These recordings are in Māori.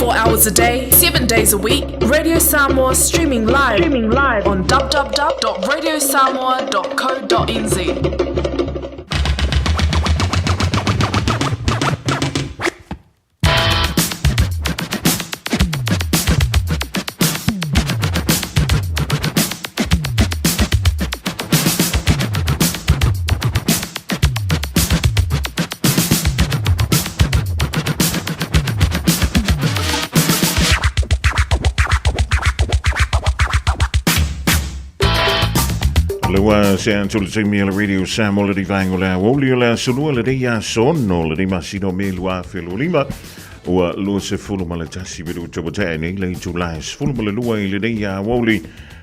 24 hours a day, 7 days a week. Radio Samoa streaming live on www.radiosamoa.co.nz. Lewa se antul te mele radio Samoa le divangola woli la sulu le dia sonno le masino melua felulima o lo se fulu mala tasi bidu tobotani le tulais fulu mala lua le dia woli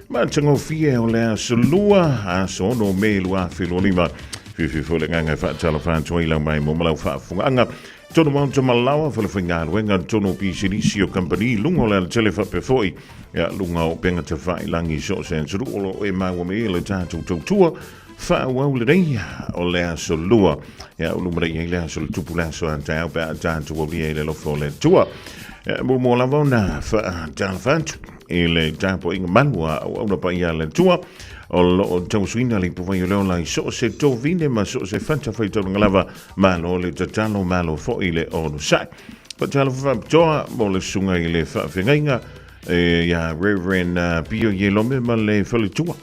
ma tango fie o la sulua a sono melua felulima fifi fulu nganga fa telefon toila mai mo mala fa funga tono monto malawa fa le fingal wenga tono pisilicio company lungo la telefa pe foi ya lunga o penga te fa langi so sensu o e ma o me le tanto tua fa wa le dia o le solua ya o lumre le sol tupula so anta o pa tanto o le lo fole tua mo mo la vona fa tanfantu ele tempo in manua o una pa ya le tua o tau suina li puwai leo lai so se to vine ma so se fanta fai tau ngalava malo le tatalo malo fo ile o no sai pa talo fa toa mo le sunga ile fa fengainga ya Reverend Pio Yelome ma le fali tua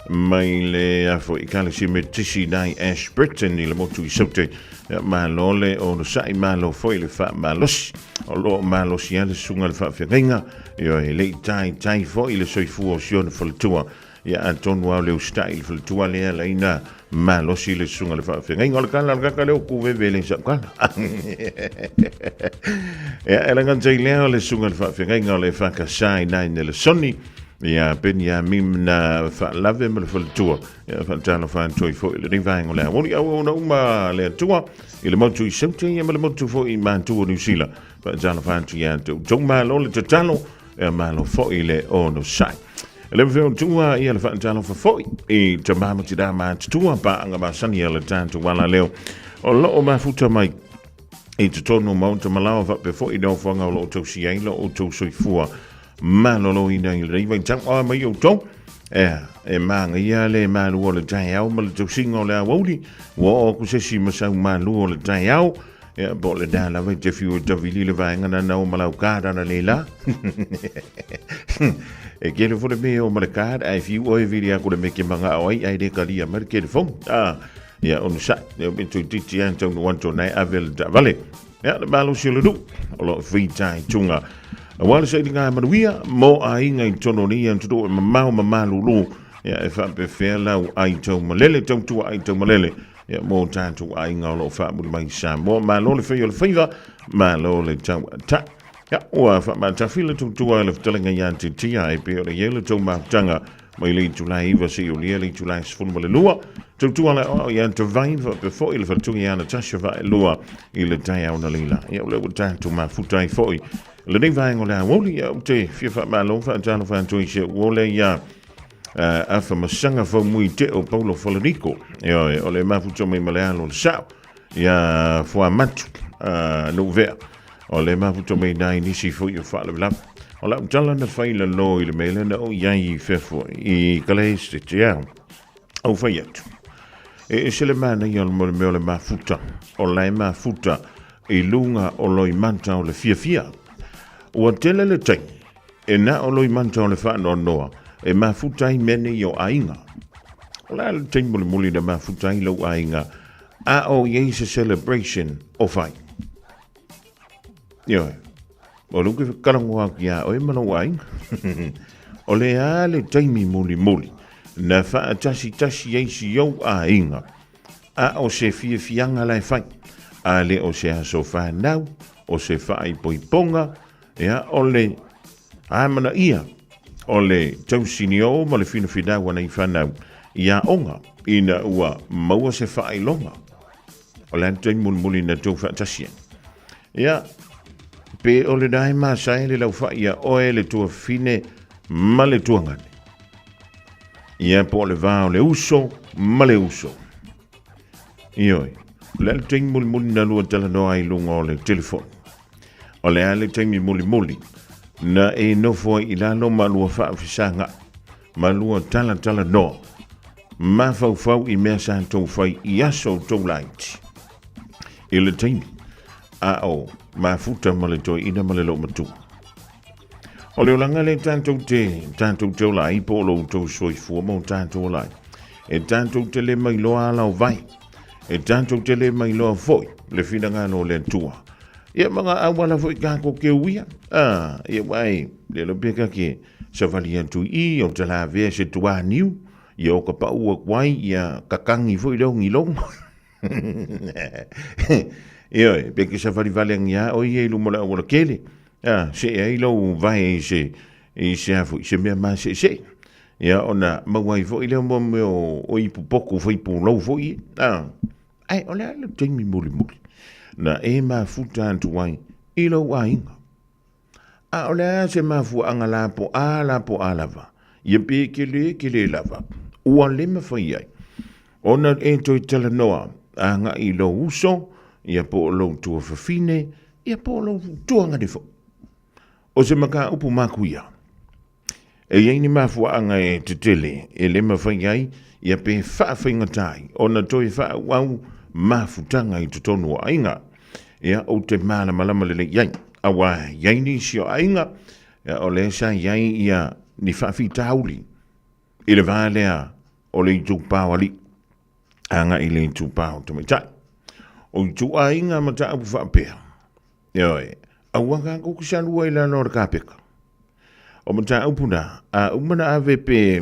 mai le afo i kale si me tisi nai Ash Britain ile motu i saute malo le o no sai malo fo ile fa malos o lo malos ya le sunga le fa fengainga yo ile tai fo ile soifu o sion fali tua ya Anton wa le style fil tua le ina malo si le sunga le fa ngai ngol kala ka le ku ve le sa kala ya elangan jai le sunga le fa ngai ngol le fa ka sai nine le sonni ya ben ya mim na fa lave me fil tua ya fa tano fa toi fo le vai ngol woni o no ma le tua ile mo tu sente ya me mo tu fo i man tu New Zealand fa tano fa tu ya tu malo le tano ya malo fo ile o no sai le veo tua ia le fantano fa foi e tamama tida ma tua pa anga ma sani le tanto wala leo o lo ma futa mai e tono monte malawa fa pe foi no fanga lo to si ai lo to so fua ma lo ina le vai tang o mai o to e ma ia le ma lo le tai au ma le to singo le woli wo ku se si ma sa ma lo le tai au ya bo le da la vai te fiu te vili le vai ngana na o malau ka na le la e ke le fole me o marcad ai fiu o e vili ko le me ke manga oi ai de kalia mer ke fon ya on sa ne o tu ti an tong want to nai avel da vale ya le malo si le du o lo free time tunga wala se dinga manuia mo ai ngai tono ni an tu ma lu ya e fa pe fe la ai to malele tong tu ai to malele ya mo tanto ai ngalo fa mu mai sa mo ma lo le fe yo le fiva ma lo le tau ta ya o fa ma ta fila tu le telinga yan ti ai pe o le yele to ma tanga mai le tu lai va se o le tu lai sfun mo le lua tu ala o yan to vain va pe fo il fa tu yan ta shava lua il tai au na lila ya le tanto ma futai foi le nei vai ngola woli ya te fi fa ma lo fa tano fa tu se wole ya afa masanga fo muite o Paulo Folonico o le mafuto mai maleano sa ya fo amatu no ver o le mafuto mai dai ni si fo yo fa la o la tala na fai la lo ile mele na o yai fefo i kaleste ya o fayet e se le mana yo mo le mafuta o la mafuta e lunga o lo manta o le fia o tele le tai e na o lo manta o le fa no e mafutai mene yo ainga. Ola le tengo le muli de mafutai lo ainga. A o yese celebration o fai. Yo. O luke karangoa kia o e mana wainga. O le a le taimi muli. Na fa tasi yese yo ainga. A o se fianga lai fai. A le o se aso fa nau. O se fai poiponga. Ya o le a mana ia. O le tausinio ma le fina fina wana i whanau ia onga ina ua maua se whaai longa o le antai muli na tau whaatasia ia pe o le dai maa sai le lau whaai ia oe le tua fine ma le tua ngane ia po le vao le uso ma le uso ioi le antai muli na lua tala noa i lunga o le telefon O le ale taimi muli na e nofo I lalo malua whaafisanga malua tala no ma fau I mea sa tau fai I aso tau laiti I le taimi a o ma futa male toi ina male lo matu o le olanga le tantou te ola I po lo tau soi fua mo tantou olai e tantou te le mai loa ala o vai e tantou te le mai loa foi le finanga no le tua ia mga awala foi kako ke uia ia wai le lo peka ke sa valia tu I o te la vea se tua niu ia o ka pa ua kwai ia kakangi foi leo ngilong ia peke sa vali ngia o ia ilu mola wala kele se e ilo vai se afu se mea ma se ia ona mawai foi leo mo o I pupoku foi pu lau foi ai ole le temi muli na e ma futa antu wai ilo wainga a ole se ma fu anga lapo alava ia pe kele lava ua le ma fai ai ona e toi tala noa anga ilo uso ia po lo tua fafine ia po lo tuanga de fo o se maka upu makuia e yeini ma fu anga e tutele e le ma fai ai ia pe fa finga tai ona toi fa wau ma futanga I tutonu ainga ia o te malama le yai awa yai ni sio ainga ia o le sa yai ia ni fafi tauli I le valea o le tupau ali anga I le tupau to metai o tu ainga mata abu fa pe ia awa ka ko kusalua ila no ka peka o mata upuna a umana ave pe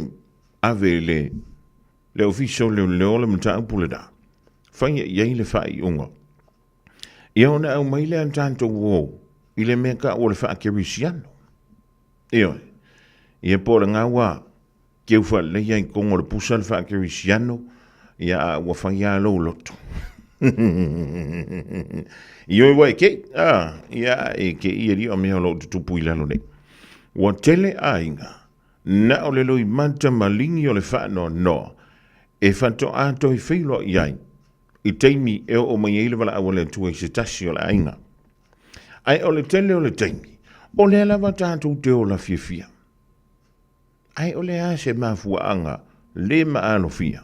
ave le official le mata upula da fai yai le fai unga ia ona au mai le antanto wo ile meka o le fa kirisiano ia po le ngawa ke ufa le yai kongo le pusal fa kirisiano ia wa fai ya lo loto ia wa ke ia e ke ia ri o me lo tupu ila lo ne wa tele ainga na o le loi manta malingi o le fa no e fanto anto I filo yai I teimi e o mai ele wala awale tua I se tasi o la ainga. Ai o le tele o le teimi, o le alawa tātou te o la fia. Ai o le a se mafua anga, le maalo fia.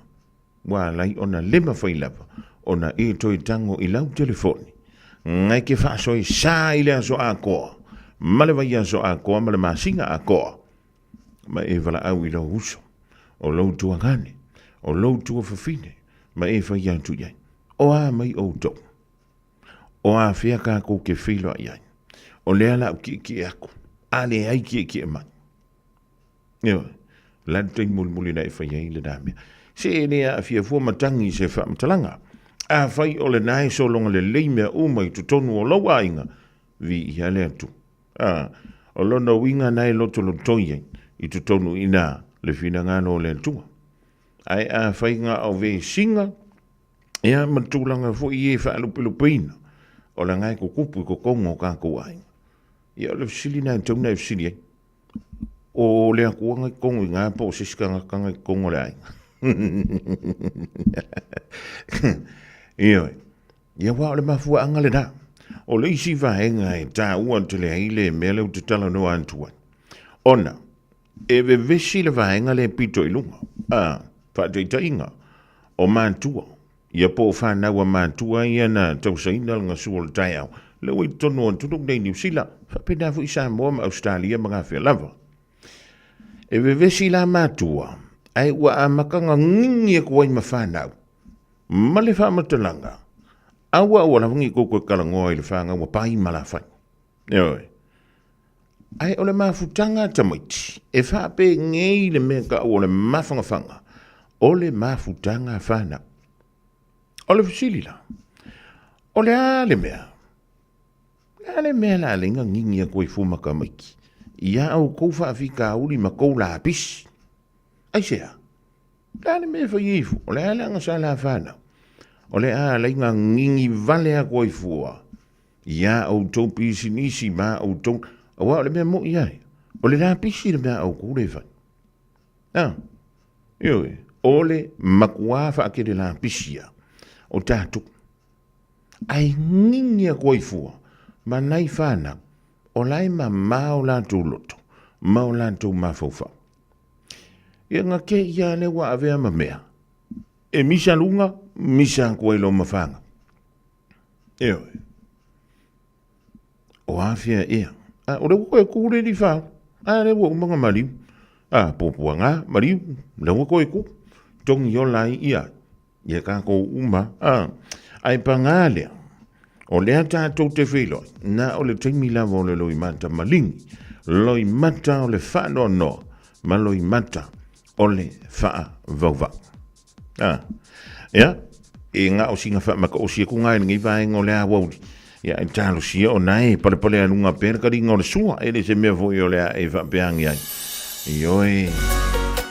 Wa lai ona le mawhai lava, ona e toi tango I lau telefoni. Ngai ke whaasoi sa I le aso a koa. Male vai aso a koa, male masinga a koa. Ma e wala au I lau uso, o lau tua gane, o lau tua fafine, ma e whai antu yai. O a mai o to. O a fia ka ko ke filo ai. O le ala ki aku. Ale ai ki mai. Yo. La te mul nei fa ye le dame. Se ne a fia fu matangi se fa mtalanga. A fai o le nai so longa le leime o mai tu tonu o lo ainga. Vi ya le tu. O lona winga nai loto lo toye. I tu tonu ina le fina ngano le tu. Ai a fai nga o ve singa. Ia matulanga fo I e fa lupilupina. O la ngai ko kupu ko kongo ka ko ai. Ia le sili na tona sili. O le ko ngai kongo nga po siskanga kanga kongo lai. Ia wa le mafu anga le da. O le isi va henga ta uan te le ile mele o te tala no antua. Ona e ve vesi le va henga le pito I lunga. Fa te tainga o mantua. Ia po whana wa mātua ia na tau saina nga suol tai au. Le wei tonu an tutuk nei New Zealand. Whapena fu isa moa ma Australia mga whia lava. E vevesi la mātua. Ai ua a makanga ngingi e kuwai ma whanau. Ma le whamatalanga. Awa ua la wungi koko kalangoa I le whanga wa pai malawhai. Ai o le mafutanga tamaiti. E whape ngei le meka o le mawhangawhanga. O le mafutanga whanau. O le fisili la. O le ale mea. Ale mea la lenga ngingi a koe fumaka maiki. Ia au kou whaafika uli ma kou la apisi. Ai sea. Ale mea whaiifu. O le ale anga sa la whana. O le ale inga ngingi vale a koe fua. Ia au tau pisi nisi ma au tau. Awa o le mea mo iai. O le la apisi le mea au kou le whai. Ioi. O le makua whaakere la apisia. O tātu. Ai ngingi a koe fua. Ma nai whana. o lai mau la tu loto, mau la tu mafaufa. Ia ngā ke ia le wa avea mamea. E misa lunga, misa koe lo mafanga. Eo. O afia ia. O le koe kure di whao. Le wo mga mariu. Popua ngā mariu. Le wo koe ku. Tongi o lai ia. Ia kā ko uma. Ai pa ngā lea. O lea tātou te whilo. Nā o le teimi lava o le loi mata malingi. Loi mata o le whano no. Ma loi mata o le wha vauva. Ia. E ngā o singa wha maka o sia ku ngai ngi vai ngō lea wauri. Ia e tālo sia o nai. Pale anunga pēr kari ngō le sua. E le se mea fo i o lea e wha peangi ai. Ioi.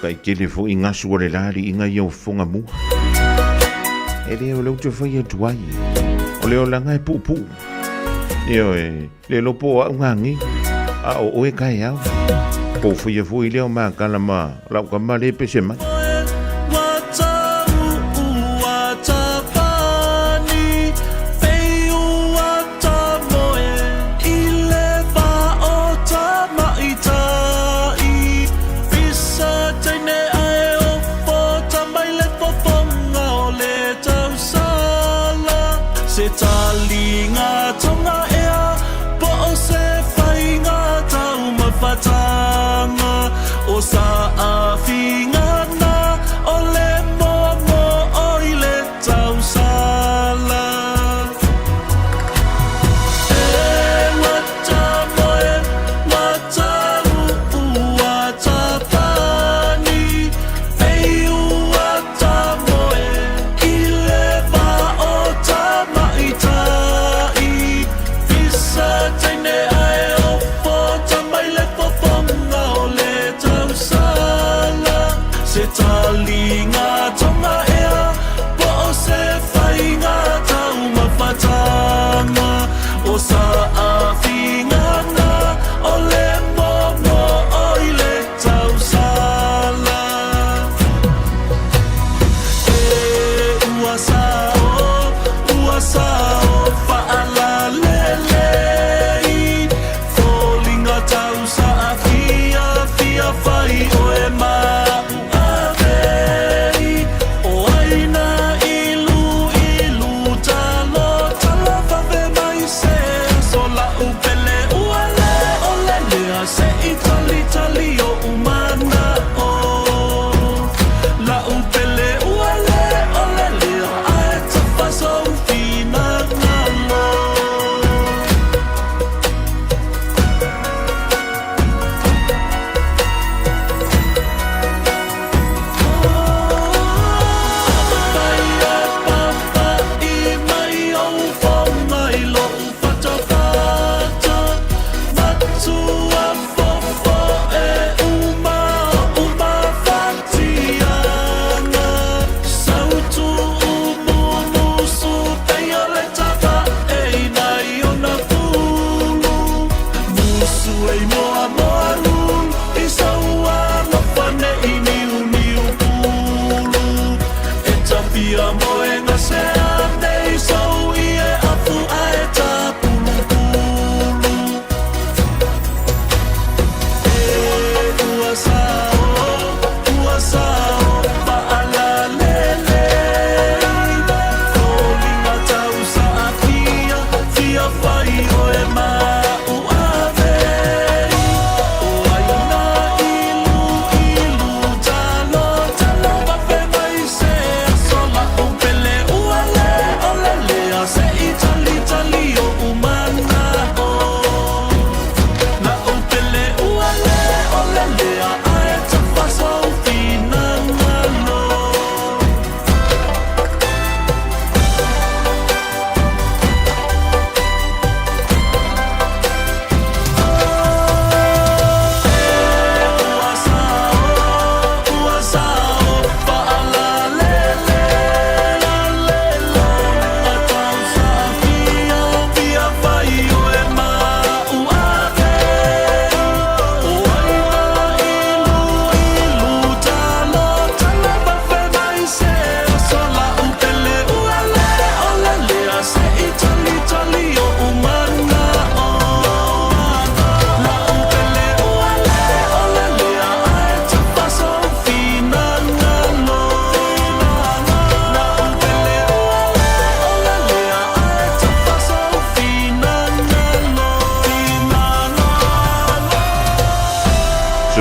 Kai kele fo i ngasu o le lari i ngai au fonga mua. E leo leo te whai atu ai. O leo langa e pupu. Ioi. Le lopo a ungangi. O oe kai au. Po fwia fwoi leo maa kalama. Lau ka maa le pese mai.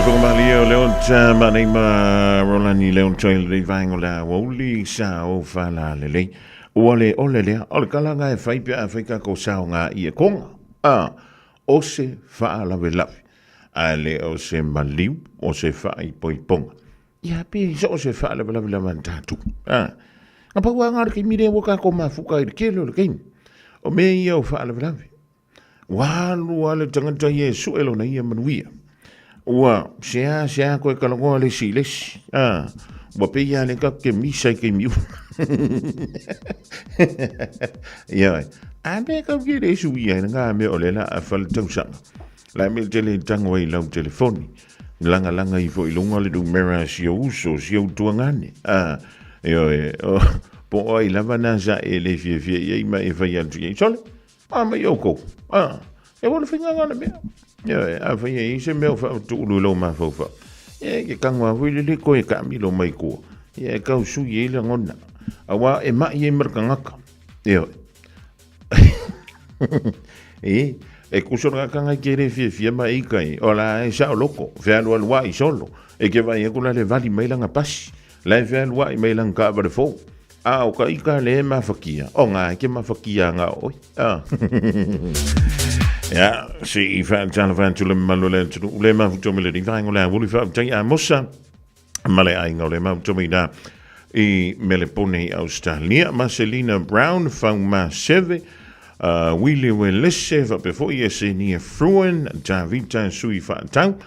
Malio Leon Manema Rolani Leon Trail Vangola Woli Sao Fala Lele Ole Kalanga Faipia Africa Kosaunga Iekong Ose Fala Velav Ale Ose Maliu Ose Fai Poipong Yapi Ose Fala Velavantatu Apawanga Kimide Waka Koma Fuka Kilo Game O Meyo Fala Velavi Wale Tangata Yesu Elona Yamanuia Wa sia ko kalongo le siles wa pe ya le ka ke mi sai ke mi ya ande ka ke le su ya nga me o le la afal tau sa la me tele tang wai la telefoni langa I fo ilunga le du mera sio tuangane yo po oi la vanasa e le fie ma e fa ya tu sol ma yoko e wona finga ngana me afanha se meu fa tu lo ma fofa ke kangwa wile ko e ka mi lo mai ko ka su ye le ngona awa e ma ye merkangaka e ku so nga kanga kere fie ma I kai ola e sa loko fe alo wa I solo e ke va ye kula le vali mai langa pas la fe alo I mai langa ba de fo o ka I ka le ma fakia o nga ke ma fakia nga o Ja, si van Tule Malole to Lema Tomile Vangola, Wolfa Taya Mossa, Male Angolema Tomina, Melepone Australia, Marcelina Brown, found Ma Seve, Willie Willeseva before yes near Fruin, Javita Sui Fan Town,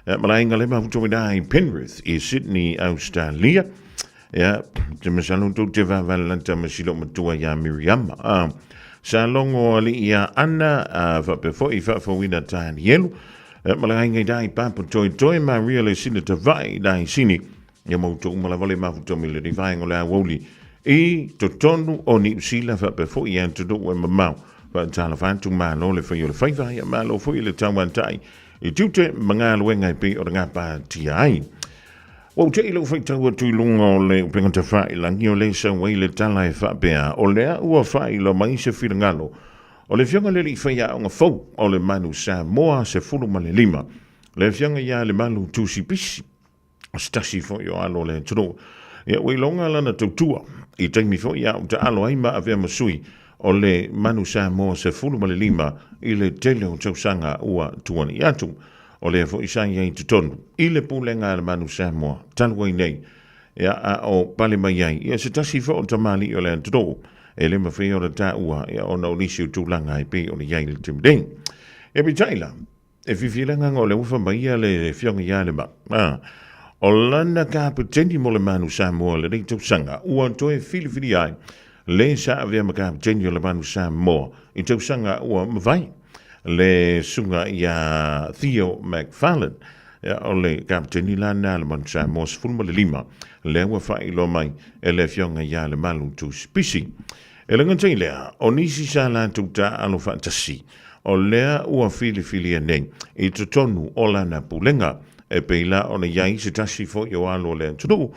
Malangolema Tomina in Penrith, is Sydney, Australia. Ja, de Masalon to Jeva Valenta Masilo Matua Ya Miriam. Sa longo ia ana va before I for wina tan yelu malanga dai papa toy ma really sine te vai dai sini ya mo to mala vale ma fu to mile di vai ngola woli to tonu oni sila va before I to do when mama va tala fan tu ma no le for you fai vai ma lo for you tan wan tai I tute mangalo wenga pe o nga pa ti ai o te ilo fai tau tu lunga o le pengata fai langi o le sa wai le tala e fai pea o lea ua fai lo mai se whirangalo o le fianga le li fai a onga fau o le manu sa moa se fulu ma le lima le fianga ia le manu tusi pisi o stasi fo yo alo le turo ia wai longa lana tautua I taimi fo ia o te alo ai ma avea masui o le manu sa moa se fulu ma le lima I le tele o tausanga ua tuani atu o le fo isanga I tutonu I le pulenga le manu Samoa talwai nei ia o pale mai ai ia se tasi fo o tamali o le tuto e le mawhi o le taua ia o nau nisi o tūlanga I pe o le iai le timideng e bitaila e fifilanga o le ufa mai le fionga ia le ma o lana ka peteni mo le manu Samoa le rei tausanga ua toe fili ai le sa avea maka peteni o le manu Samoa I tausanga ua mawai le sunga ia Theo McFarlane o le kapteni lana le mansa mos fulma le lima le wa fai lo mai e le fionga ia le malu tu spisi e le ngantai lea o nisi sa la tuta alo fantasi o lea ua fili nei I tutonu o lana pulenga e peila o na iai se tasi fo yo alo le tutu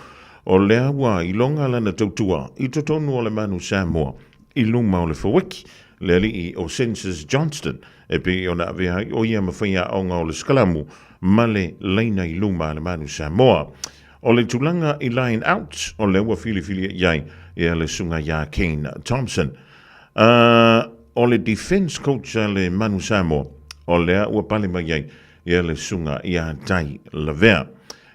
o lea ua I longa lana tautua I tutonu o le manu Samoa I luma o le faweki le li o Census Johnston e pe ona vea o ia mawhaia o ngā o le skalamu male leina I luma le manu Samoa. O le tulanga I line out o le ua fili iai e le sunga ia Kane Thompson. O le defense coach le manu Samoa o le ua pale mai iai e le sunga ia Tai Lavea.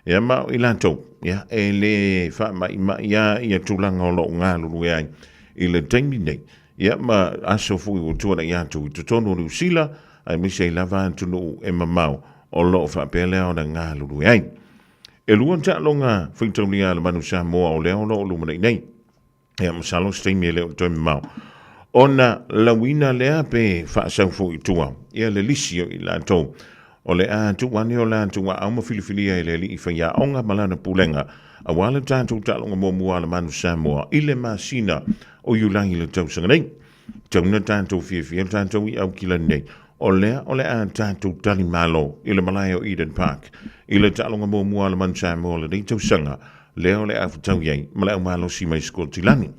Ia ma I lantou ia e le wha mai ia tulanga o lo ngā lulu iai I le taimi nei. Ia ma aso fui o tuana I atu I tutono New Zealand ai misa I lava antunu e mamau o lo fa pele o na ngā lulu ai. E luan ta longa whintaunia le manu Samoa o leo lo lumana nei. Ia masalo steimi leo toi mamau. Ona lawina lea pe fa sau fui tua. Ia le lisio I lantou. O le atu wani o lantou wa auma filifilia I le li I whaia onga malana pulenga. A wale tātou talonga mō mua le manu Samoa I le masina o yulangi le tausanga nei. Tauna tātou fia tātou I au kila nei. O lea a tātou tali malo I le malaya o Eden Park. I le talonga mō mua le manu Samoa le nei tausanga. Lea o le a futau iei malaya malo si mai skol tilani.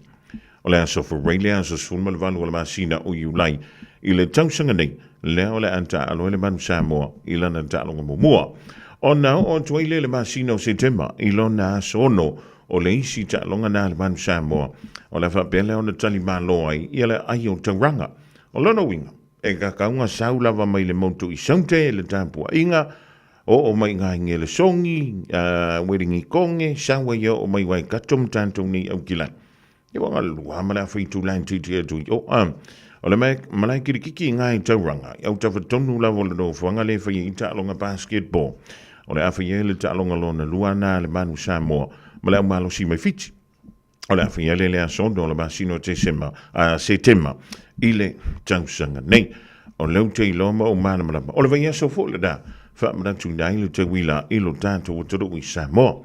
O le a sofa rei lea a sasfulma le vanu o le masina o yulai. I le tausanga nei. Lea o le anta alo le manu Samoa I lana talonga mō mua. Ona o tuai le masino se tema ilona sono o le isi ta longa na le manu Samoa o le whapele o na tali malo ai ia le ai o tauranga o lona winga e ka kaunga saulawa mai le moutu I saunte e le tampua inga o mai ngā inge le songi weringi konge sawa ia o mai wai katom tantou ni au kilai e wanga lua mala whaitu lain titi e tui o le malai kirikiki ngai tauranga au tawhatonu la wole no whanga le whai I ta longa basketball o le awhai le ta longa lona luana le manu Samoa ma le malo si mai fiti. O le awhia le lea sondo o le masino te setema I le tausanga nei. O leu te iloma o mana malama. O le vai aso fo le da. Wha maratu nai le te wila ilo tātou o toro I Samoa.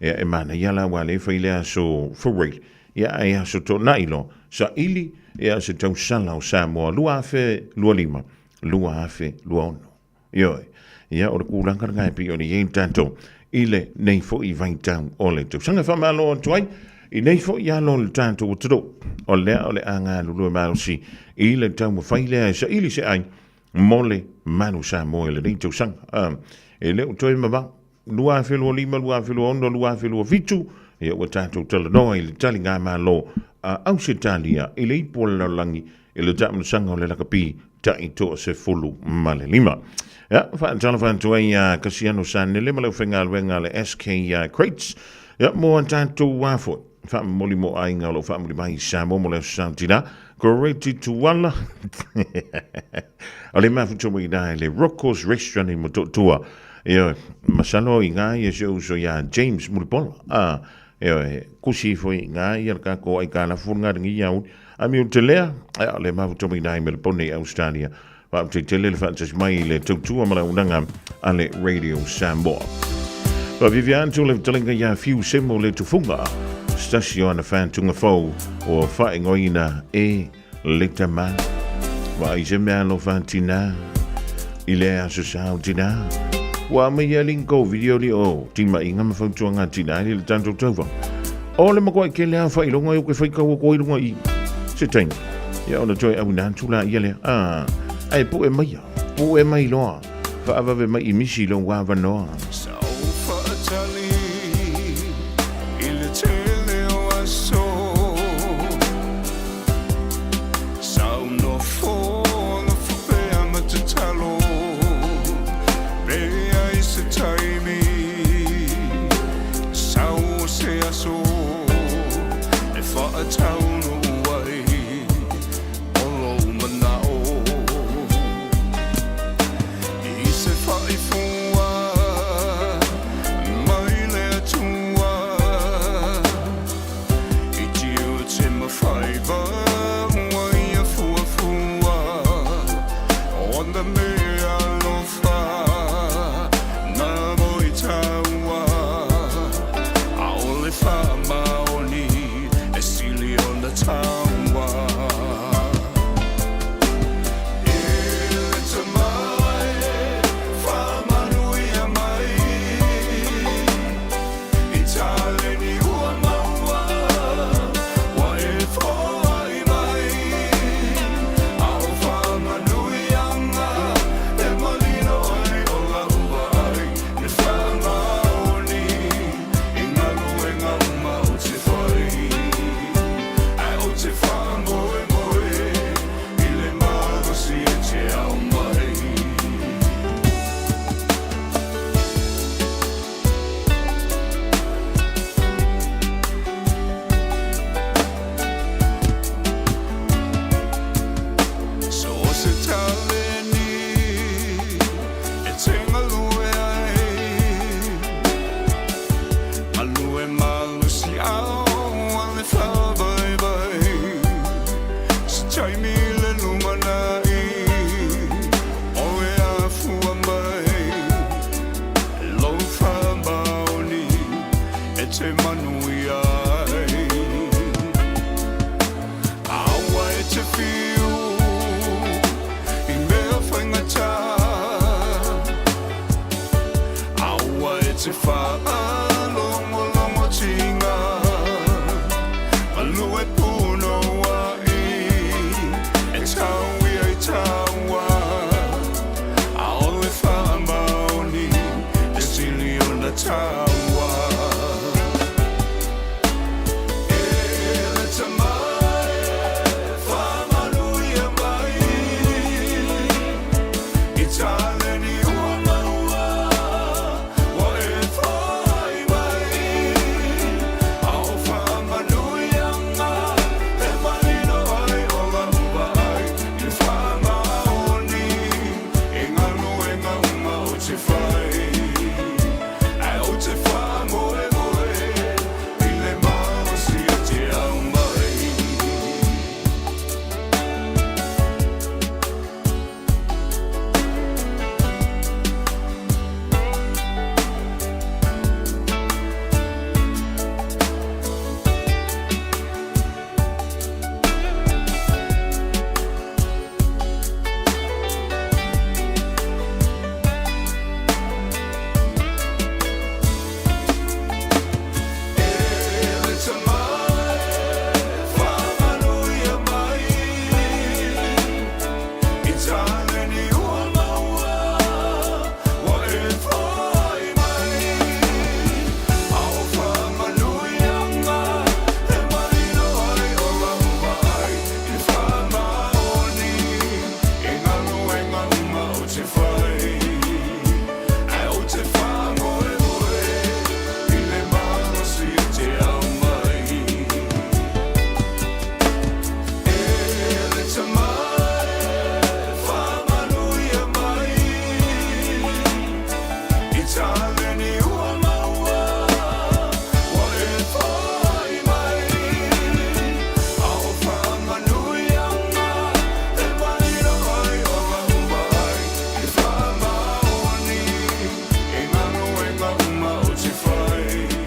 Ea e mana iala wa le whai le aso furei. Ea e aso to nailo. Sa ili e aso tausala o Samoa. Lua afe lua lima. Lua afe lua ono. Ioi. Ia o le kūranga ngai pi o ni yen tātou. Ile nei fo I vain tau o le tau. Sanga whamalo o tuai, I nei fo I alo le tātou o taro. O lea o le anga lulu e malo si. I le tau mo whailea sa ili se ai. Mole manu Samoa le nei tau sanga. E leo toi mama. Lua whilua lima, lua whilua ono, lua whilua vitu. E o tātou tala noa I le tali ngā malo. Au se talia I le ipo la langi. I le tātou sanga o le lakapi. Ta I to se fulu male lima. Ja, tala whantua I kasiano sanele, malau whenga luenga le SK Crates. Ja, mo an tātou wāfo. Whamoli mo ainga lo whamoli mai Samoa mo leo santina. Koreti tuala. O le mafuto mo I nai le Rocco's Restaurant I mototua. Eo, masalo I ngai e se uso ia James Mulipola. Eo, kusi fo I ngai ia ka ko ai ka la funga ringi iau. Ami o te lea, le mafuto mo I nai me le pone Australia. Wa te tele le fantas mai le tautua mala unanga ale Radio Samoa. Wa vivian tu le talinga ya fiu semo le tufunga. Stasio ana fantunga fo o fa ngoina e le tama. Wa I se mea lo fantina. Ile a so sautina. Wa me yalinko video li o tima inga ma fantuanga tina le tanto tauva. O le makoi ke le a fa ilonga o ke fa ka ko ilonga I. Se teng. Ya ona toi au nan tula ile ai pu e mai loa fa ava ve mai misi lo wa va no so fatally il tele o so no for no for am to talo be ai se time so se aso e fa a town away all over now.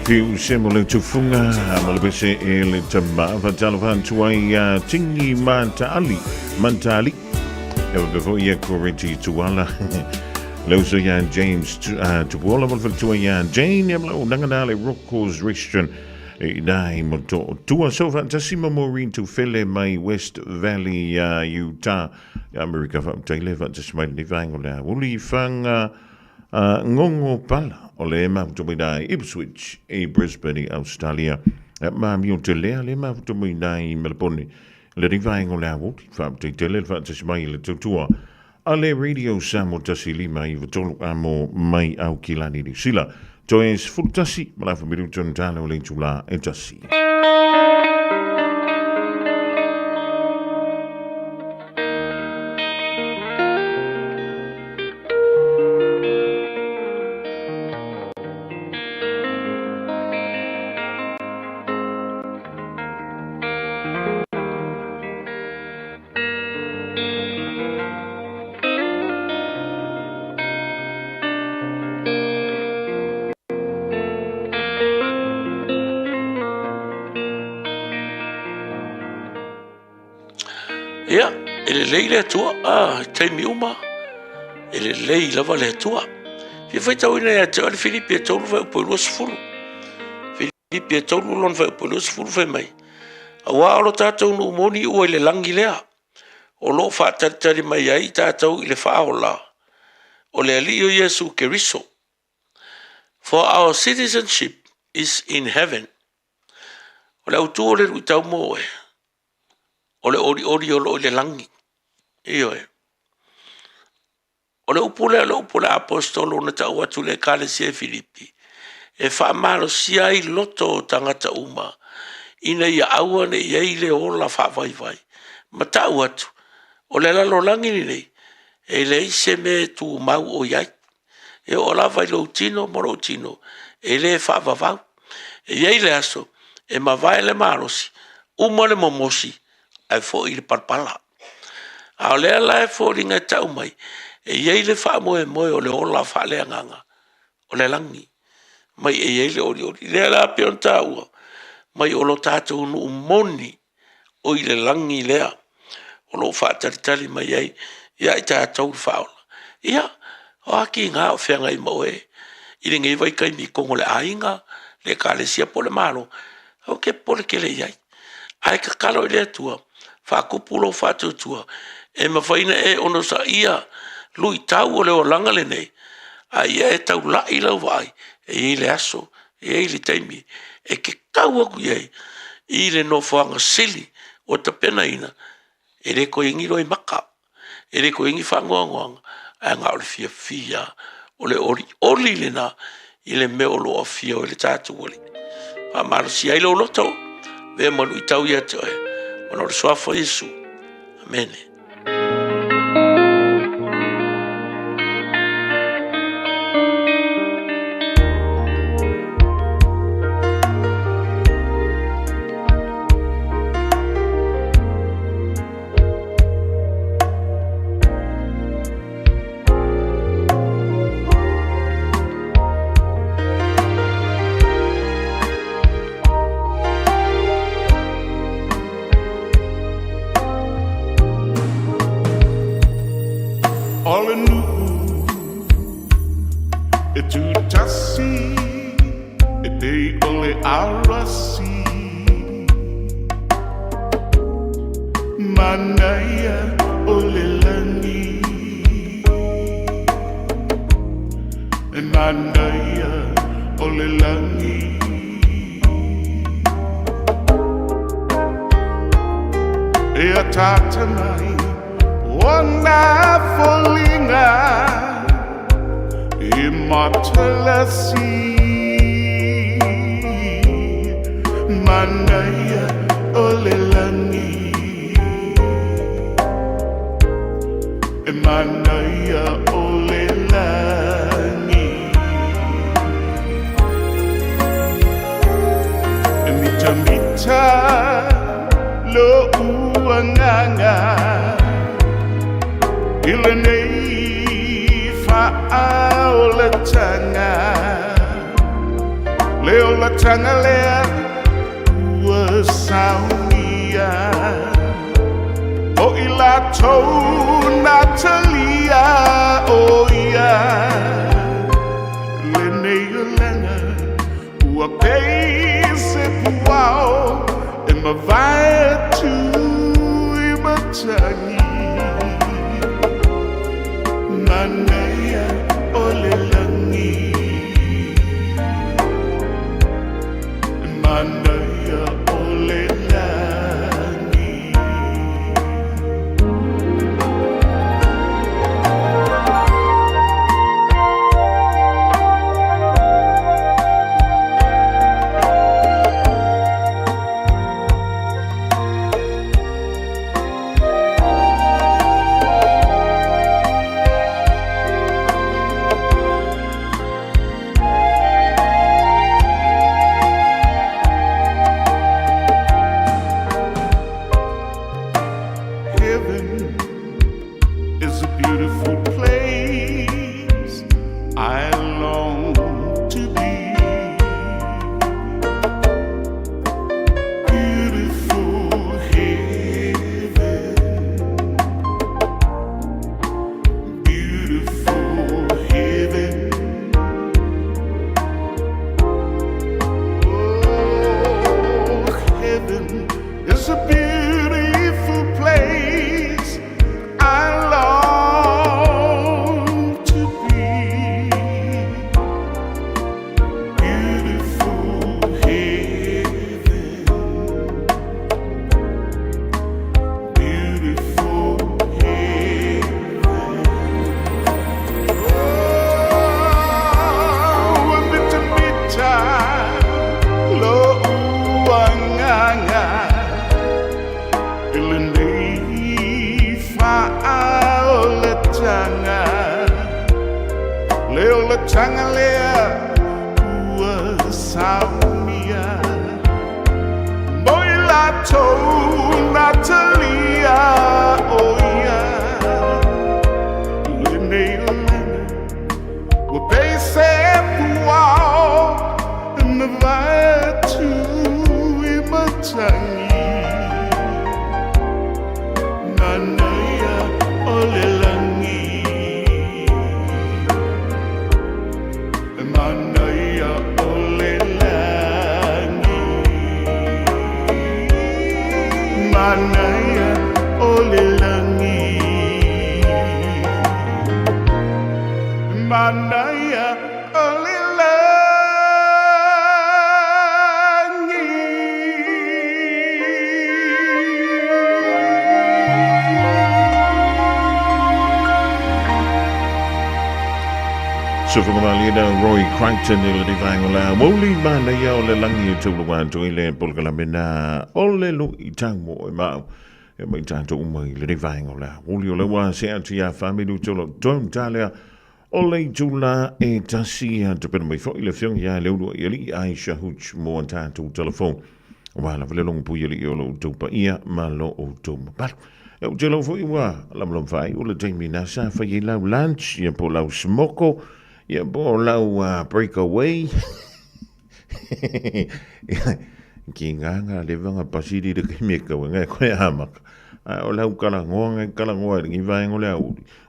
Piu siamo le tufunga malapese e le tamba fatalo fantua ia tingi mantali e before ia correti tuala Lauso ia James tuola malfatua ia Jane ia mlau nanganale Rocco's Restaurant e dai moto tua so fantasima Maureen tu fele mai West Valley Utah America fa taile fantasima ni vango la uli fanga ngongo pala o le mafutomai Ipswich e Brisbane Australia ma mio tele le mafutomai Melbourne le rivaingo le avu fa tele fa tasmai le tutua ale radio samo tasili mai votolo amo mai au kilani di sila to es fultasi ma fa miru tontalo le tula e tasi Ia, ele lei le atua, taimi uma, ele lei lava le atua. Fia fai tau ina ia tau ale Filipi e taulu vai upo ilua sifuru. Filipi e taulu lon vai upo ilua sifuru fai mai. Awa alo tātou nu moni ua ile langi lea. O lo wha taritari mai ai tātou ile wha aola. O le alio Yesu Keriso. For our citizenship is in heaven. O le autu o le rui tau mo e. O le ori o lo le langi. Iyo e. O le upule apostolo na tau atu le kale sia Filipi. E wha maro sia i loto o tangata uma. Ina ia aua ne ia i le ola wha vai. Ma tau atu. O le lalo langi ni nei. E le ise me tu mau o iai. E o la vai lo tino moro tino. E le wha vavau. E iai le aso. E ma vai le marosi. Uma le momosi. Ai fo i le parpala. A lea la e fo ringa tau mai. E iei le wha moe o le ola wha lea nganga. O le langi. Mai e iei le ori. Lea la pion taua. Mai o lo tātou nu moni. O i le langi lea. O lo wha taritari mai iei. Ia i tātou whaola. Ia. O aki ngā o whianga i moe. I le ngei vai kai mi kongo le ainga. Le ka le sia po le maro. O ke pole ke le iei. Ai ka kalo i le atua. Whakupulo whatutua. E mawhaina e ono sa ia. Lui tau o leo langa le nei. A ia e tau la i lau vai. E i le aso. E i le taimi. E ke kau aku iei. I le no whanga sili. O ta pena ina. E le ko ingi roi maka. E le ko ingi whangoangoanga. A ngā ole fia. O le ori le na. I le meo loa fia o le tātu wali. Pa maro si ai lo loto. Ve manu i tau ia te oe. Ono le soafo Yesu. Amene. Manaya ole langi Manaya Olelangi Ea tatanai Wonderfulinga Immortality Manaya Olelangi Manaya Olelangi Mita mita lo uanganga Ilenei fa'aolatanga Leolatanga lea uasaunia O ilato Natalia oh yeah Leneyolanga Uapese puao Emavaya tu imatani Manaya olelangi Manaya olelangi Heaven is a beautiful place I long to be. Beautiful heaven, beautiful heaven. Oh, heaven is a beautiful place I long to be. Beautiful heaven, beautiful heaven. Oh, mita mita lo uanganga Ilenei fa'aolatanga Leolatanga lea uasaunia Moilato Natalia oh yeah Leneyolanga Wapese puao Emavaya tu imatani Manaya olelangi Manaya olelangi Manaya olelangi Manaya So from Roy Crichton nila di vangola woli mana ya ole langi tu luan tu ile polkala mena ole lu itang mo ma e mai tan tu mai le di vangola woli ole wa se atia family tu lo don talia ole jula e tasia tu per mai fo ile fiong ya le lu ili Aisha huch mo tan tu telephone wala vele long pu ili lo tu pa ia malo o tu pa e o jelo fo iwa lam fai ole Jamie Nasa fa ye lau lunch ye po lau smoko ye po lau breakaway kinganga le vanga pasiri de kemika wenga ko ya mak o lau kala ngoa ngi vai ngola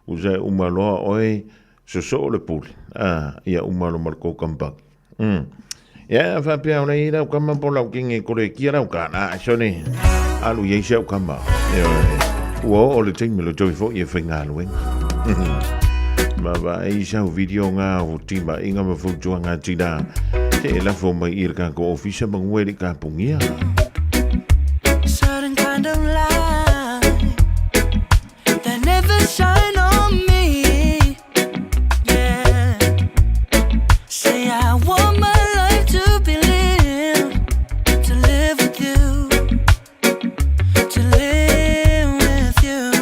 uza umalo oi so le pul ia umalo marco kampak ya fa pia ona ira kama po lau kinge kore kira ka na sone alu ye shau kama wo o le ting me lo joy fo ye finga lo Maba Aisha video nga utima inga mafutua nga tida. Te la forma irka ko official bangwedi ka pungia. Certain kind of light that never shine on me. Yeah. Say I want my life to be lived, to live with you, to live with you.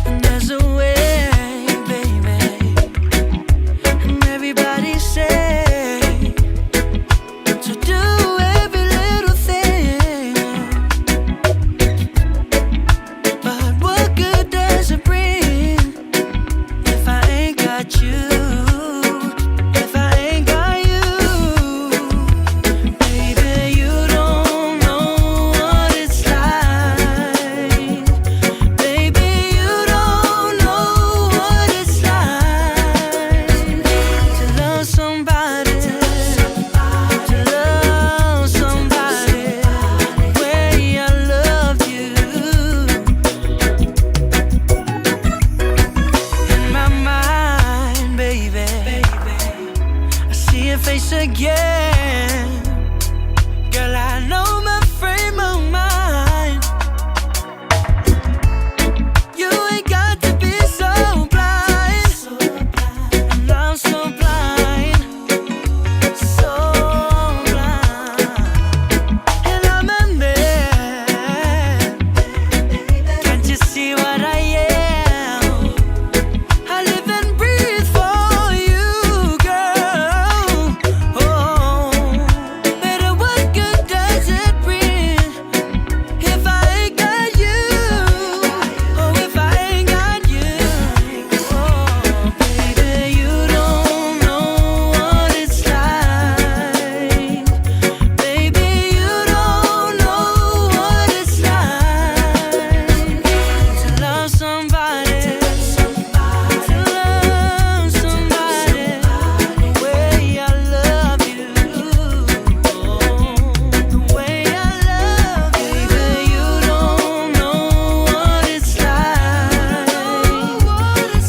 And there's a way, baby. And everybody say to do every little thing. But what good does it bring if I ain't got you? If I ain't got you, baby, you don't know what it's like. Baby, you don't know what it's like to love somebody, to love somebody the way I loved you. In my mind, baby, I see your face again. Girl, I know my frame of mind. You ain't got to be so blind. And I'm so blind, so blind. And I'm a man. Can't you see what I am? I live and breathe for you, girl. Oh, better what good does it bring if I ain't got you? Oh, if I ain't got you. Oh, baby, you don't know what it's like. Baby, you don't know what it's like to love somebody, to love somebody the way I love you, the way I love you. Baby, you don't know what it's like.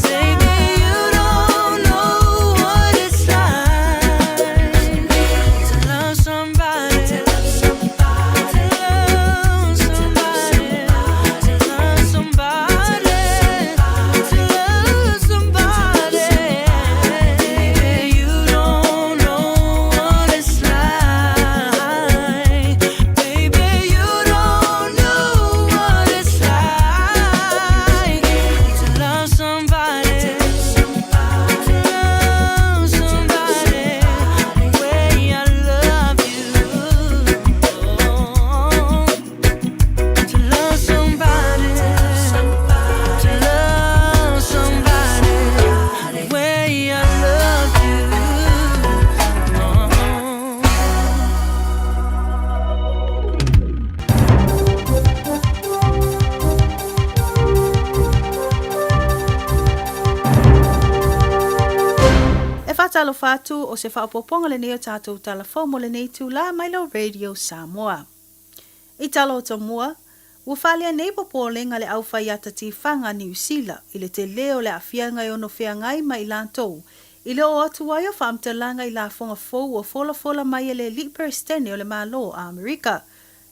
Baby, you don't know what it's like to love somebody, to love somebody, to love somebody, to love somebody. Baby, you don't know what it's like. Baby, you don't know what it's like to love somebody, to love somebody the way I love you. To love somebody, to love somebody the way I love you. E whatalo whātu o se whaopoponga le neo tātou telefon mo le nei tūla Mailo Radio Samoa. I talo o ta mua, ua whalia nei popolenga le au whai ata tifanga New Zealand i le te leo le awhianga i ono whiangai mai lantou. I le o atu ai o whaamtalanga i la fonga fou o fola mai e le Liperstene o le malo a Amerika.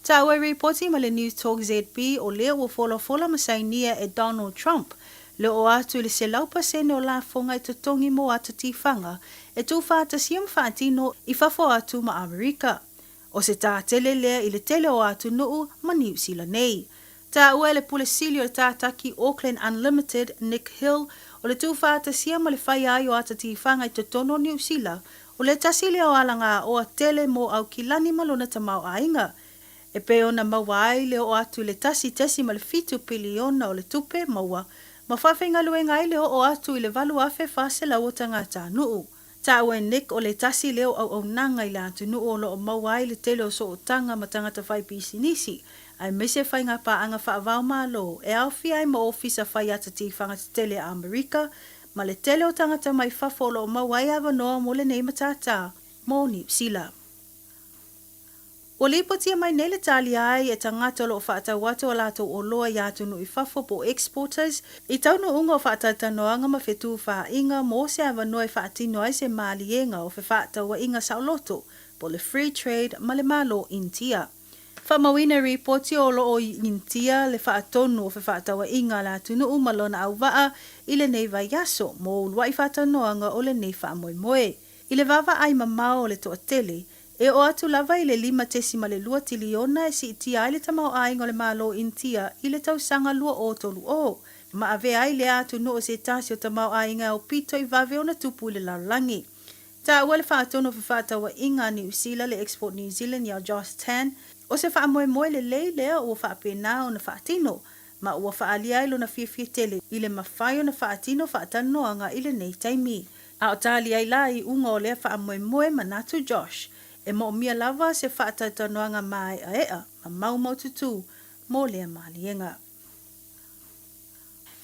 Ta ua reporti ma le News Talk ZB o leo o fola masainia e Donald Trump. Le o atu i le se laupasene o la fonga i totongi mo ata tifanga e tu whaata siam whaatino i whafo atu ma Amerika. O se tā tele lea i le tele o atu nuu ma New Zealand nei. Tā ua le pulesilio le tātaki Auckland Unlimited Nick Hill o le tu whaata siam le whai ai o ata tifanga i totono New Zealand o le tasile o alanga o a tele mo au kilani malona tamau ainga. E peo na maua ai le o atu le tasi ma le fitu piliona o le tupe maua. Ma whawhenga luenga ai leo o atu i le valu afe whase lau o tangata nuu. Ta ue Nick o le tasi leo au nanga i le atu nuu o lo o mawai le tele o so o tanga ma tangata whai pisi nisi. Ai mese whai ngā paanga whaavau malo e au fi ai ma ofisa whai ata tifanga te tele a Amerika ma le tele o tangata mai whafo lo o mawai awa noa mo le nei matata mo New Zealand. O lipotia mai nele tali ai e tangata lo whaatawata o lato o loa i atu no i whafo po exporters. I tauno unga o whaatanoanga ma whetu wha inga mo se awa noi whaatino ai se maalienga o whaatawa inga sauloto po le free trade ma le malo intia. Whamawina reporti o lo o intia le whaatonu o whaatawa inga la tunu umalona au waa i le nei vai yaso mo ulua i whaatanoanga o le nei whaamoemoe. I le vava ai mamao o le toa tele, e o atu lava i le 5 tiliona e si itia ai le tamau ainga o le malo intia i le tausanga lua o tolu o. Ma ave ai le atu no o se tasi o tamau ainga o pito i vave o na tupu i le laulangi. Ta ua le whaatono whaatawa inga ni usila le Export New Zealand i au Joss Tan, o se whaamoemoe le lei lea ua whaapena o na whaatino, ma ua whaalia ilo na whiawhia tele i le mawhai o na whaatino whaatanoanga i le nei taimi. A o tali ai lai unga o lea whaamoemoe manatu Josh, e mo mia lava se whaatanoanga mai a ea, ma mau tutu, mo lea maalienga.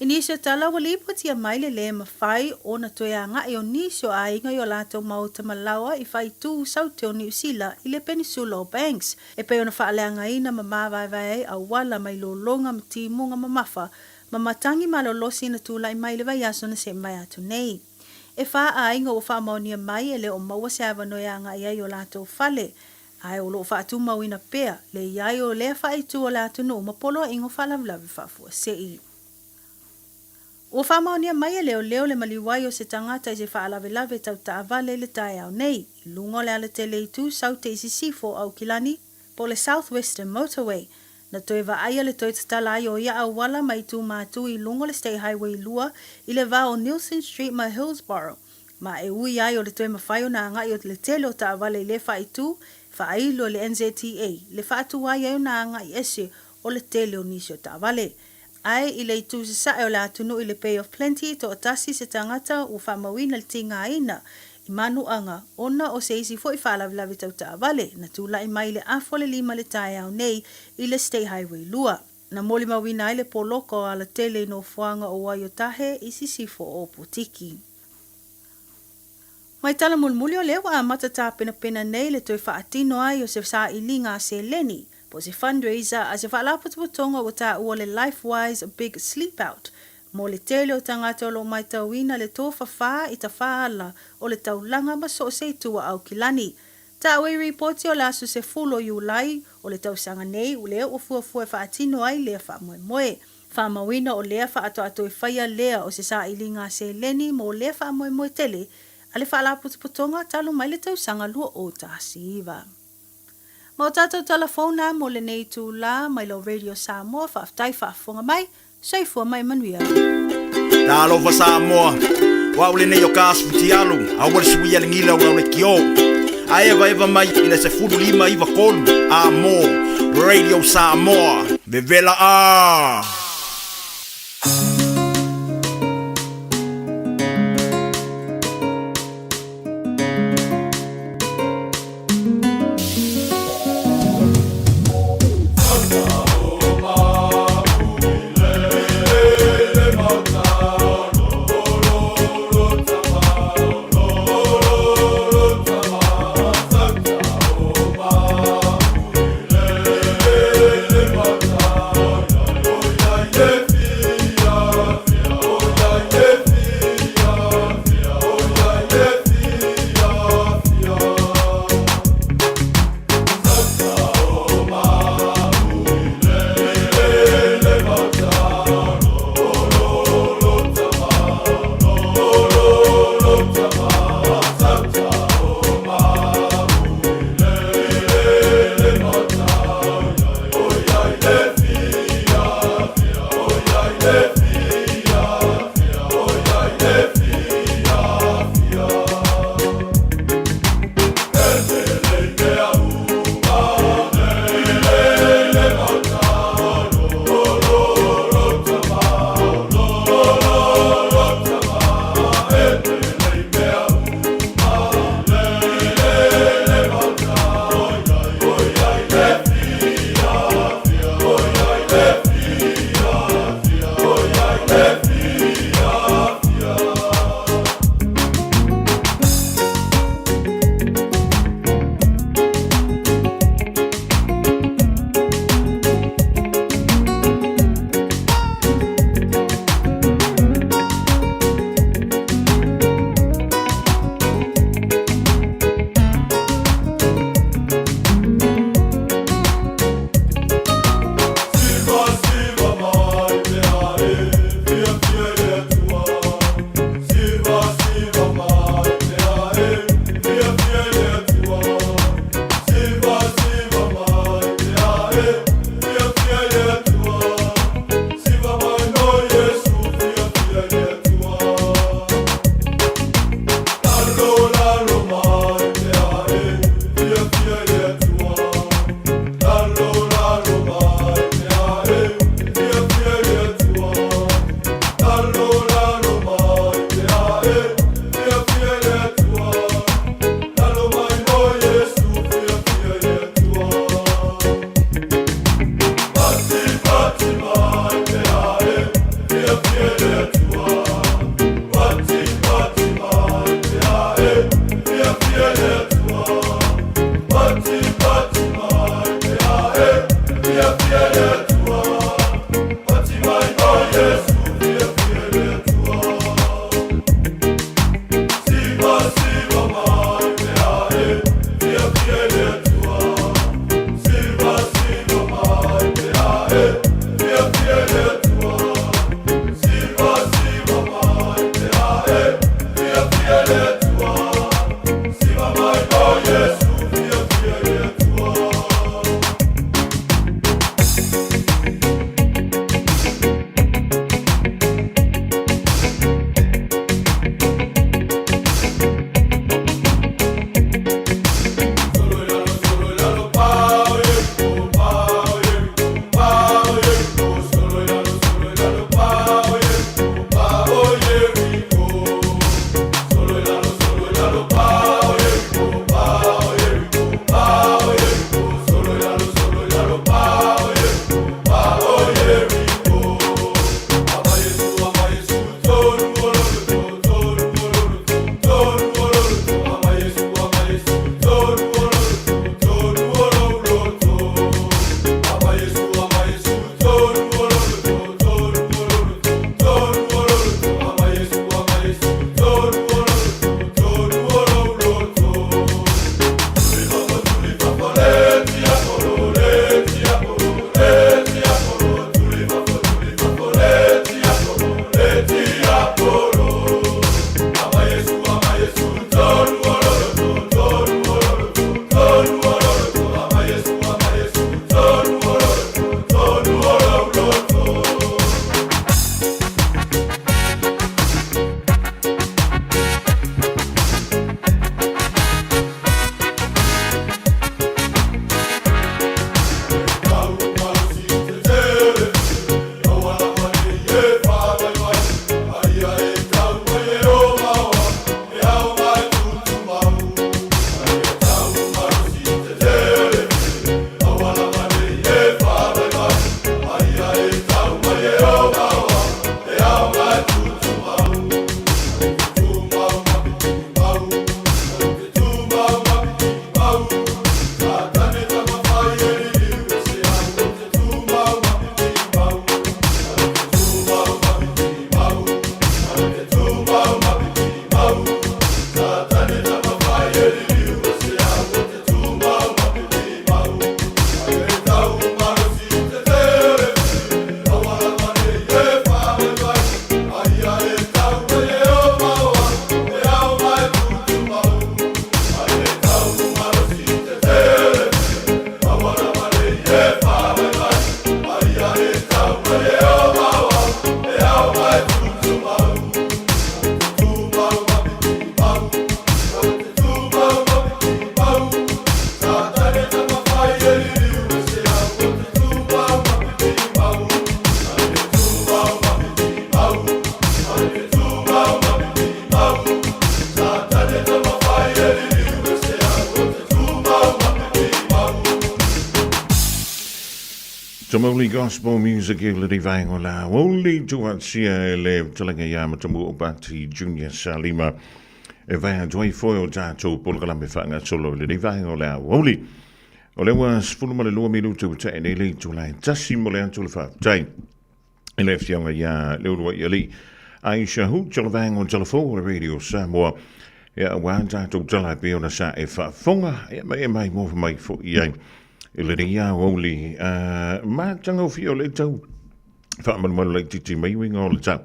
Inisio tala wa lipotia mai le lea mawhai o na toeanga e o nisio a inga i o lato mau tamalawa i whai tu saute o New Zealand i le Peninsula o Banks. E pe ona whaaleanga ina ma mawaiwai a wala mai lo longa ma timunga ma mafa ma matangi ma lo losi na tula i mai le vai aso na se mai atu nei. E wha a inga o wha maunia mai e le o maua se awa noeanga i ai o lato fale. Ai o lo wha atu mau ina pea le iai o lea wha itu o lato no ma polo ingo wha lavlavi wha fua sei. O whamaunia mai e leo le maliwai o se tangata i se whaalawelave tau taawale le tae au nei. I lungo le ala tele i tu sau te isi sifo au kilani po le South Western Motorway. Na toe wa aia le toi tatala ai o ia au wala mai tu mātu i lungo le State Highway lua i le va o Nielsen Street ma Hillsborough. Ma e ui ai o le toe mawhaio na anga i o le tele o taawale le wha i tu, wha ailo le NZTA, le wha atu ai au na anga i ese o le tele o nisi o taawale. Ai i le itu se sae o le atunu i le Bay of Plenty to atasi se tangata u whamawina le tinga aina i manu anga ona o se isi fo i whaalavilavi tau taawale na tula i mai le afo le 5 le tae au nei i le State Highway lua. Na moli mawina ai le poloko a la tele no fuanga o Waiotahe i sisifo o Potiki. Mai tala mulmuli o lewa a matata pena nei le toi whaatino ai o se sa ilinga se leni. Po se fundraiser a se whaalaputuputonga o ta ua le LifeWise Big Sleep Out. Mo le tele o tangata o lo mai tauina le tō whawha i ta whaala o le taulanga ma so se tua au kilani. Ta awe reporti o lasu se fulo Iulai o le tausanga nei u lea o fuafua whaatino ai lea whaamoemoe. Whaamawina o lea whaatoato i whaia lea o se sa ilinga se leni mo lea whaamoemoe tele a le whaalaputuputonga talo mai le tausanga lua o ta siiva. Mo tātou telefona mo le nei tū la mai lo Radio Samoa whaaftai whaafonga mai, saifua mai manuia. Tālo wa Samoa, wa ule nei o kāsputi alu, a wale sui ale ngila ura ule ki o. A eva mai ina se furu 5 iwa kolu, a mo, Radio Samoa, vevela a. Some only gospel music le divine la only to what sia le telanga ya matamu obati Junior Salima e vai a joy foil tato polkala me fanga solo le divine la only ole was fulma le lo minuto te ne le to la tasimo le anto le fa tai ele fianga ya le lo ya li Aisha hu televang on telefoon radio Samoa ya wa tato tala pe ona sa e fa fonga e mai mo mai fo ia ele dia only ma tango fio le tau fa man le titi mai wing all the time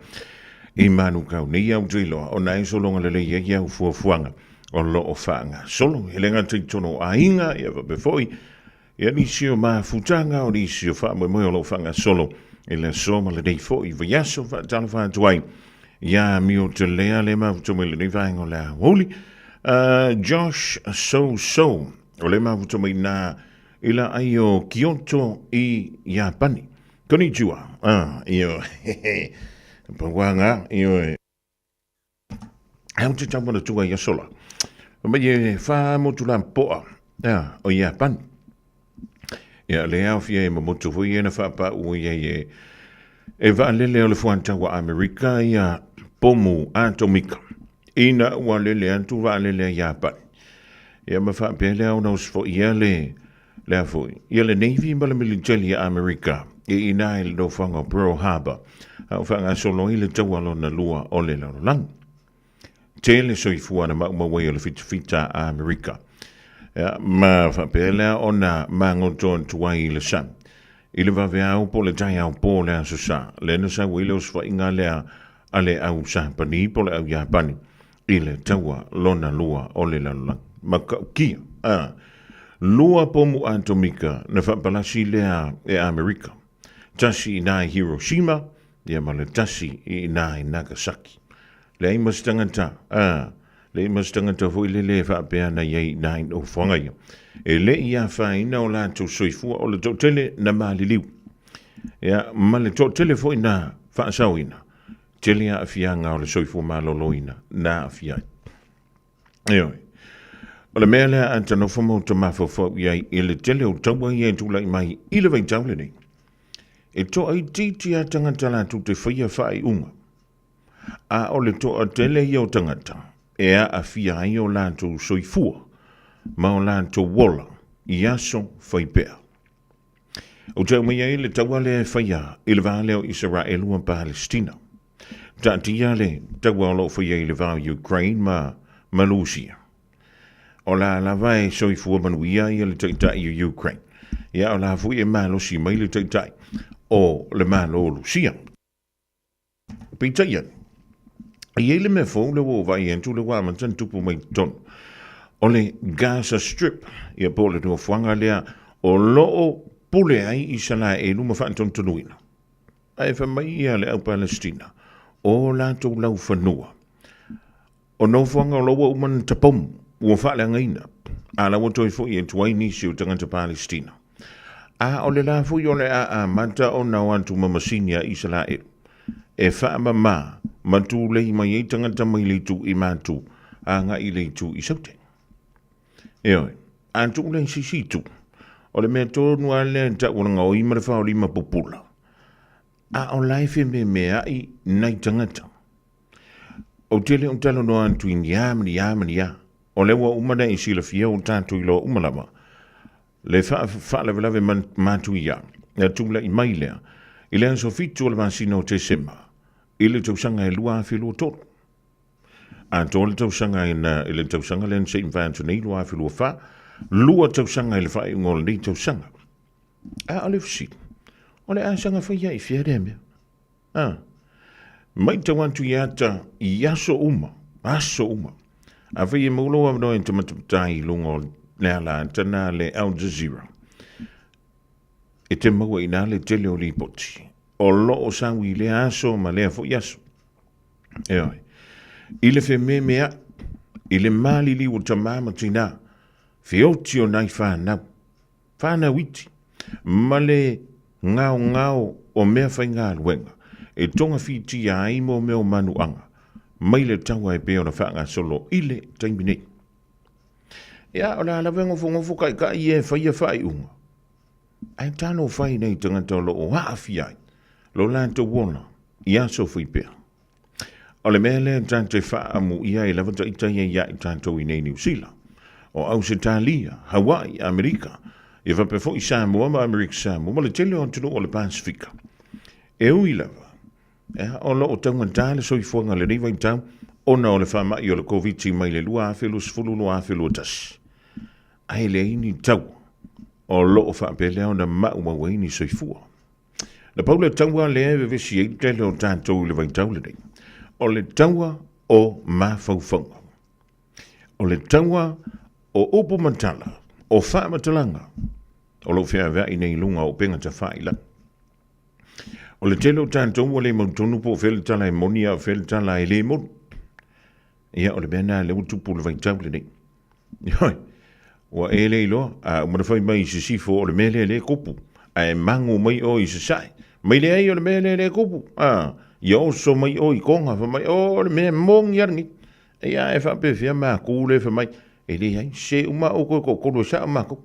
e manu ka ni au drilo ona so longa le ya fu fuanga o lo o fanga solo elenga titono ainga e va befoi e ni sio ma futanga o ni sio fa mo lo fanga solo ele soma le dei foi via so fa tan fa twai ya mi o te le ma to me le vai ngola holy Josh so o le ma to me na ila ayo Kyoto I Japani. Konnichiwa. Io. Pawanga io. Au te tamana tua ia sola. Ma ye fa motula poa. O Japan. Ya le au fie ma motu foi na fa pa u ye. E va lele o le fuanta wa Amerika ia pomu atomika. Ina wa lele antu va lele Japan. Ya ma fa pele au nos fo ia le la foi ia le Navy ma le military a Amerika e ina il do fanga Pearl Harbor au fanga solo ile tawalo na lua o le lang tele so ifuana ma we le fita a Amerika ma fa pela ona mango ton tuai le sam ile va vea o po le tai au po le so sa le no sa we los fa inga le ale au sa pani po le au Japani ile tawa lona lua o le lang ma ki lua pomu atomika na whapalasi lea e Amerika. Tasi nai Hiroshima, ia ma le tasi I nai Nagasaki. Le imas tangata, fo le whapea na iei nai o whangaia. E le ia whaina o lātou soifua o le tōtele na maliliu. Ia, ma le tōtele fo ina whaasauina. Tele a whianga o le soifua maloloina na whiai. Eoi. O le mea lea anta no whamau ta mawhawhau iai I le tele o taua iai tūlai mai I le vai taule nei. E to ai titi a tangata la tu te whaia whai unga. A o le to a tele I o tangata e a whia ai o la tu soifua ma o la tu wola I aso whai pēr. O tau mai ai le taua lea whaia I le vāleo Israelu a Palestina. Ta tia le taua lo whaia I le vāo Ukraine ma Malusia. O la vai soifua manuia I le taitai I Ukraine. Ia o la fui e malo si mai le taitai o le malo o Lucia. Pita ian. Ia le me fau le wo vai entu le wamantan tupu mai ton. O le Gaza Strip. Ia po le no fuanga lea o loo pule ai I sala e luma whanton tonuina. Ai fa mai ia le au Palestina. O la tau lau whanua. O no fuanga o loa uman tapomu. Ua whaale ngaina, a la watoi fui e tuai nisi o tangata Palestina. A o le la fui o le a mata o na wantu mamasinia I Israel. E wha ma matu lei mai e tangata mai leitu I matu, a nga I leitu I saute. Eoi, a tu lei sisitu, o le mea tonu a le ta uranga o I marwha o lima popula. A o laife me mea I nai tangata. O tele o talo no antu I niamani ya. O le wa umana I sila fia o tātu I lo umalama. Le wha lave mātu ia. Ia tūla I mailea. I le anso fitu o le masina o te sema. I le tausanga e lua awhilu o tolu. A tō le tausanga I le tausanga le nse infantu nei lua awhilu o wha. Lua tausanga I le wha I ngol nei tausanga. A o le fsi. O le asanga whaia I fia remea. Mai tawantu I ata I aso uma. Aso uma. A whai e maulo am noe te matapatai lungo lea la tana le Al Jazeera. E te maua I nā le tele o lipoti. O lo o sangi le aso ma lea fo yaso. Eoi. I le whe mea. I le mali li o tamama tina. Whioti o nai whanau. Whanau iti. Ma le ngao o mea whai ngā luenga. E tonga whiti a imo meo manu anga. Mai le taua e peo na whaanga solo I le taimine. Ia o la wengo fongo fukai ka I e whaia whai unga. ai tano fai nei tangata lo o haafiai, lo lanto wona, ia so fui pea. O le mele tante wha amu ia I lava ta itaia ia I tanto I nei New Zealand. O Ausitalia, Hawaii, Amerika. E va pe fo I Samoa ma Amerika Samoa, ma le tele o tunu o le Pasifika. E ui lava. O lo o taunga tale so I fuanga le riva I tau, ona o le whama I o le COVID mai le lua awhelu sfulu lua awhelu tas. Ai le ini tau. O lo o whapelea o na maua waini so I fua. Na paula taua le ewe vesi e tele o tātou le vai tau le nei. O le taua o mawhauwhanga. O le taua o upu matala, o wha matalanga. O lo whea vea I nei lunga o penga ta whaila. O le telo tātou o le mautonu po whele tala e monia o whele tala e le mon. Ia o le mena le utupu le vai tau le nei. Ioi, ua e le ilo, a umana whai mai I se sifo o le mele le kupu. A e mangu mai o I se sai. Mai le ai o le mele le kupu. Ia oso mai o I konga fa mai o le mea mong yarangi. Ia e wha pe whia maa kule fa mai. E le ai, se uma o ko kolo sa mako.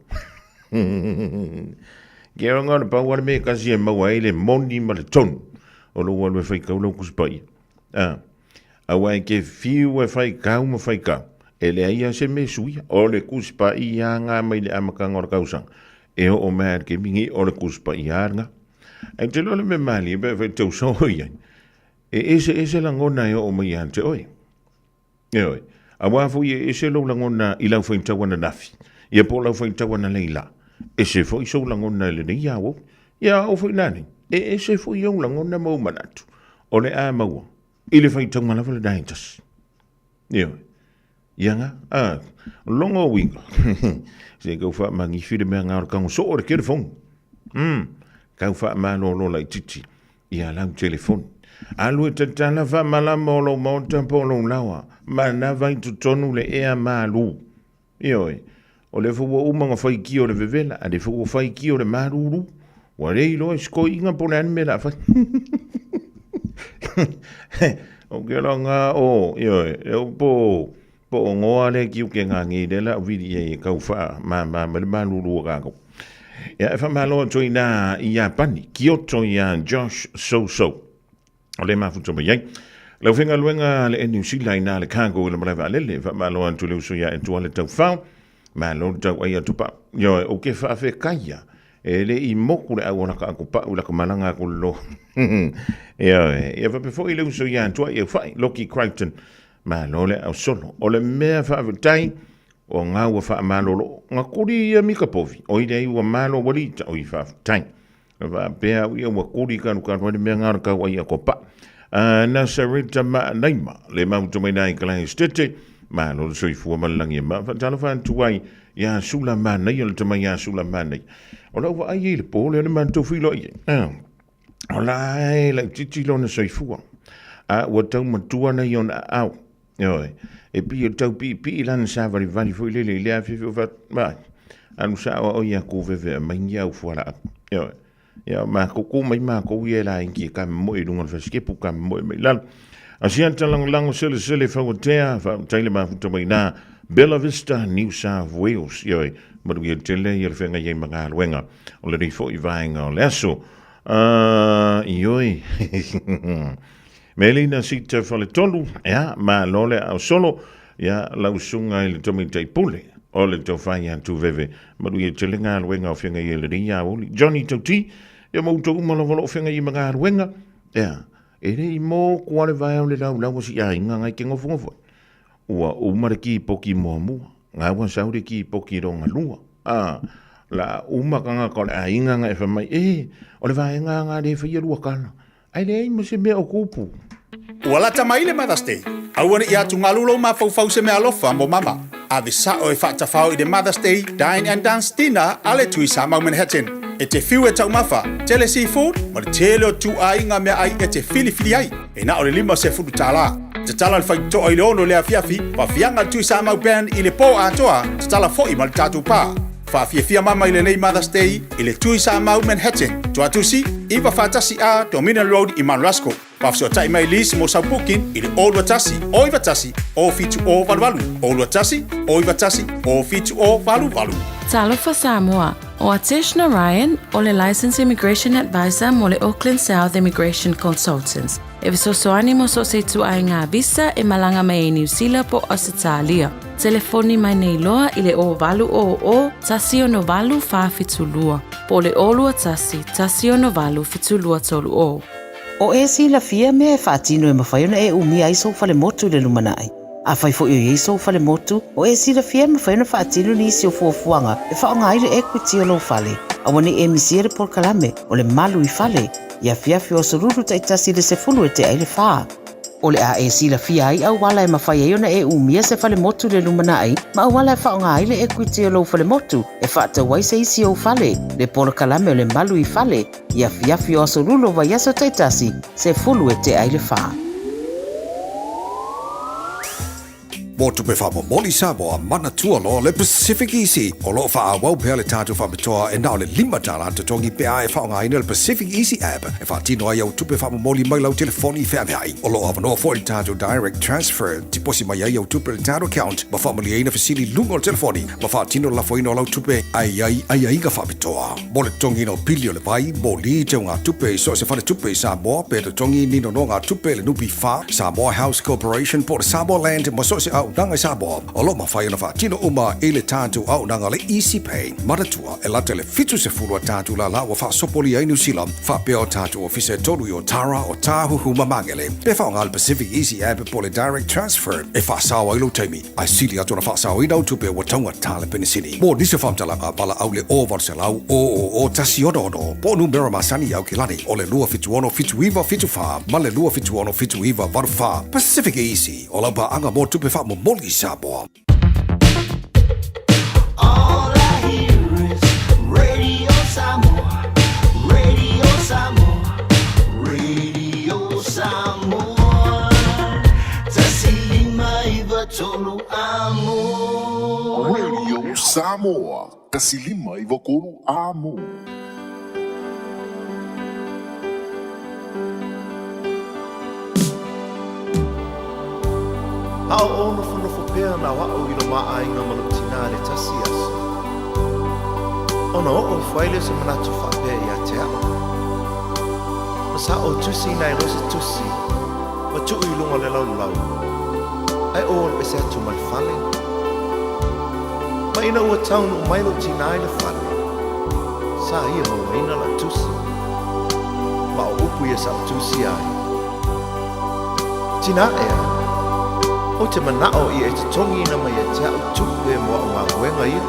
Kia ngā na pau ane mea kasi e maua e le moni ma le tonu. O lo wane whai kau lau kuspai. Awa e ke fiu e whai kau ma whai kau. E le ai a se me suia. O le kuspai ia ngā mai le amakanga o le kausang. E o mea ke mingi o le kuspai ia ngā. E te lole me mali e whai tau sohoi ai. E ese langona e o mai ante oi. E oi. A wafu i ese lo langona I lau whain tawana nafi. Ia po lau whain tawana leila. Ese fo I so langona le nei iawo. Ia o whain nani. E ese fo I o langona mau manatu. O le a maua. I le whain tawana wale daintas. E oi. Ia nga. Longo winga. Se kau wha mangi whire mea ngā kango so o le kere fong. Kau wha mano lo lai titi. Ia lau telefoni. Alue te tala wha malama o lo maota po lo lawa. Mana vai tu tonu le ea malu. Ioi. O le fuwa umanga whai ki o le vevela. A le fuwa whai ki o le maruru. Wa rei lo e sko inga po le anime la whai. O ke la ngā o. Ioi. E o po o ngoa le ki o ke ngā ngi le la vidi e kau wha. Ma le maruru o kako. Ia e wha malo toi nā I Japani. Kyoto ia Josh So. O le mafuta mai ai. Lau whenga luenga le New Zealand na le kāgo le marawa alele. Wha malo antu leu soia e tua le tau whao. Malo tau ai atupa. Yo o ke whaafe kaia. E le I moku le au naka ako pa ula ka malanga ako lo. E whapefo I leu soia antua I whai. Loki Crichton. Malo le au solo. O le mea whaafe tai. O ngā ua wha malo lo. Ngā kuri I mika povi. O I rei ua malo walita o I whaafe tai. Va pea ia wa kuri kanu kanu mea ngāra kau ai a kopa. Na sarita ma naima, le mautu mai nai kalai stete, ma lo soi fua malangi ma, tala whantu ai, ia sula manai, o le tamai ia sula manai. O lau wa ai le po, le manto filo ai. O lai, lai titi lo na soi fua. Wa tau matua na ion au. E pi tau pi lana sa vari vari fui lele, le a fifi o vat, mai. Anu sa o ia kuveve, mai ngiau fuara. Ia ma ko mai ma ko ia la inki ka mo I lunga faske pu ka mo mai lan asia talang sele fa wotea fa taile ma futa mai na Bella Vista New South Wales yo ma du tele ia fenga ye manga wenga o le fo I vainga leso yoi Melina sita fa le tolu ya ma lole au solo ya la usunga I le tomi tai pule o le to fai tu veve ma du tele nga wenga o fenga ye le ya Johnny Toti ia mautou malavalo whenga I mga arwenga. Ia, e rei mō kuare vai au le lau si ai ngā ngai ke ngofu. Ua umare ki poki mua mua. Ngā ua saure ki poki ronga lua. La umakanga kore a inga ngai whamai. O le vai ngā re whaia lua kala. Ai le ai mase mea o kupu. Ua lata mai le Mother's Day. Aua I atu ngalulo ma fau se mea alofa mo mama. A visa o e whaatawhau I le Mother's Day Dine and Dance Dinner ale tui sa mau Manhattan. E te whiu e tau mawha, tele seafood, ma le tele o tu ai ngā mea ai e te whili ai. E na o le 5 se fudu tāla. Te tala le whai toa I le ono lea fiafi, pa fianga tui sa mau band I le pō atoa, te tala foi ma le tātou pā. Wha fia mama I le nei Mother's Day, I le tui sa mau Manhattan. Tua tusi, iwa whatasi a Dominion Road I Manrasco. Pa fsio tai mai lisi mo sa pukin I le Old Watasi, o Iwatasi, o fitu o valuvalu. Old Watasi, o Iwatasi, o fitu o valuvalu. Talofa Samoa. O Atish Narayan, o le Licensed Immigration Advisor mo le Auckland South Immigration Consultants. E visosoani mo so se tu ai ngā visa e malanga mai e New Zealand po Australia. Telefoni mai nei loa i le o valu o tasi o no valu wha fitulua. Po le olua tasi o no valu fitulua tolu o. O e si la fia mea e whaatino e mawhaiona e umi ai so fale motu le lumanai. A whai fo i so fale motu, o e si la fia mawhaiona whaatino ni isi o fuafuanga e whaonga aire equity o lo fale. A wani e misiere por kalame o le malu i fale. Ia fiafi o soruru taitasi le se fulu e te aile whaa. O le a e si la fia ai au wala e mawhai e ona e umia se fale motu le lumana ai, ma au wala e whaonga aile equity o lo fale motu, e whaata wai se isi o fale, le polo kalame o le malu i fale, ia fiafi o soruru wa yaso taitasi se fulu e te aile whaa. Mo tupe wha moli Samoa mana tua lo le Pacific Easy. O lo wha wau pea le tātou wha matoa e nao le 5 tala te tongi pea e whaonga ina le Pacific Easy app. E wha tino ai au tupe wha moli mai lau telefoni whea mea ai. O lo awanoa fo i tātou direct transfer. Ti posi mai ai au tupe le tātou account. Ma wha mali eina fasili lunga o telefoni. Ma wha tino la fo ino lau tupe ai ka wha matoa. Mo le tongi no pili o le vai. Mo li te o ngā tupe so se whale tupe i Samoa. Pe te tongi nino no ngā tupe le nupi wha. Samoa House Corporation po le Samoa Land. Ma so se au nanga i Samoa. O lo mawhai na whaatino uma e le tātou au nanga le Easy Pay. Maratua e late le fitu se furua tātou la la wa whaasopoli ai New Zealand. Whapea o tātou ofise tolu i o Tara o Tāhuhu Mamangele. Pe whaonga le Pacific Easy app po le direct transfer. E whaasawa ilo teimi. Ai sili atu na whaasawa i nau tupe wa taunga tāle penisini. Mo nise whamtalanga pala au le o varselau o tasi odo. Po numera masani au kilani. O le lua fitu ono fitu iwa fitu wha. Ma le lua fitu ono fitu iwa varu wha. Pacific Easy. O lau pa anga mo tupe wha mo moli Samoa. All I hear is Radio Samoa, Radio Samoa, Radio Samoa. Tasilima iwa tolu amo. Radio Samoa, tasilima iwa tolu amo. Ao ono whanofo pēr na wao ilo maa inga malutina le tasi aso. Ono o whaile se manatu whapea i a te ao. Masa o tusi nai rose tusi, ma tuu i lunga le lau. Ai o ono ese atu mai whale. Ma ina ua taunu o mailo tina i le whale. Sa ia mo ina la tusi. Ma o upu ia sa tusi ai. Tina ea. O te manao i e te tongi ina mai e te au tupe mo au ngā wenga ia.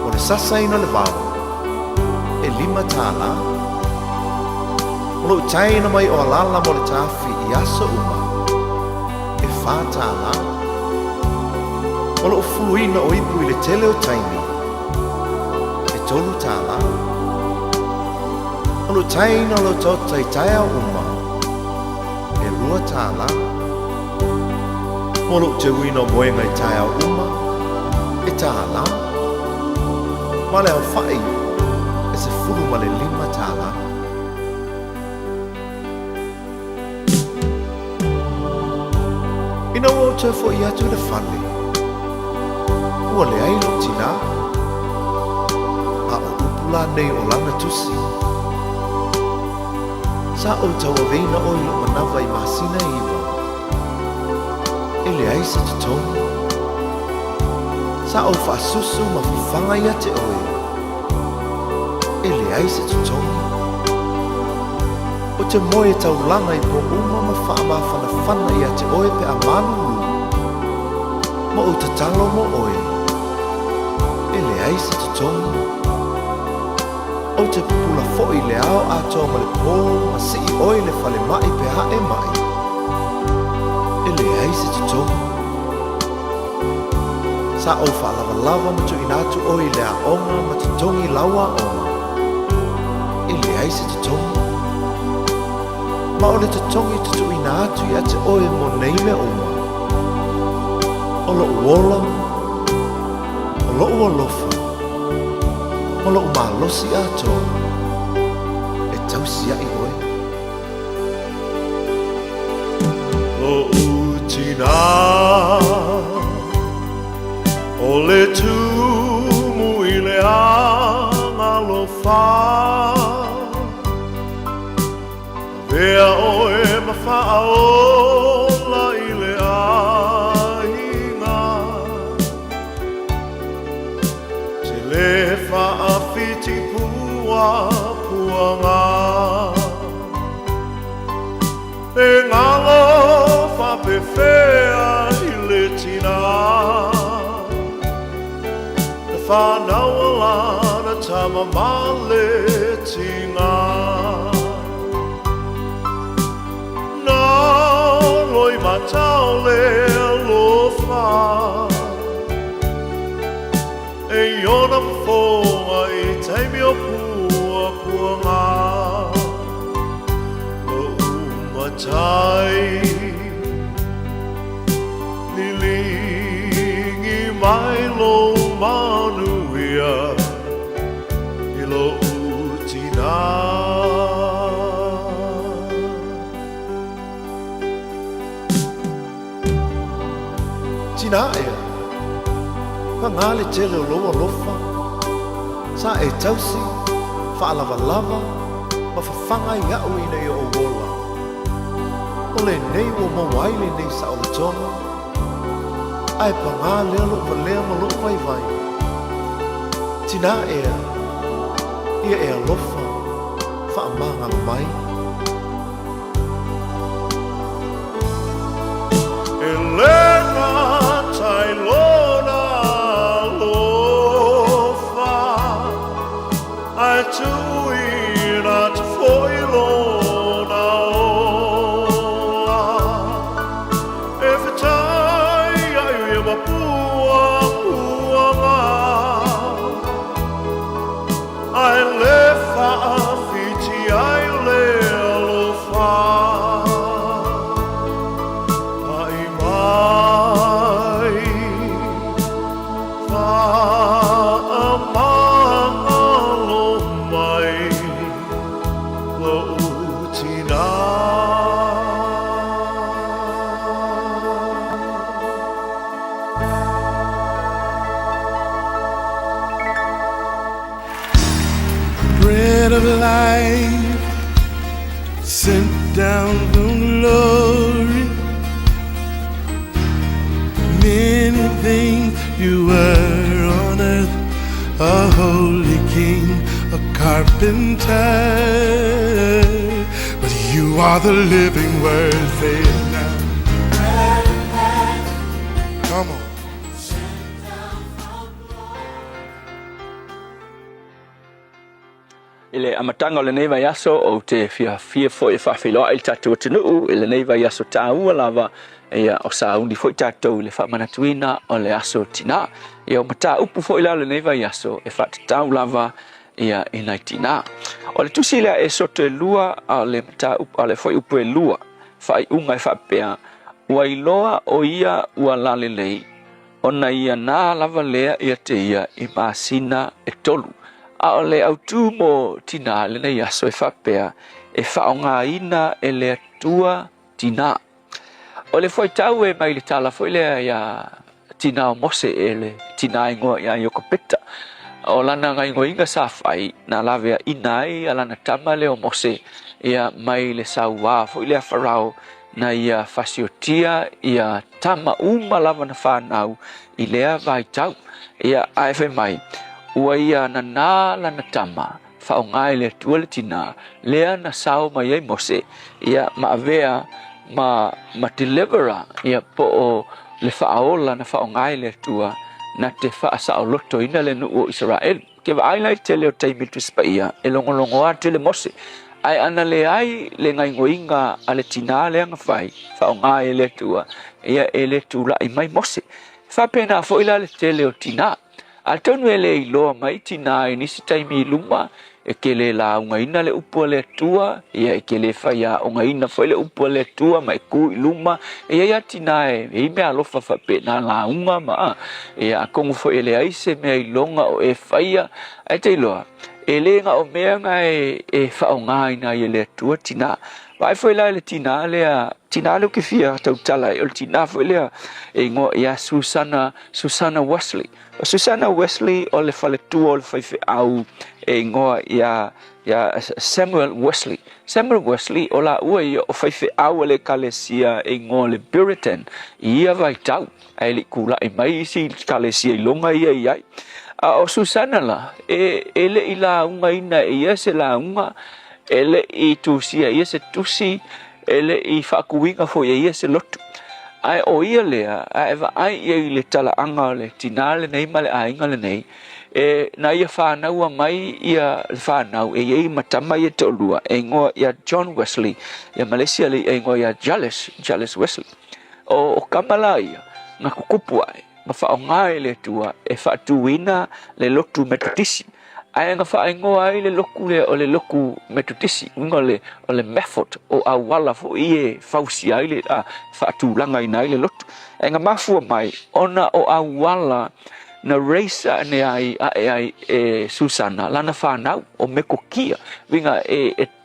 O le sasa ina le vāwa, e 5 tāla. O lo tai ina mai o alala mo le tāwhi i asa uma, e 4 tāla. O lo fulu ina o ipu i le tele o taimi, e 3 tāla. O lo tai ina lo tautai tai au uma, e 2 tāla. Molo te wino moenga i tae au uma, e tāla. Ma le au whai, e se furu ma le 5 tāla. Ina o te fo i atu le whale. Ua le ailo tina. A o upula nei o langa tusi. Sa o taua veina o ilo manawa i masina iwa. Ele ai se te tongi. Sa o whaasusu ma whanga ia te oe. Ele ai se te tongi. O te moe tau langa i po uma ma whaama whana ia te oe pe a manulu. Ma o te talo mo oe. Ele ai se te tongi. O te pula fo'i le ao atoa ma le pō ma si i oe le whale mai pe hae mai. Ele ai se te tongi. Sa o whalawa ma tu inatu o i lea onga ma te tongi lawa onga. Ele ai se te tongi. Ma o le te tongi te tu inatu i a te oe mo nei me uma. O lo uola, o lo uolofa, o lo umalosi atoa, e tausia i oe. O le tumu i le Whanaualana tamamale tinga Nā loi matau le alofa E iona mfonga I taimi o pua puanga O umatai Lilingi mai lo manuia I lo utina Tina ea Pangale tele o loa lofa Sa e tausi Fa lava lava Ma fa fanga I au ina I o wola O le nei o mawaile nei sa o le tonga Ai pangale alo ma lea ma lo vai vai Tina ea Ia ea lofa Fa amanga mai Elena Tailona lofa Ai tuina te foilona ola E whetai ai ia mapua puanga Ai le whaafiti ai le alofa Ai mai Whaamangalo mai Lo utina Bread of life sent down from glory. Many things you were on earth, a holy king, a carpenter, but you are the living word. Say it now. Come on. Ile amatanga le nei vai aso o te fia fo e whawhilo il tatu tunu ile nei vai aso tāua lava ia o sa undi fo tatu le whamanatuina o le aso tina ia o mata upu fo ila le nei vai aso e whatatau lava ia inai tina o le tusila e soto e lua a le mata upu a le fo upu e lua whai unga e whapea ua iloa o ia ua lale lei ona ia nā lava lea ia te ia I masina e tolu a o le autu mo tina le nei aso e whapea e whaonga ina e le atua tina. O le foi tau e mai le tala foi le ia tina o mose e le tina ingoa ia yoko peta. O lana ngai ngoinga sa whai na lavea inai a lana tama le o mose ia mai le saua foi le a wharau na ia whasiotia ia tama uma lava na whanau I lea vai tau ia aife mai. Ua ia na nā lana tama, whaongai le tua le tina, lea na sao mai ei mose, ia maavea ma delivera, ia po o le whaola na whaongai le tua, na te whaasa o loto ina le nu o Israel. Ke wa ailai te leo teimitu spaia, e longolongo atu le mose. Ai ana le ai le ngai ngoinga a le tina le anga whai, whaongai le tua, ia e le tula I mai mose. Whapena fo ila le te leo tina, Al tonu ele I loa mai tina I nisi taimi luma e ke le la unga ina le upua le tua ia e ke le whaia unga ina foi le upua le tua mai ku I luma e ia tina e mea alofa whape na la unga ma e a kongu foi ele aise mea I longa o e whaia ai te loa e le nga o mea nga e whaonga ina I le tua tina vai foi la le tina le tina le ke fia tau tala e o tina foi le e ngo ia Susanna Wesley Susanna Wesley o le fale tua o le whaife au e ngoa ia Samuel Wesley o la ua ia o whaife au le kalesia e ngoa le Puritan ia vai tau e li kula e mai si kalesia I longa ia iai o Susanna la e le I la unga ina e ia se la unga e le I tusia ia se tusi e le I whakuinga fo ia se lotu ai o ia lea a eva ai ia I le tala anga le tinale nei male a inga le nei na ia whanau mai ia whanau ei matama ia tolua ngoa ia John Wesley ia Malaysia le ngoa ia Charles Wesley o kamala ia na kukupu ai ma whaongai le tua whaatuina le lotu metodisi ai nga whaingoa ai le loku le o le loku metodisi o le method o awala fo ie fausi ai le whaatulanga ina ai le lotu nga mafua mai ona o awala na reisa ne ai Susana lana whanau o mekokia winga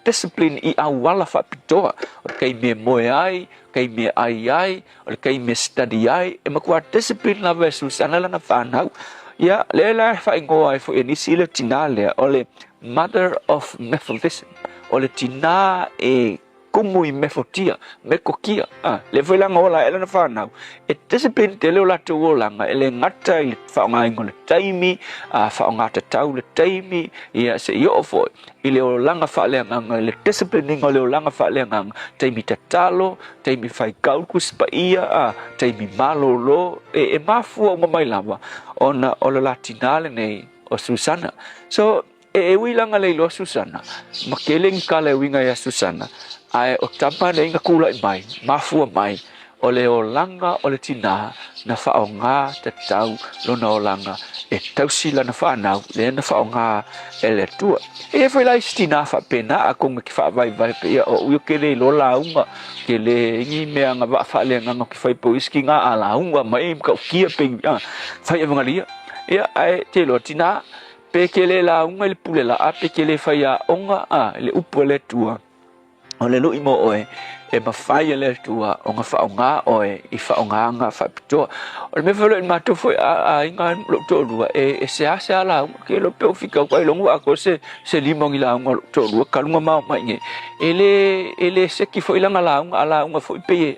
discipline I awala whapitoa o kei me moe ai kei me ai o kei me study ai makua discipline la ve Susana lana whanau ia lela whaingoa ai fo enisi le tina lea o le mother of Methodism o le tina kumui mefotia mekokia le velanga ola ele na whanau discipline te leo latu olanga ele ngata I le whaonga le taimi whaonga tau le taimi ia se I ofo I le olanga whaaleanganga le discipline ingo le olanga whaaleanganga taimi tatalo taimi whaikaukus pa ia taimi malolo mafua o mai lava ona o le latinale nei o Susana so wilanga le ilo Susana makeleng kale winga ya Susana ai o tapa nei nga kula mai mafua mai o le olanga o le tina na whaonga te tau lona olanga tausila na whanau le na whaonga le tua foi lai stina whapena a konga ki whaavai pe ia o uio ke le lo launga ke le ingi mea nga whaale nganga ki whaipo iski nga a launga mai mka ukia pe whai evangalia ia ai te lo tina pe ke le launga le pulela a pe ke le whaia onga le upo le tua o le lui mo oe mawhai le tua o ngā whaonga oe I whaonga ngā whapitoa o le me whalo I mātou foi a inga lokto rua se a la ke lo peo whika kwa ilongu ako se limongi la unga lokto rua kalunga mao mai nge ele se ki foi langa la unga foi pe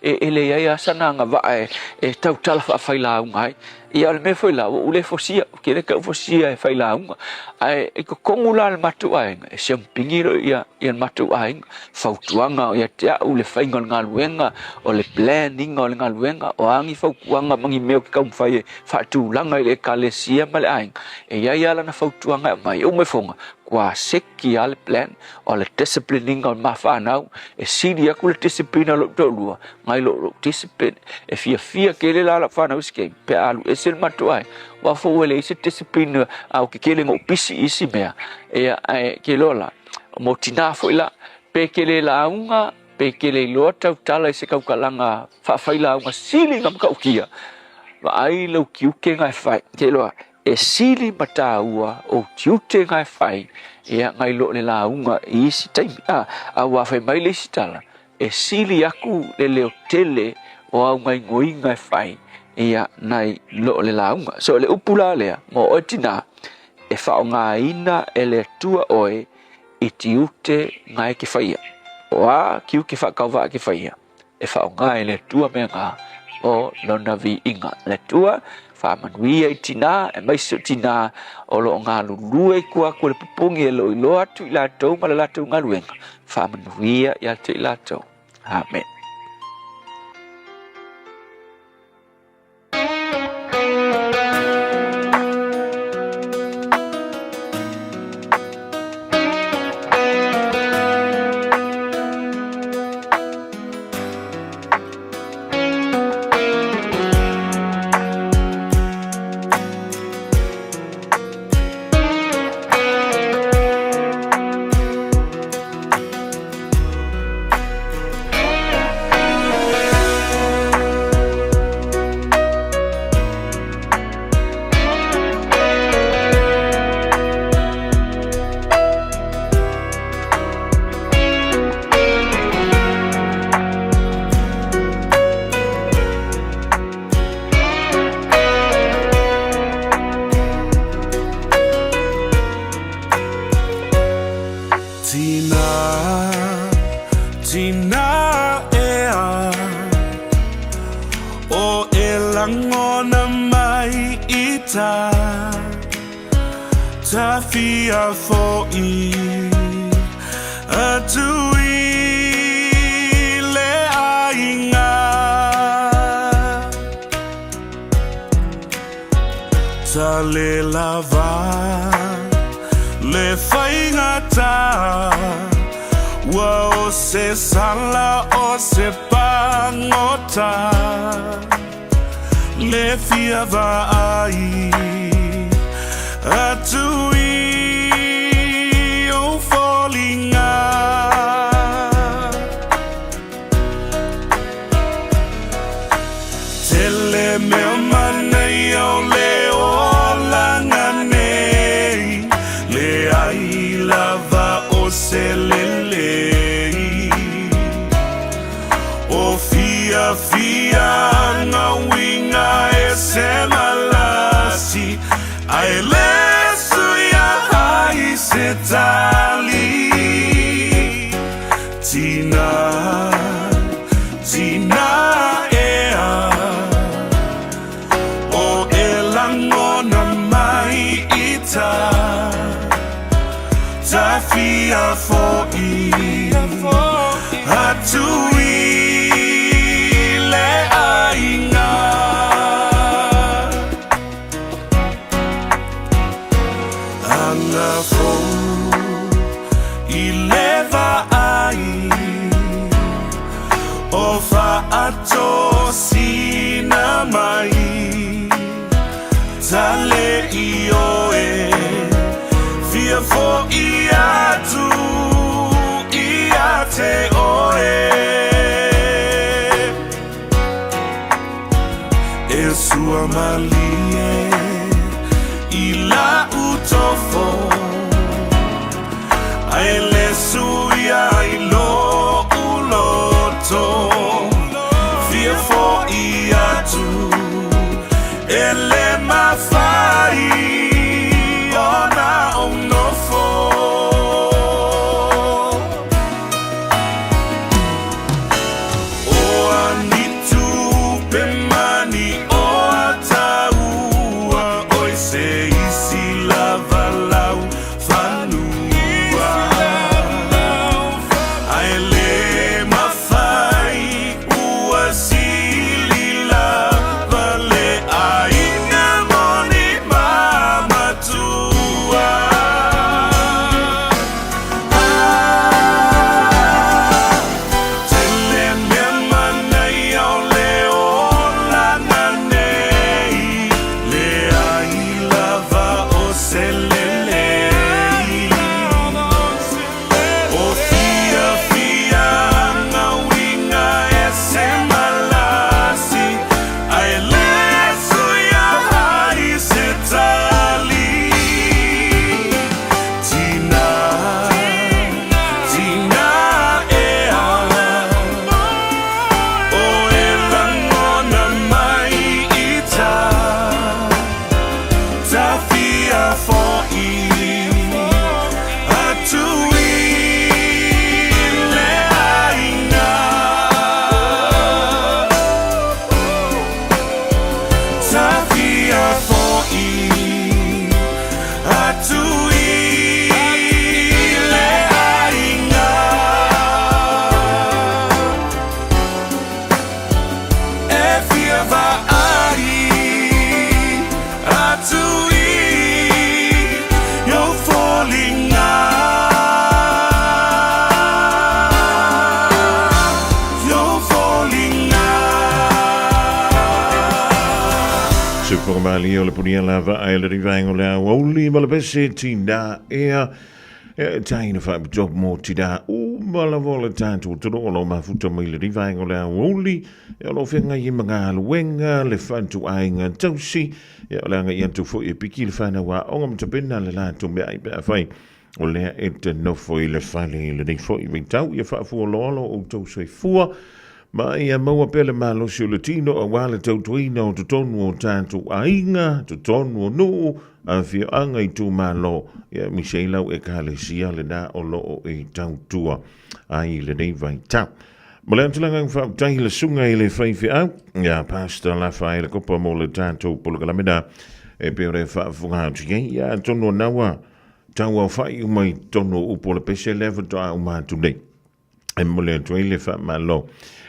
ele ia sana ngā vae tau tala whawhai la unga ai ia le me foi la ule fosia ke le ka fosia fai la unga ai ko kongula le matu ai se pingiro ia matu ai fautuanga ia te u le whainga ngā luenga o le planning o le ngā luenga o angi whaukuanga mangi meo ki kaum whai whaatulanga I le kalesia ma le aing ia lana whautuanga mai o me whonga kua seki a le plan o le disciplining o ma whanau siri aku le discipline lo tolua ngai lo discipline fia ke le la whanau skei pe alu se le matu ai wa fo le se discipline au ke le ngo pisi isi mea ke lola mo tina fo ila pe ke le launga pe ke le loa tau tala se kau kalanga whawhaila unga sili ngam kau kia wa ai lau kiuke ngai whai ke loa sili mataua o tiute ngai whai ngai lo le launga isi taimi a wawhai mai le isi tala sili aku le leo tele o au ngai ngoi ngai whai nai lo le launga so le upula lea mo o tina whaonga ina le tua oe I tiute ngai ki whaia wa kiu ki whakauwa ki whaia whaonga le tua mea ngā o lona vi inga le tua whamanuia I tina maiso tina o lo ngā lulue kua le pupungi lo I lo atu I lātou ma le lātou ngā luenga whamanuia I atu I lātou amen Tafia for atui le ainga ta le lava le whaingata wa o se sala o se pangota le fiava ai atui o fallinga tele me manei o le olanga nei le ai lava o se lele o fia na winga e se malasi ai lesu ya ai se tali tina ea o elangona mai ita tafia foi hatui le ainga anga fo i leva ai o fa ato sina mai tale ioe fia fo iatu iate oe e sua malie i la utofo ai le suia i lo uloto fia fo iatu e le mafai ona onofo o anitu pemani o ataua oi se isi lava lau fanua ai le mafai ua sili lava le aina moni mamatua tele me manai au le olana nei le ai lava o se lelei o fia na winga e se malasi ai le suia ai se tali tina ea o elangona mai ita tafia foi atui le ainga tafia foi atui le ainga e fia va ai atui you're falling you're falling Super Mario le punia lava ai le rivango le woli malabese tina ea taina fa job mo tida o malavola tanto to lo ma futa mai le rivango le woli e lo fenga i manga wenga le fantu ainga tausi e la nga yantu fo e pikil fana wa ongam tapena le la to me ai ba fai o le e te no foi le fale le dei foi vitau e fa fu lo o to se fua ma ia maua pele malo si o le tino a wale tau tuina o tonu o tantu ainga tonu o nu a fia anga i tu malo ia miseila e kale sia le na o lo o e tau tua ai le dei vai tau ma le antulanga fa tahi le sunga i le fai fia ia pasta la fai le kopa mo le tantu polo kalamena e peore fa funga tu ia tonu nawa tau au fai umai tonu upo le pese lewa to a umatu nei e mo le tuile fa malo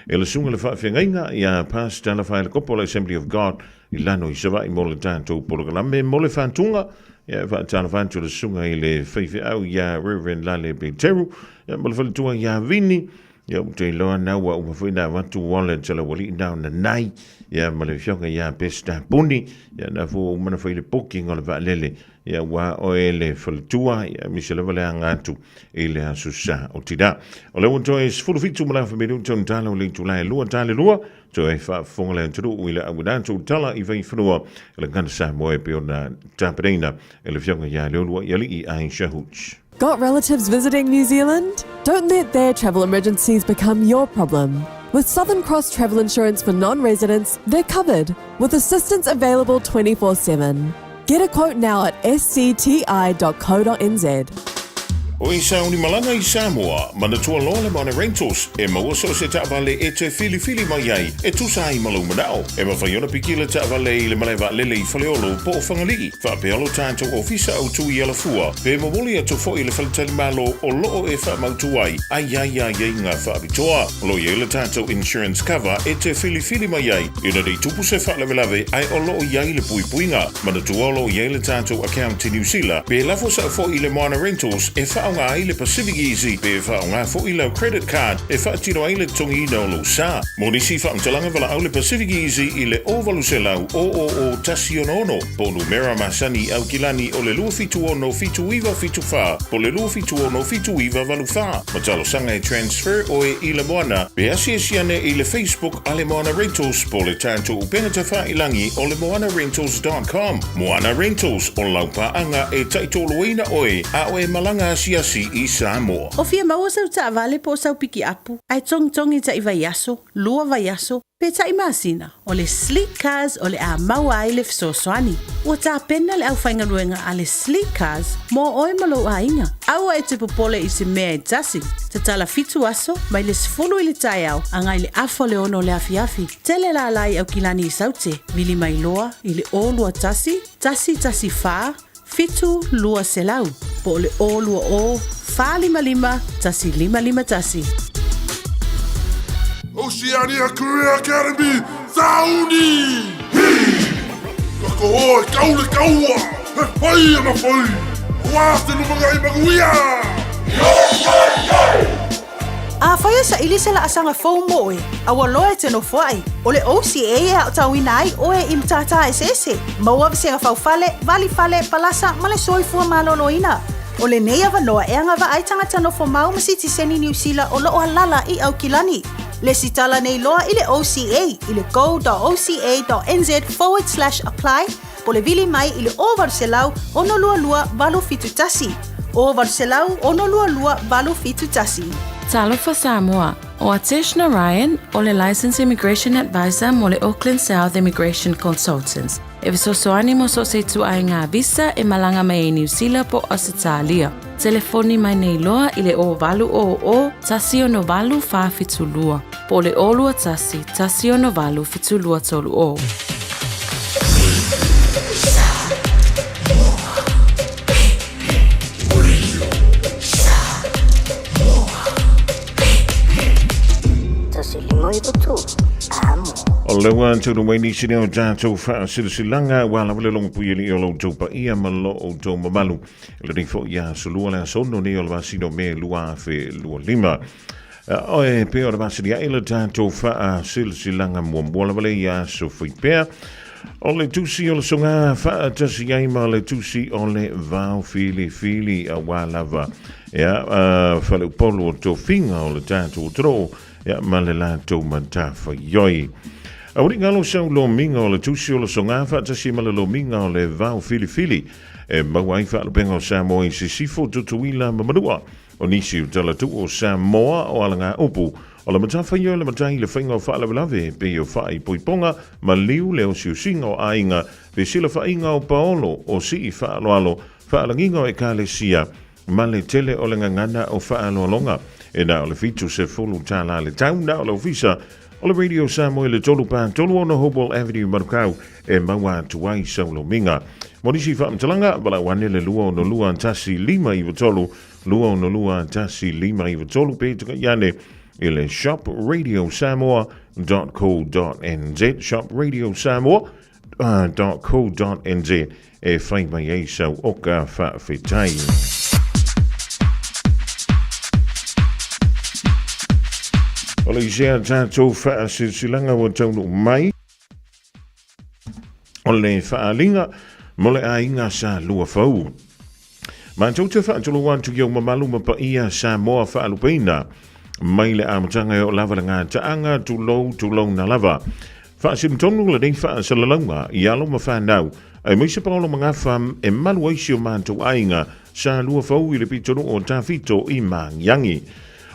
e le sunga le whaafengainga ia pastor la whae le kopo le Assembly of God i lano i sawa i mo le tātou polokalame mo le whantunga ia whaatana whantu le sunga i le whaiwhi au ia Reverend Lale Peteru ia mo le whalitua ia Vini ia te loa naua umawhina watu wale tala wali nao na nai ia ma le whionga ia Pesta Puni ia na fu umana whaile poki ngole waalele ia wa oe le whalitua ia misele wale angatu i le asusa o tida. O le wanto e sfuru fitu mala whamiru tonu tala o le tulai lua tale lua to e whafonga le anturu i le awidanto tala i whai whanua e le kandasa moe peo na tapareina e le whionga ia leo lua iali i Aisha Hooch. Got relatives visiting New Zealand? Don't let their travel emergencies become your problem. With Southern Cross Travel Insurance for non-residents, they're covered, with assistance available 24/7. Get a quote now at scti.co.nz. O i sauni malanga i Samoa, manatua loa mana rentals, e maua so se taavale e te fili mai ai, e tusa i malu manao, e mawhaiona pikila taavale i le malewa lele i whaleolo po o whangaligi, whapealo tātou ofisa au tui ala fua, pe mawoli atu fo i le whalitali malo o loo e whamautu ai ngā whaabitoa, lo i le tātou insurance cover e te fili mai ai, ina dei tupu se whalawelawe ai o loo i le puipuinga, manatua lo i le tātou account i New Zealand, pe lafo sa fo i le mana rentals e whaonga ai le Pacific Easy, pe whaonga fo i lau credit card, e whaatino ai le tongi ina o lo sa. Monisi whaamtalanga wala au le Pacific Easy i le ovalu se lau o tasi ono, po numera masani au kilani o le lua fitu ono fitu iwa fitu wha, po le lua fitu ono fitu iwa valu wha. Matalo sanga e transfer o e i le moana, pe asiasiane i le Facebook a le Moana Rentals, po le tanto upenga te wha ilangi o le moanarentals.com. Moana Rentals o laupaanga e taitoloina oe, a oe malanga asia i Samoa. O fia maua sau ta vale po sau piki apu. Ai tong i ta i vaiaso, lua vaiaso, pe ta i masina. O le sleek cars o le a maua ai le fisoswani. Ua ta pena le au whaingaruenga a le sleek cars mo oe malo a inga. Aua e te popole i se mea e tasi. Te tala fitu aso, mai le sifulu i le tai au, angai le afo le ono le afiafi. Tele la lai au kilani i saute, vili mai loa, i le o lua tasi faa, fitu lua selau, po le o lua o, fa lima, tasi lima tasi. Oceania Career Academy, Sauni! Kako oi, kaule kaua! Hai ana fai! Oase lumaga i maguia! A whaia sa ili se la asanga fau moe, a waloe te no whai. O le OCA e au tauina ai oe i mtata e sese. Maua visenga fau fale, vali fale, palasa, male soifua maloloina. O le nei avanoa e anga wa ai tangata no whamau masiti seni New Zealand o loo halala i au kilani. Le sitala nei loa i le OCA, i le go.oca.nz/apply, po le vili mai i le ovaru se lau ono lua valu fitu tasi. Ovaru se lau ono lua valu fitu tasi. Talofa Samoa, o Ateshna Ryan, o le Licensed Immigration Advisor mo le Auckland South Immigration Consultants. E visosoani mo so se tu ai ngā visa e malanga mai e New Zealand po Australia. Telefoni mai nei loa i le o valu o tasi o no valu wha fitulua. Po le o lua tasi o no valu fitulua tolu o. O le wan tūru mai ni sini o tātou wha silanga wala wale longa pui ili o lo taupa ia malo o tau mamalu. Le ni fo ia solua le asono ni o le wasino me lua fe lua lima. O e pe o le wasini a ila tātou wha silanga muambola wale ia so fui pea. O le tusi o le songa wha tasi aima le tusi o le vau fili a walawa. Ia whale upolo o tō finga o le tātou tro. Ia ma le lātou matafa yoi. A wuri ngalo sau lo minga o le tusi o le songa whaatasi ma le lo minga o le vau fili. E mawai whaalupenga o Samoa i se sifo tutuila mamanua. O nisi utala tu o Samoa o alanga upu. O le matafa yoi le matai le whainga o whaalawelawe pe o whai poiponga ma liu leo siusinga o ainga pe sila whainga o paolo o si i whaaloalo whaalanginga o e kālesia ma le tele o le ngangana o whaaloalonga. E na o le fitu se fulu tāla le tau na o le ofisa o le Radio Samoa le tolu pā tolu ono Hopewell Avenue Marukau e maua tuai saulo minga. Monisi whaamtalanga wala wane le lua ono lua tasi lima i watolu, lua ono lua tasi lima i watolu pe tuka iane i le shopradio.samoa.co.nz shopradio.samoa.co.nz e whai mai ei sau o ka whawhetai. O le isea tātou whaasilsilanga wa taunu mai o le whaalinga mo le ainga sa lua fau. Ma tau te whaatolo wantu ki au mamalu ma pa ia sa moa whaalupeina mai le amatanga o lava ngā taanga tulou na lava. Whaasimtonu le nei whaasalalaunga i alo ma whanau ai maise paolo mga wham e malu aisi o mātou ainga sa lua fau i le pitonu o tawhito i Mangiangi.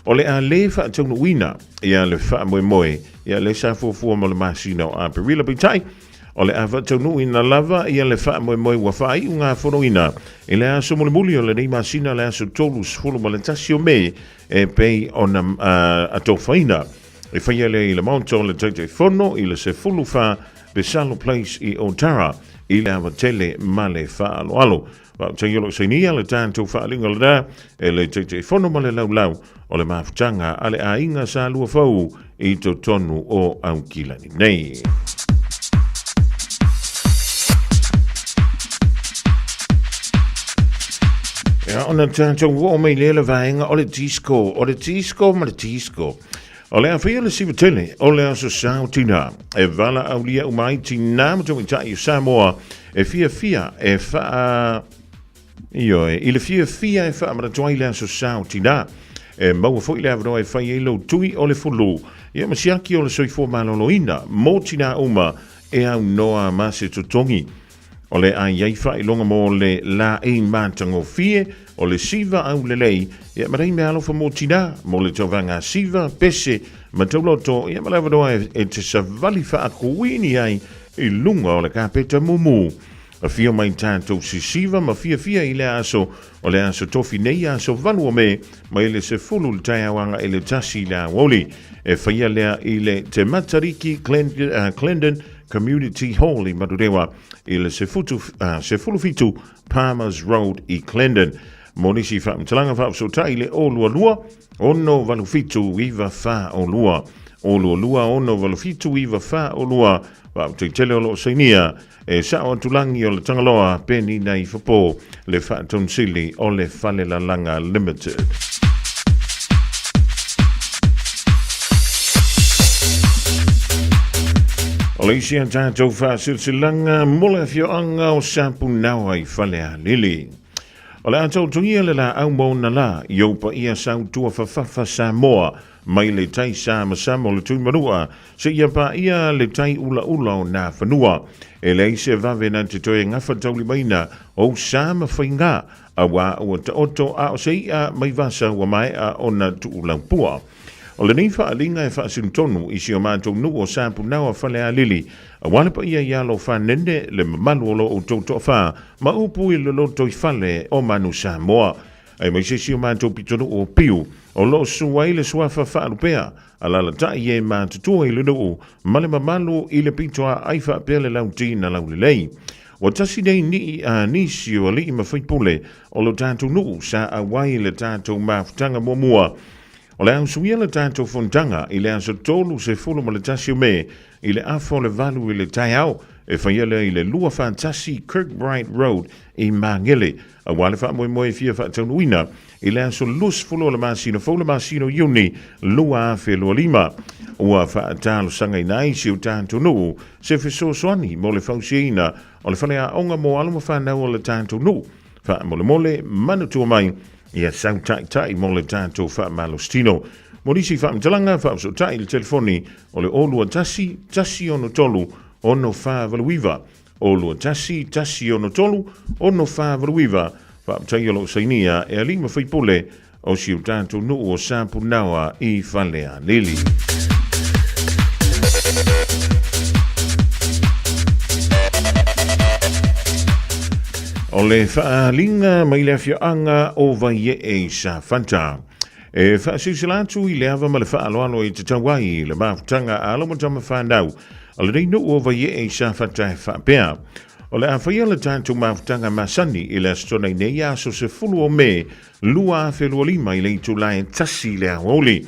O le a le whaatonu wina i a le whaamoemoe i a le sa fuafua mo le masina o a perila pitai. O le awa taunu ina lava i le wha moe wa whai unga whono ina. I le aso mole muli o le nei masina le aso tolu sfulu ma le tasio me e pei o na ato whaina. E whaia le i le maunta o le taitei whono i le se fulu wha Besalo Place i Otara i le awa tele ma le wha alo alo. Wa taiolo seinia le tātou wha alinga le da e le taitei whono ma le lau o le mafutanga ale a inga sa lua fau i to tonu o au kilani nei. Ja, ona tātou wo mei lele vaenga o le disco ma le disco. O le awhia le sivatele, o le aso sao tina, e vala au lia umai tina mato i tai Samoa, e fia e faa, i le fia e faa maratoai le aso sao tina, e maua fo i le avano e fai e lo tui o le fulu, ia masiaki o le soifua maloloina, mo tina uma e au noa mase totongi. O le a iaifa i longa mo le la ein mātango fie, o le siva au le lei, ia marei me alofa mo tina, mo le tauvanga siva, pese, ma tauloto, ia malawadoa e te savali wha akuini ai i lunga o le kapeta mumu. A fia mai tātou si siva, ma fia i le aso, o le aso tofi nei aso valu o me, ma i le se fulu le taiawanga i le tasi la woli, e whaia lea i le te matariki Clendon Community Hall i Madurewa i le se fulu fitu Palmers Road i Clendon. Monisi whaamtalanga whaapsotai le o lua ono valu fitu iwa wha o lua. O lua ono valu fitu iwa wha o lua. Whaapteitele o lo sainia e sao tulangi o le tangaloa peni nei whapo le whaatonsili o le Whalelalanga Limited. O le isi a tātou whaasilsilanga mole fioanga o sapu naua i whalea lili. O le atau tungia le la au mauna la i opa ia sau tua whawhawha Samoa mai le tai sa masama o le tui marua se ia pa ia le tai ula o nā whanua. E le isi vave na te toe ngawha tauli maina o sama whainga a wā ua ta oto a o se ia mai vasa ua mai a ona tu ulampua. O le nei whaalinga e whaasintonu i si o mātou nu o sapu naua whalea lili, a wale pa ia ialo whanende le mamalu o lo o tautoa wha, ma upu i le loto i whale o manu Samoa. Ai mai se si o mātou pitonu o piu, o lo sua i le suafa whaalupea, a lala tai e mātutua i le nuu, ma le mamalu i le pitoa ai whaapea le lauti na laule lei. O tasi nei nisi o li i mawhaipule, o lo tātou nuu sa a wai le tātou mafutanga mua. O le ausuia le tātou fontanga i le aso tolu se fulu ma le tasi o me i le afo le valu i le tai au e whaiele i le lua fantasi Kirkbright Road i Mangele a wale wha moe fia wha taunuina i le aso lus fulu le masino fulu masino iuni lua afe lua lima ua wha talo sanga i naisi o tātou nuu se fiso soani mo le fausiina o le whanea onga mo aluma whanau o le tātou nuu wha mole manatua mai ia sau tai mo le tātou wha malostino. Monisi wha mtalanga wha so tai le telefoni o le olua tasi ono tolu ono wha valuiva. Olua tasi ono tolu ono wha valuiva. Wha mtai alo sainia e alima whaipule o si o tātou nuu o sapu naua i whalea lili. O le whaalinga mai le whioanga o vai e sa whanta. E whaasisilatu i le awa ma le whaaloalo i te tawai le mafutanga alo mo tama whanau. O le reinu o vai e sa whanta e whapea. O le awhaia le tātou mawhtanga masani i le astona i nei aso se fulu o me lua a whelua lima i le itulai tasi le awoli.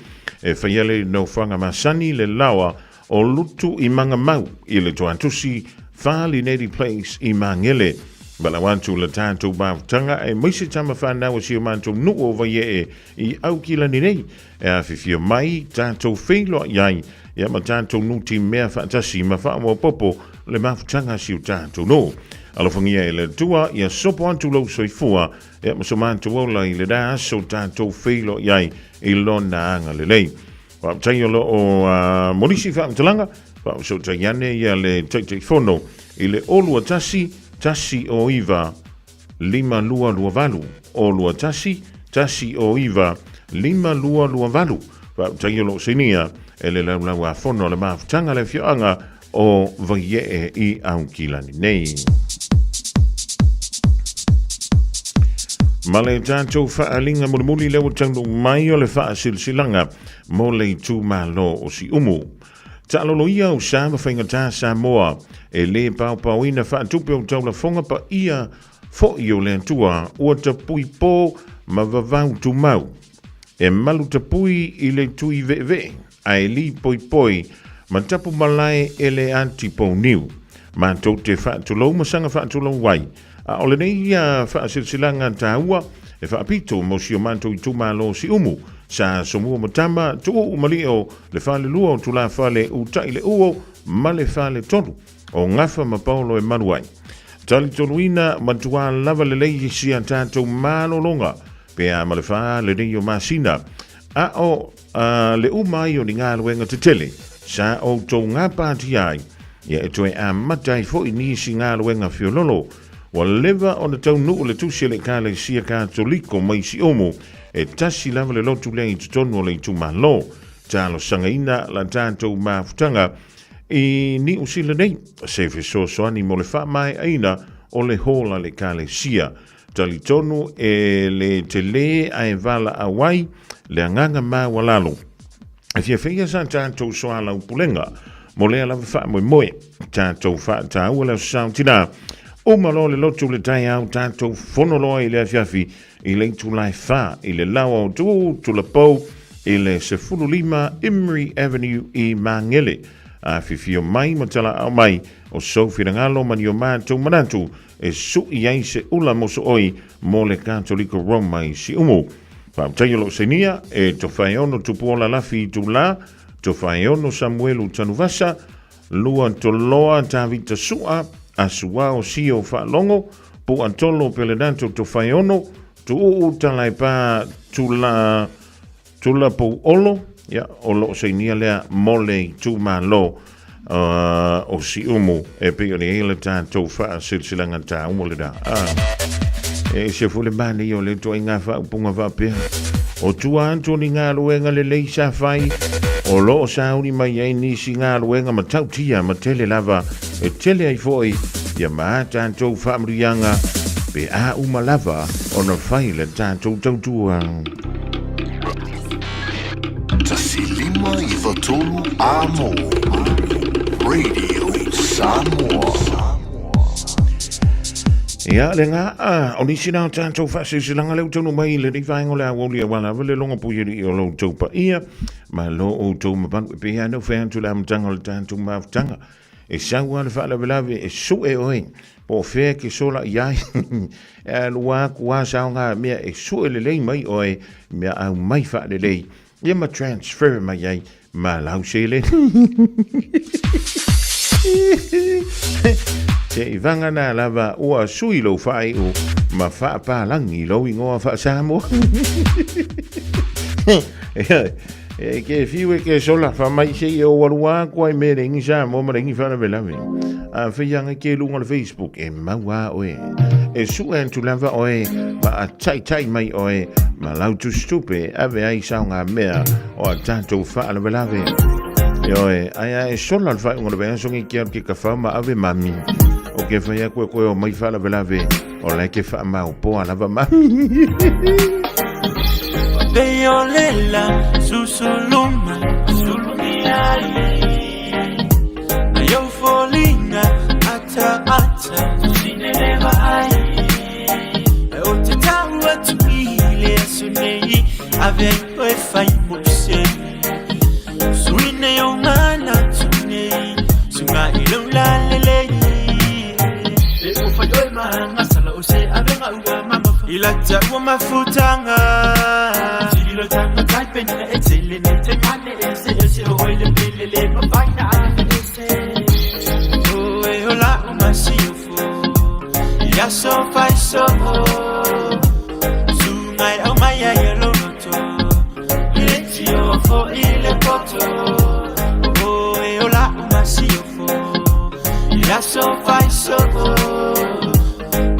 E whaia le no whanga masani le lawa o lutu i manga mau i le tuantusi whali Neri Place i Mangele. Bala wantu le tātou mawhtanga e maise tama whanau si o mantou nuo vaie i aukila ni nei. E a whiwhia mai tātou wheilo iai ia ma tātou nuti mea whaatasi ma whaamo popo le mawhtanga si o tātou no. Alofangia e le tua ia sopo antu lau soifua ia ma so mantou ola i le daa so tātou wheilo iai i lona anga le lei. Whaamtai olo o morisi whaamtalanga, so taiane ia le taitei fono i le olua tasi o iwa lima lua valu. Olua tasi o iwa lima lua valu. Whaamtai olo sinia e le lau a fono le mawhtanga le whioanga o vaie i aukilani nei. Ma le tātou whaalinga mulimuli lewa tangu mai o le whaasilsilanga mo le tū malo o si umu. Tālolo ia o sāma whaingatā Samoa e le pauina whaatupe o taula whonga pa ia fo i o le atua ua ta pui pō ma vavau tu mau. E malu ta pui i le tui ve ai li poi ma tapu malai e le antipo niu. Ma tau te whaatulou masanga whaatulou wai. A ole nei ia whaasilsilanga tāua e whaapito mo si o manto i tūmalo si umu sa somua matama tu umalio le whale lua o tula whale utai le uo ma le whale tolu o ngafa ma paulo e manuai. Tali toluina matua lava le lei si a tātou malolonga pe a ma le whale nei o masina a o le umai o ni ngā luenga te tele sa o tō ngā pāti ai ia e toi a matai fo i nisi ngā luenga fiololo. Wa leva o na tau nuu le tusi le ka le sia katoliko mai si omo e tasi lava le lotu le i tutonu o le tu malo talo sangaina la tātou mawhtanga i ni usila nei se so soani mo le wha mai aina o le hola le ka le sia tali tonu e le te le ai vala awai le anganga ma walalo e fia feia sa tātou soala upulenga mo le alava wha moe tātou wha tāua le sauntina. O malo le lotu le tai au tātou whonoloa i le afiafi i le tulai wha i le lawa o tu la pou i le Sefulu Lima Emery Avenue i Mangele. A whiwhio mai matala au mai o Sophie Ngalo mani o mātou manatu e su i ai se ula moso oi mo le Katoliko Roma i si umu. Whaamtaiolo senia e to whaeono tupuola lafi i tu la, to whaeono Samuelu Tanuvasa, lua to loa Tavita Sua, asua o sio whaalongo, pu antolo peledanto to whaeono, tu utalai pa tula po olo, ya olo seinia lea mole tu malo o si umu, e peo ni ele tātou wha silsilanga tā umole da. E se fule mani o le to inga wha upunga wha pia. O tua anto ni ngā luenga le leisa whai, o lo sauni mai ai nisi ngā luenga ma tautia ma tele lava, e tele ai foi, ia maa tātou whamrianga, pe a uma lava o na whai le tātou tautua. Tasi lima i watolu amo. Radio Samoa. Ia le ngā o nisi nao tātou whasilanga leu tonu mai le ni whaingo le awoli a wala wale longa puiri o lo tau pa ia ma lo o tau mabangu e pia no whaantu la mtanga o le tātou mawtanga e saua le whaala velave e su e oe po whea ke sola iai e lua kua sao ngā mea e su e le lei mai oe mea au mai wha le lei ia ma transfer mai iai ma lau se le te i vanga nā lava ua sui lo whai o ma wha pālangi lo ingoa wha Samoa. E ke fiwe ke sola wha mai se i o warua kua i mere ingi Samoa ma ringi whana velawe. A whianga ke lunga le Facebook e maua oe. E su en tu lava oe ma a tai mai oe ma lau tu stupe ave ai saunga mea o a tātou wha ala velawe. Yoe, ai e sola le whai ngona venga songi kia ki ka wha ma ave mami. O ke whaia koe koe o mai whala velave o lai ke wha mau po alava mami. Beyo lela susuluma sulumiai Ayo folina ata lula lele le ufayo manga sala use abenga uwa mama ilata uwa mafutanga jilo tanga type na etele ne temane ese oile lele mafanya ese oh hola umasifu ya so fai so sungai au maya yelo noto letio fo ile poto oh hola umasifu ya so fai so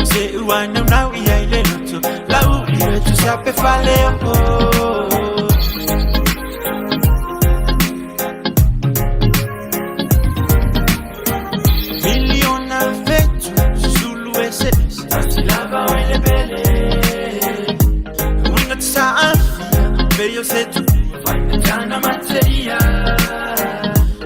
se uana now ia ile noto la uri tu sape fale miliona fetu sulu ese atilava ile bele unga tsafi beyo setu fanya jana materia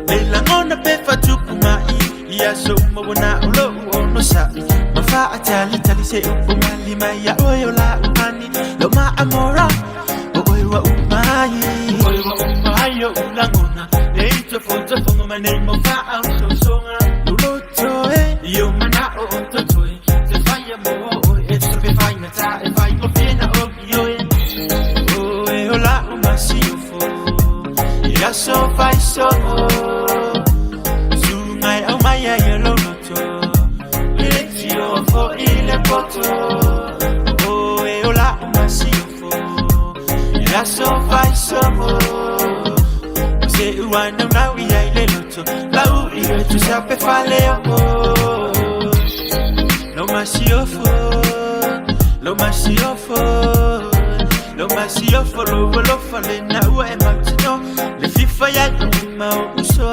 bela ngona pefa tukumai ya so mabona ulo ono sai mafa atali tali se umali maya oyo la umani lo ma amora oyo wa umai yo ulangona leito foto fongo mane mafa auto songa luloto yo mana o toto se fanya mo it's to fanya ta e vai mo pena yo oyo la umasi fo ya so fai so sungai au maya yelo noto letio fo ile poto oh la umasifu ya so fai so se uana now ia ile noto la uri tu sape fale lo masifu lo fale na ue matino le fifa ya ma uso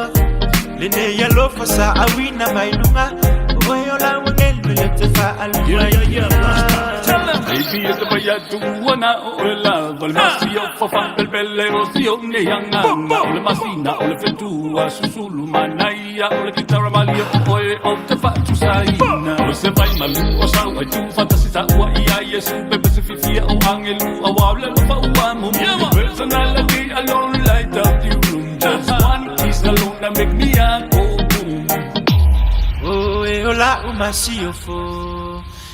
le ne ya lo fasa awina mainunga oyo la wangel le te fa alu baby es de vaya tu wana ola val masio fa fa bel belero sio ne yanga ole masina ole fetu asusulu manaya ole guitarra malio oe of the fa tu saina ole se vai malu o sa wa tu fantasita wa ia yesu bebe se fifia o angelu awable lo fa wa mo personality alone light up the room just one kiss alone that make me go boom oh la umasiofo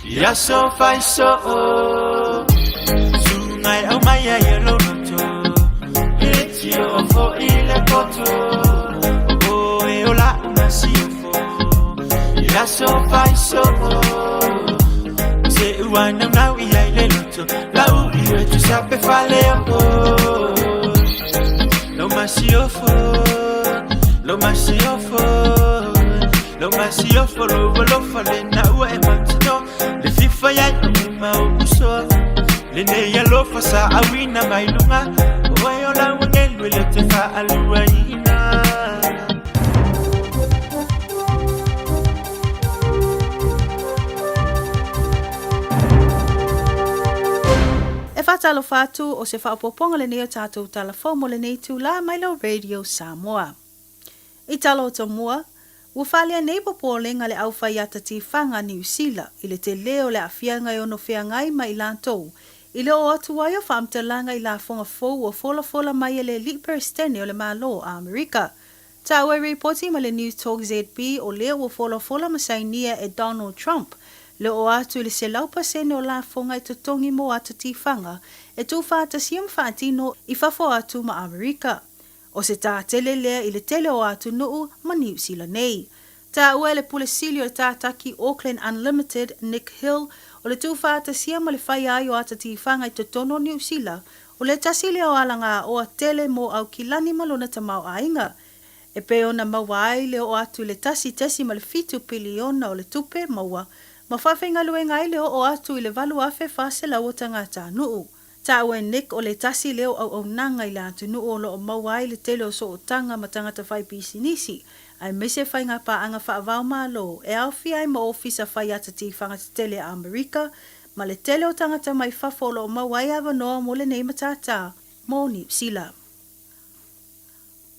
ya so fai so sungai au maya yelo noto letio fo ile poto oh la umasiofo ya so fai so se uana now ia ile noto la uri tu sape fale lo masiofo lo fale na ue matino le fifa ya ma uso le ne ya lo fasa awina mailunga oyo la wangel le te fa aluaina E whatalo whātu o se whaopoponga le neo tātou talafomo le nei tūla Mailo Radio Samoa. I talo o mua, ua whalia nei popolenga le au whai ata ti whanga New Zealand i le te leo le awhianga i ono whiangai mai lantou. I le o atu wai o whaamtalanga i la whonga fōu o fola mai le Liperstene o le malo a Amerika. Ta ue reporti ma le News Talk ZB o leo o fola masainia e Donald Trump. Le o atu le se laupa sene o la whonga i tutongi mo ata ti whanga e tu whaata siam whaatino i whafo atu ma Amerika. O se tā tele lea i le tele o atu nuu ma New Zealand nei. Tā ue le pulesilio le tātaki Auckland Unlimited Nick Hill o le tūwhāta sia ma le whai ai o ata ti whanga i totono New Zealand o le tasile o alanga o a tele mo au kilani malona tamau ainga. E peo na maua ai le o atu le tasi ma le fitu piliona o le tupe maua ma whawhenga luenga ai leo o atu i le valu afe whase la o tangata nuu. Ta ue Nick o le tasi leo au nanga i le atu nuu o lo o mawai le tele o so o tanga ma tangata whai pisinisi. Ai mese whai ngā paanga whaavau malo e awhi ai ma ofisa whai ata ti whangata tele a Amerika ma le tele o tangata mai whafo lo o mawai awa noa mo le nei matata mo New Zealand.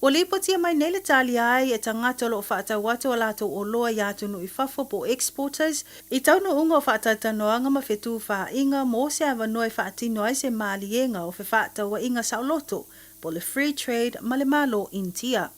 O lipotia mai nele tali ai e tangata lo o whaata watu o lato o loa i atu nui whafo po exporters i tauno unga o whaata tanoanga ma whetu wha inga mo se awa noi whaatino ai se maalienga o whaata wa inga sauloto po le free trade ma le malo intia.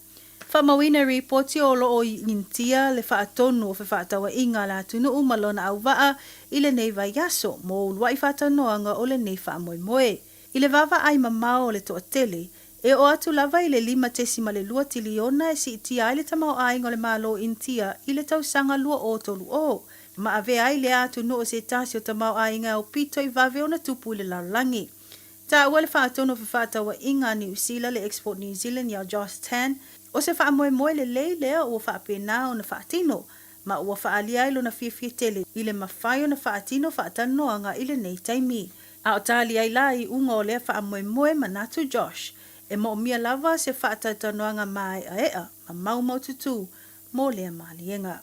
Whamawina reporti o lo o intia le whaatonu o whaatawa inga la tunu umalona au waa i le nei vai yaso mo ulua i whaatanoanga o le nei whaamoemoe. I le vava ai mamao le toa tele, e o atu lava i le 5.2 tiliona e si itia ai le tamau ainga le malo intia i le tausanga lua o tolu o. Ma ave ai le atu no o se tasi o tamau ainga o pito i vave o na tupu i le lalangi. Ta ua le whaatono whaatawa inga ni usila le Export New Zealand ya Josh Tan, o se whaamoemoe le lei lea ua whaapena o na whaatino, ma ua whaalia ilo na fia tele i le mawhai o na whaatino whaatanoanga i le nei taimi. A o tali ai lai unga o lea whaamoemoe manatu Josh, e mo mia lava se whaatanoanga mai a ea, ma mau tutu, mo lea maalienga.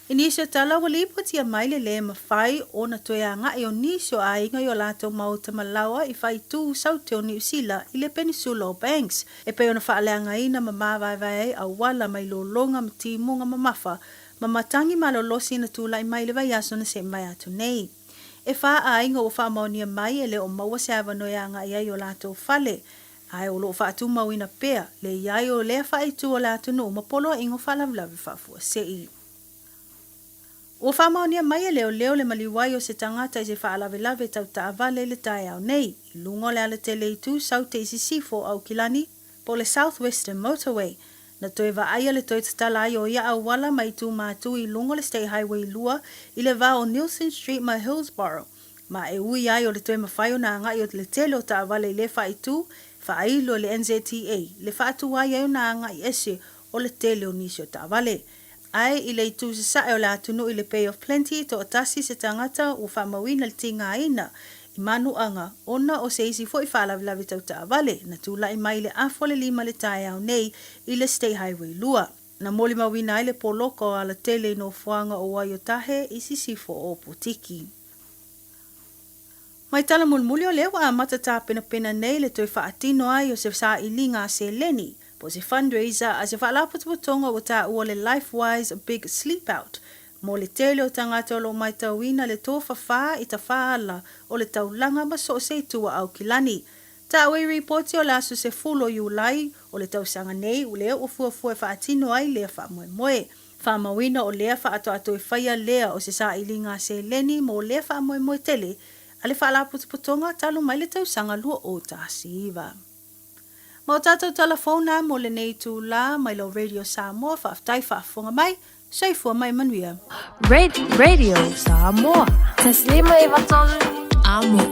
Inisio tala wali putia mai le lea mawhai o na toeanga e o nisio a inga i o lato mau tamalawa i whai tu sauteo ni usila i le Peninsula Banks. E pe ona whaaleanga ina mamawai a wala mai lo longa mtimunga mamafa, mamatangi malolosi na tula i mai le vai aso na se mai atu nei. E wha a inga o wha maunia mai e le o maua se avanoianga i ai o lato whale. Ai o lo wha atu mauina pea, le iai o lea wha itu o lato no mapolo ingo wha lavlavi wha fua sei. O whamaunia mai e leo le maliwai o se tangata i se whaalawelave tau taawale le tae au nei. I lungo le ala tele i tu sau te isi sifo au kilani po le Southwestern Motorway. Na toe wa aia le toi tatala ai o ia au wala mai tu mātu i lungo le State Highway lua i le va o Nielsen Street ma Hillsborough. Ma e ui ai o le toi mawhaio na anga i o le tele o taawale i le wha i tu, wha ailo le NZTA, le wha atu ai au na anga i ese o le tele o nisi o taawale. Ai i le itu se sae o le atunu i le Pay of Plenty to atasi se tangata o whamawina le tinga aina i manu anga ona o se isi fo i whaalawilawi tau taawale na tula i mai le afo le 5 le tae au nei i le State Highway lua. Na moli mawina i le poloko a la tele no fuanga o waiotahe i sisifo o putiki. Mai tala mulmuli o lewa a matata pena nei le toi whaatino ai o se sa i linga se leni. Po se fundraiser a se whaalaputuputonga o ta ua le LifeWise Big Sleep Out. Mo le tele o tangata o lo mai tauina le tō whawha i ta whaala o le taulanga ma so se tua au kilani. Ta ue reporti o lasu se fulo Iulai o le tausanga nei u lea o fuafua whaatino ai lea whaamoemoe. Whaamawina o lea whaato ato e whaia lea o se sa ilinga se leni mo lea whaamoemoe tele a le whaalaputuputonga talo mai le tausanga lua o ta siiva. Mo tātou telefona mo le nei tū la mai lo Radio Samoa whaaftai whaafonga mai, seifua mai manuia. Radio Samoa. Taslima i watolu. Amo.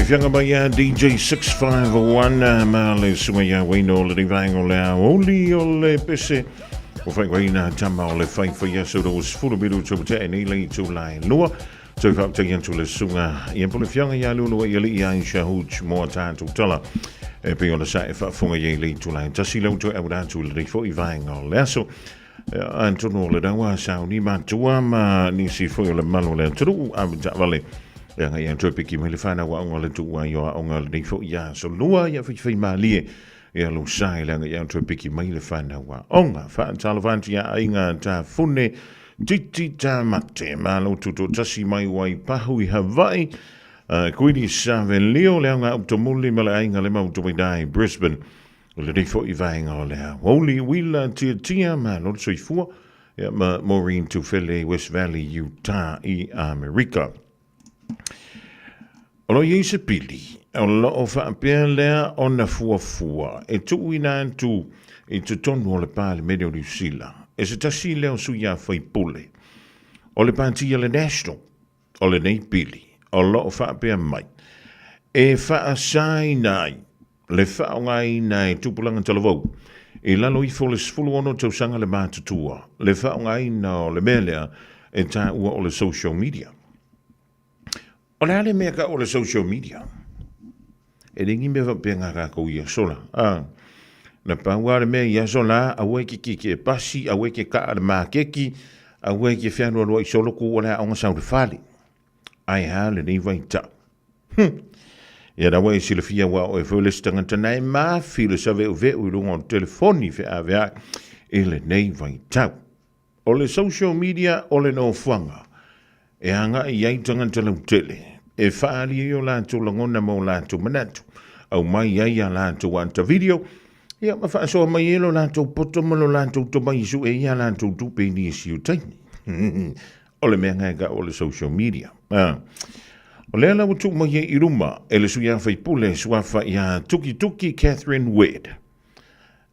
Fianga mai DJ 651 ma le sunga ya waino le vango le oli o le pese o fai waina tama o le fai fai so dos fulu bidu to te ni le to lai lua so fa te yan to le sunga ia po le fianga ya lulu ia le ia insha huch mo ta to tala e pe ona sa fa funga ye le to lai tasi lo to e wa to le fo I vango le so Antonio le dawa sa ni ma tua ma ni si fo le malo le tru a vale yang yang tu piki mai le fana wa ngol tu wa yo ngol ni fo ya so lua ya fi mali ya lo sai la yang tu piki mai le fana wa onga fa talavanti ya inga ta fune titi ta mate ma lo tu to tasi mai wa pa hui Hawaii kuini sa ven leo le nga to muli mala inga le mau to dai Brisbane le ni fo I vainga le woli wila tia ma lo so fu ya ma Maureen to Philly West Valley Utah I America. Olo yese pili, olo o whaapea lea o na fuafua, e tu ina tu I tu tonu o le pāle Medio New Zealand, e se tasi leo su ia whai pule. O le pātia le National, o le nei pili, o lo o whaapea mai. E whaasai nai, le whaongai nai tupulanga talavau, e lalo I fo le sfulu ono tausanga le mātutua, le whaongai na o le melea, e tā ua o le social media. O le ale mea ka o le social media. E ringi me wapenga ka kou ia sola. Na pāware mea ia sola, a weke ki e pasi, a weke ka ar maa keki, a weke whianua roa I solo ku o le aonga sau le whali. Ai ha le nei vai tau. Ia da wai sila fia wa o e whole stangata nai maa fila sa veo veo I runga o telefoni fe a vea e le nei vai tau. O le social media o le no fuanga. E anga I ai tangata lau tele. E whaari o lātou langona mo lātou manatu. Au mai ai a lātou anta video. Ia ma whaasoa mai elo lātou poto malo lātou to mai isu e ia lātou tupe ni isi o taini. O le mea ngai ka o le social media. O le ala wutu mai I ruma e le suia whai pule suafa ia tuki Catherine Wade.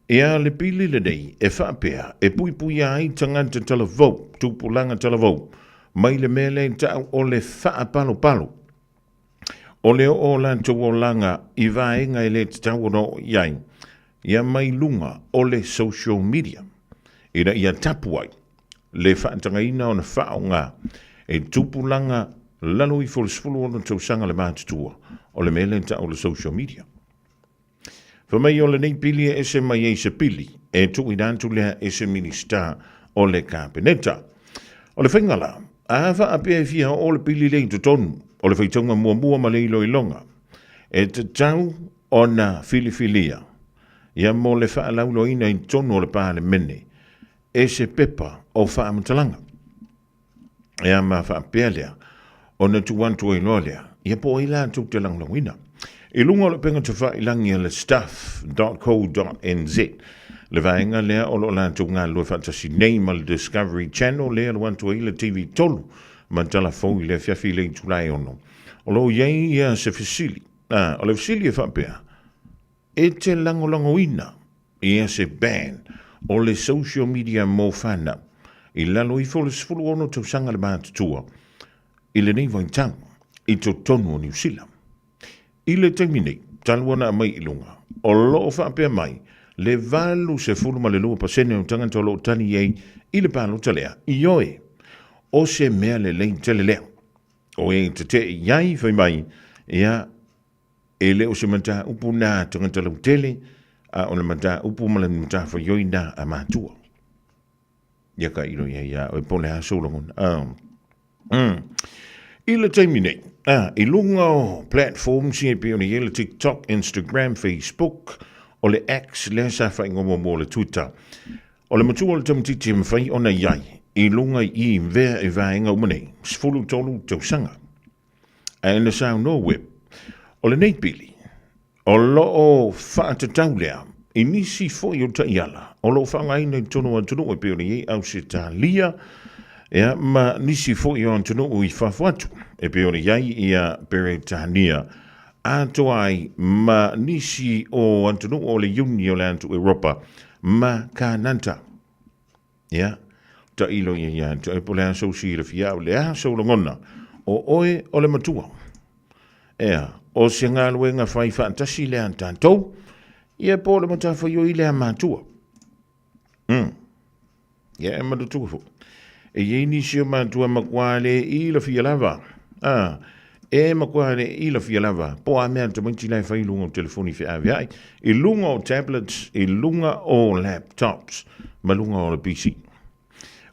Ia le pili le nei e whaapea e pui ai tanganta talavou, tupulanga talavou. Mai le mele tau o le wha palo. O leo o lantou o langa I vaenga I le tau no iai. Ia mai lunga o le social media. Ina ia tapu ai. Le whaatanga ina o na whao ngā. E tupulanga lalo I fulsfulu o na tausanga le mātutua. O le mele tau o le social media. Whamai o le nei pili e se mai e se pili. E tu inantu lea e se minister o le kabineta. O le whaingala. Ava apea fia o le pili le to tonu, o le whaitonga mua ma leilo I longa. E te tau o na filifilia. Ia mo le wha laulo ina I tonu o le pāle mene. E se pepa o wha amatalanga. Ia ma wha apea lea, o na tuwantu I loa lea. Ia po ila tuk te langlo ina. I lunga le penga te wha ilangi le stuff.co.nz. Le vaenga lea o lo lantu ngā lua whatasi nei ma le Discovery Channel lea le wantu I le TV tolu ma tala fau I le fiafi le tulai ono. O lo iei ia se fisili. O le fisili e whapea. E te lango ina ia se ban o le social media mo whana. I lalo I fole sifulu ono tau sanga le mātutua. I le nei vaintang I to tonu o New Zealand. I le taimine taluana mai I lunga. O lo whapea mai. Le valu se fulu ma le lua pasene o tanga tolo tani ei I le palo talea. I oe, o se mea le lein tele lea. O e te iai fai mai, ia e le o se mata upu nā tanga talo tele, a o le mata upu ma le mata fai oi nā a mātua. Ia ka iro ia, o e pole ha solongon. I le taimine, I lunga o platform si e pio ni le TikTok, Instagram, Facebook, o le X le sa fai ngomo mo le Twitter. O le matua le tamatiti me fai ona iai, I lunga I vea e vaenga umane, sfulu tolu tau sanga. A ina sao no web, o le neipili, o lo o whaatatau lea, I nisi foi o taiala, o lo whangai nei tono antonu e peo ni au se ta lia, ea ma nisi foi o antonu I whawhatu, e peo ni iai ia pere tahania, ato ai ma nisi o antonu o le Uni o le antu Europa ma ka nanta. Ia, ta ilo ia to e pole aso si le fia o le aso longona o oe o le matua. Ea, o se ngā luenga whai whaantasi le antantou, ia po le matawha yo I le matua. Ia e matutua fo. E ye nisi o matua makwale I la fia lava. E makware I la fia lava. Po a mea te maiti lai whai lunga o telefoni fia aviai. I lunga o tablets, I lunga o laptops, ma lunga o le PC.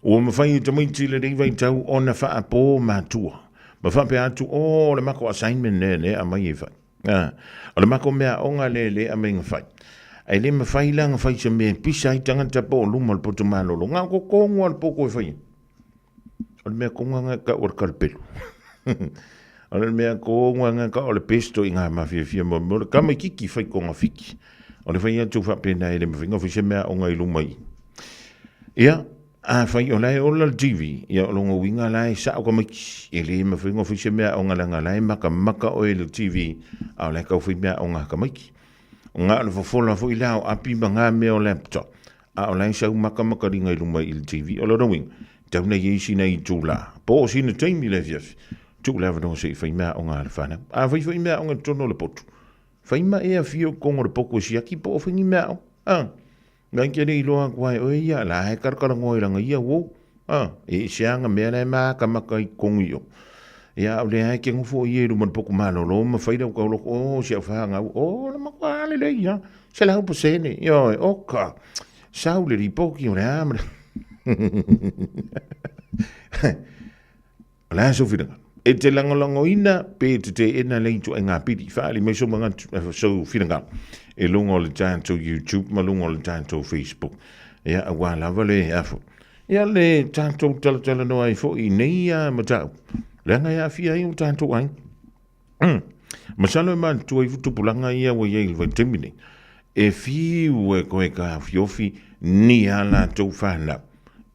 O ma whai te maiti le rei vai tau o na wha po matua. Ma wha pe atu o le mako assignment ne a mai e whai. O le mako mea onga le a mei ngā whai. Ai le ma whai langa whai se mea pisa I tangata po luma le poto manolo. Ngā ko kongo al poko e whai. O le mea konga ngā ka ora kalpelu. O le mea ko nganga ka o le pesto I ngā mawhia mo le kama kiki whai ko ngā whiki. O le whai atu whapena e le mawhinga whi se mea o ngā ilumai. Ia, a whai o lai o la TV, ia o longa winga lai sa o kamaki, e le mawhinga whi se mea o ngā langa lai maka o e le TV, a o lai kau whi mea o ngā kamaki. O ngā le whafola fo I lao api ma ngā mea o laptop, a o lai sau maka ringa ilumai I le TV, o lo wing, tauna ye sina I tūla, po o sina taimi le fiafi. Tu lava no se fai mea o ngā whana. A fai mea o ngā tono le potu. Fai mea e a fio kongo le poko si aki po o whi mea o. Ngai kia rei loa kwai o ia la he karakara ngoi ranga ia wo. E seanga mea nei maa ka maka I kongi o. Ia o le hai kia ngufo I eru man poko malo lo ma fai rau kauloko o si au whanga o la makwale le ia. Se la upo sene. Ia oka. Sau le ripoki o le amre. La so whiranga. E te langolango ina, pe te ena leitu e ngā piri. Whaali mai so mga so whiranga. E lungo le tātou YouTube, ma lungo le tātou Facebook. Ia a wālawa le afo. Ia le tātou talatala no ai fo I nei a matau. Langa ia fia I o tātou ai. Masalo e man tua I futupulanga ia wa iei vai temine. E fiu e koe ka fiofi ni ala tau whana.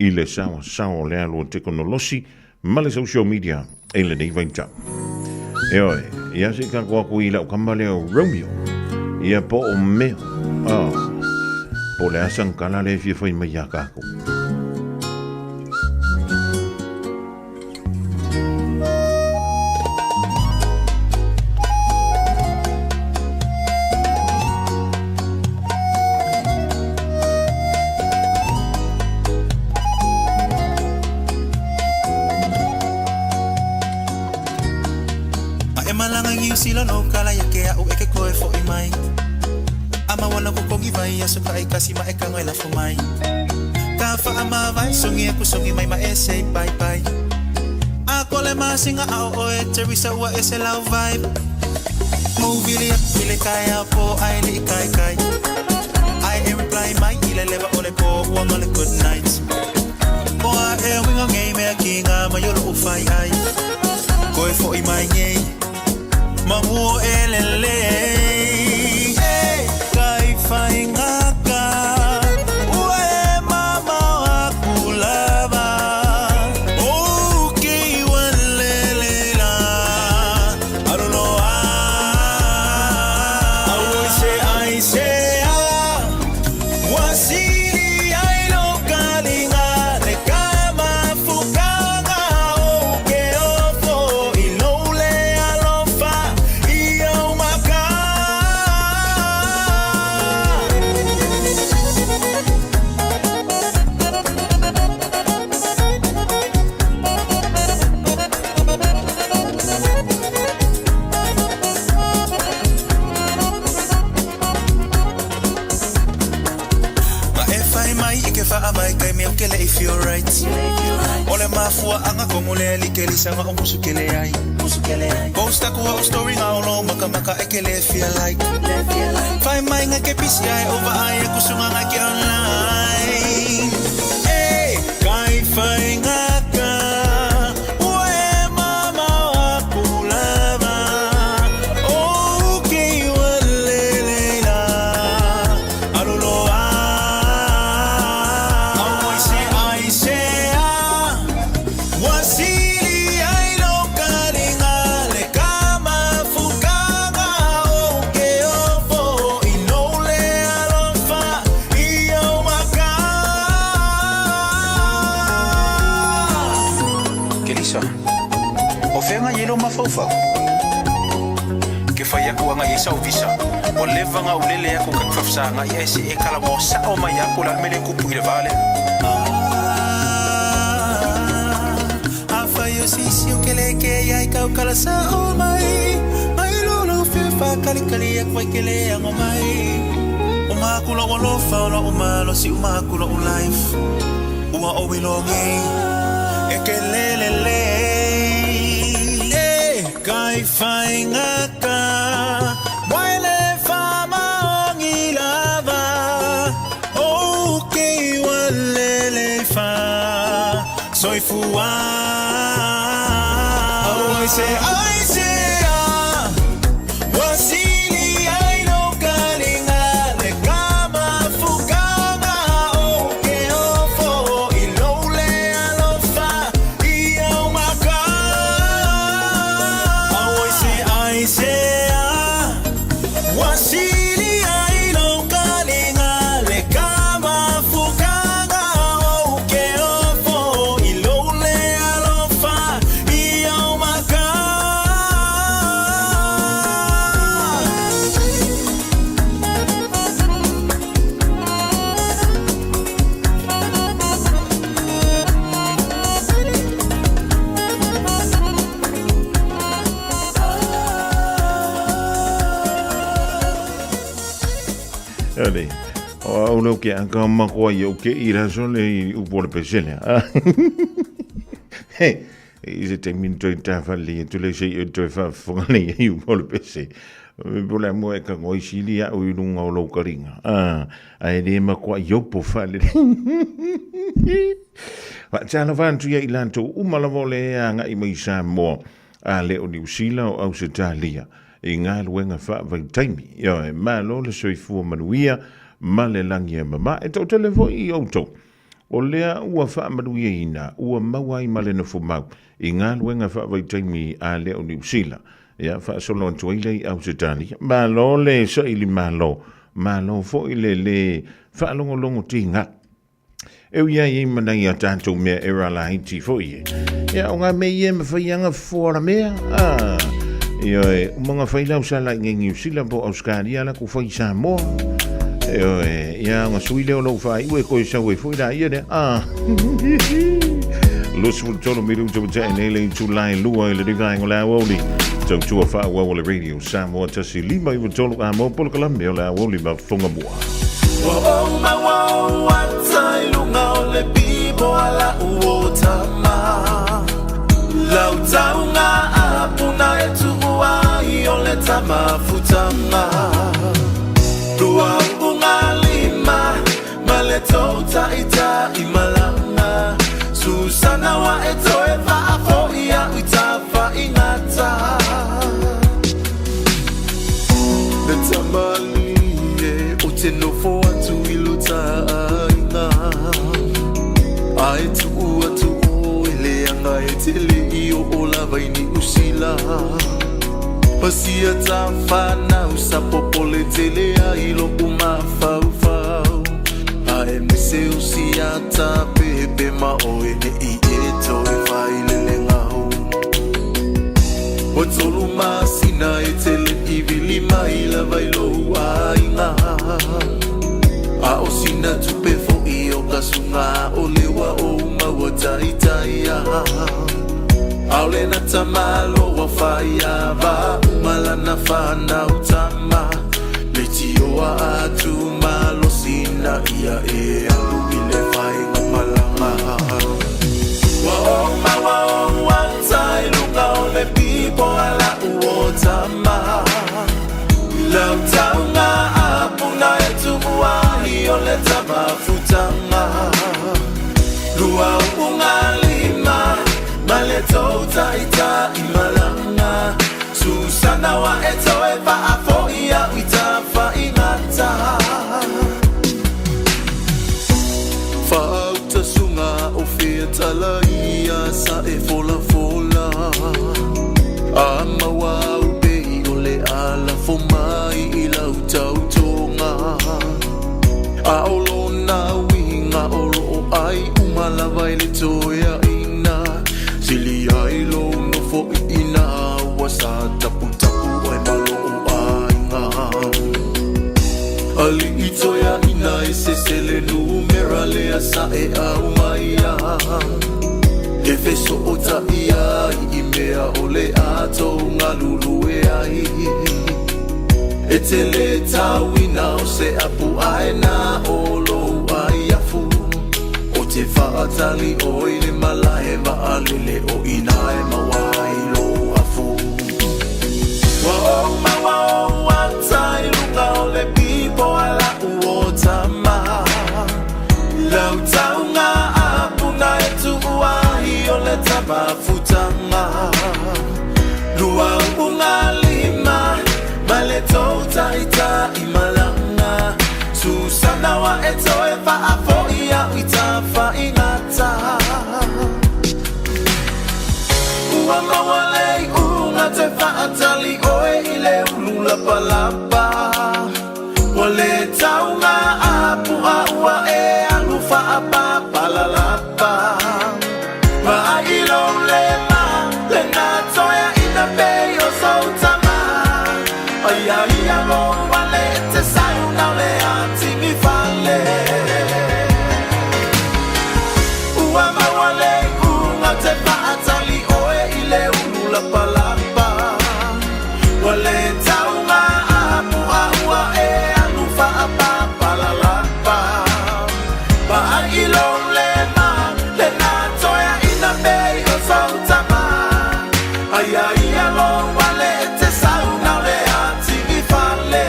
I le sawa le alo teknolosi, ma le social media. E le nei vainta. E oi, ia se ka kua kui lau kamale o Romeo. Ia po o meo. Po le asang kala le fia fai mai a kako. Sila no kala ya ke au eke koe fo I mai ama wana ko kongi vai ya so kai kasi ma eka ngoi la fo mai ka fa ama vai songi aku songi mai ma ese bye bye Ako le masinga au oe Teresa wa ese love vibe. Movie ile kaya po ai li kai kai. I am reply my ile leva ole po one on a good night. Boa e winga game e kinga ma yolo ufai ai. Koi fo I mai ngai. Mamu elele. Hey, kai fai ngaka. Ue mama akulava. Okay, walele la. I don't know how. I say wasili ai lo kalinga le kama fukanga oke ofo ilole alofa iyo maka. Ma efai mai ike fa abai kai mi okele if you're right. Ole mafua anga komule likeli sanga omusu kele ai. Posta kuwa story nga olo maka maka ekele feel like. Fai mai nga ke pisi ai over ai kusunga nga ke online. Hey, kai fai nga ka. Ue mama akulava. Okay, walele la. Aluloa. I say wasili ai lo kalinga le kama fukanga oke ofo inole alofa iyo maka. Kelisa ofenga yelo mafofa ke faya kuanga yesa ovisa o levanga ulele yako kakfafsa nga yesi ekala mo sa o mayako la mele kupuile vale. Sisi ukeleke ya ikaukala sa o mai. Mai lolo fifa kalikali ya kwa ikele ya ngomai. Umakula walofa ola umalo si umakula ulife. Uma owilongi ekelelele. Kai fai ngaka waile fama ongilava. Okay walele fa soy fuwa. I say wasili ai lo kalinga le kama fukanga oke ofo ilole alofa iyo maka. I say wasili ai lo kalinga le kama fukanga oke ofo ilole alofa iyo maka. Allez, on a ok encore maroye ok il a sonné pour le péché là. Hey, ils étaient mis tout à fait tous les gens de faire fourner pour le péché. Pour la moi quand on ici il y a eu une au localinga. Ah, ai ma quoi yo pour faire. Tana vantu ya ilanto umalavole anga imaisa mo a le o New Zealand o Australia. Inga luenga fa vai taimi. Yo e malo le soifua manuia ma le langi e mama e tau televo I auto. O lea ua fa manuia ina ua mawai ma le nafu mau. Inga luenga fa vai taimi a le o New Zealand. Ya fa solo antuaile I Australia. Malo le so ili malo. Malo fo ile le fa longo tinga. Eu ia I manai a tanto mea era la hinti fo ie. Ya o ngā mea me whaianga fora mea. Io e mga whailau sa la New Zealand po Australia la ku whai sa moa. Io e ia ngā sui leo lau whai ue koe sa ue fwai la ia ne. Los fu tolo miru tu ta nele tu lai lua le diga ngola woli. Tau tua wha wawole radio Samoa tasi lima I tolo a mo polo Columbia la woli ma fonga mua. Wa o ma wa tai lunga o le bibo ala uotama. Lautaunga apuna etu uai oleta mafutanga Dua unga lima maleto ita imalanga Susana wa eto eva afo ia utafa ingata Tamali otenofo atu iluta aina Aitu atu ele anga etele iyo ola vaini usila Pasia tafana usapopole tele a ilo umafau Aemise usiata pepe maoe ne ieto e failele ngau Otoluma sina etele ivili maila vailo ainga A osina tupe fo iyo kasunga olewa o mawataitaya Aulena tamalo wa faya va malana fana utama Letio wa atuma lo sina ia e alu ile fai malama Wa wantai lunga ole pipo ala uotama Lautaunga apuna etu uahi ole tamafutanga Lua unga lima Maleto ita imalanga Susana wa eto eva afo ia itafa ingata Fauta sunga ofia talaia sa e fola Ama wa ube ole ala fomai ila utautonga Aolo na winga olo ai umala vaile toya Sili ailo no fo ina wasa tapu oi malo ainga Ali itoya ina esesele numera le asa e au maia Efeso ota ia imea ole ato ngalulu e ai Etele tawina ose apu aena olo aiafu Te whaatali o ile malahe maalile o inae mawai lo afu Wao watai lunga ole pipo ala uotama Lautaunga apuna etu uahi ole tabafutanga Lua unga lima maleto ita imalanga Susana wa eto eva afo ia itafa ingata Uama wale ungate faatali oe ile ulula palapa Wale taunga apu aua e alufa apa palalapa Maa ilo lema lena toya inabeyo sautama Aya ia lo wale te sayuna le atimi fale Uama wale ungate faatali oe ile ulula palapa Wale taunga apu aua e alufa apa palalapa Maa ilo lema lena toya inabeyo sautama Aya ia lo wale te sayuna le atimi fale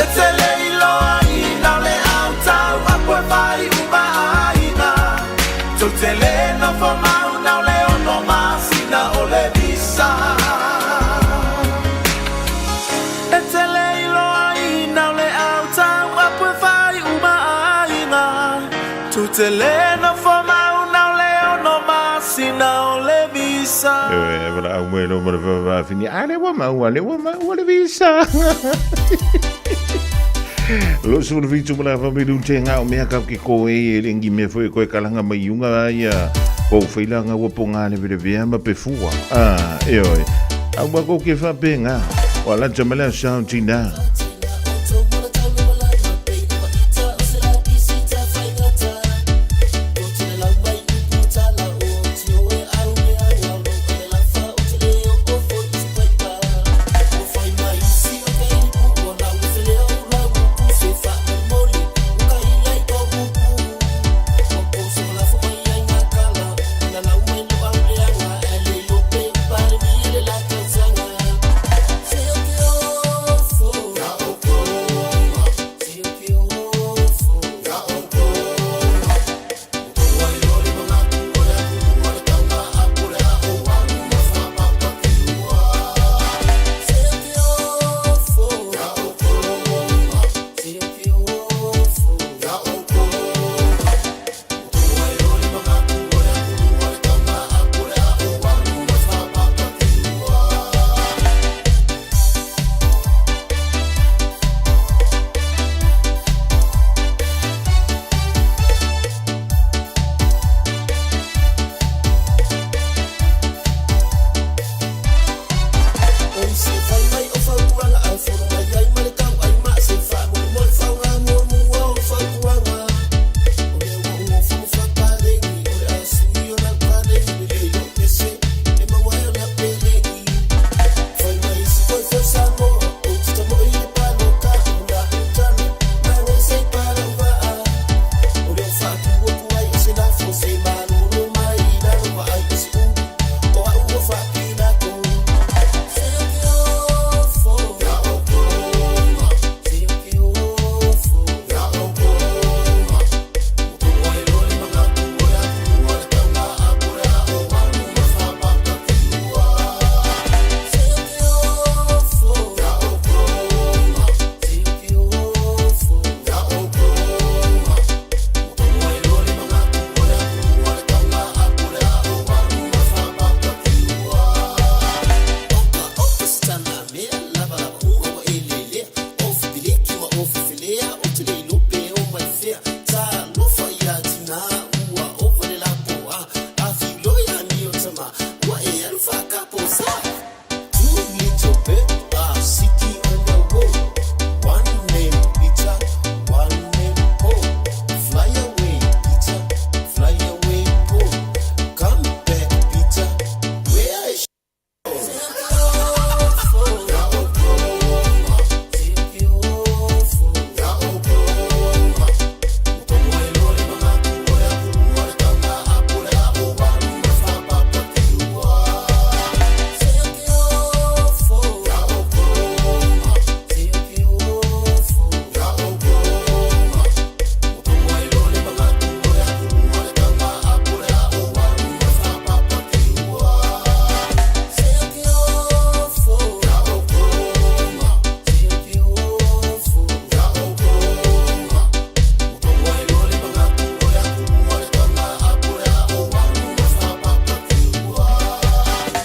Etele ilo aina le autau apwe vai uba aina Totele no fomau na le ono masina ole visa Etele ilo aina le autau apwe vai uba aina Totele no fomau na le ono masina ole visa Vela au melo mara fini ale wa mau le visa Lo sur vitu mala família un tenga o mea ka ki ko e lengi me foi ko kalanga mai unga ia o feilanga o ponga le vea ma pe fua e oi au ba ko ke fa penga wala jamala chantina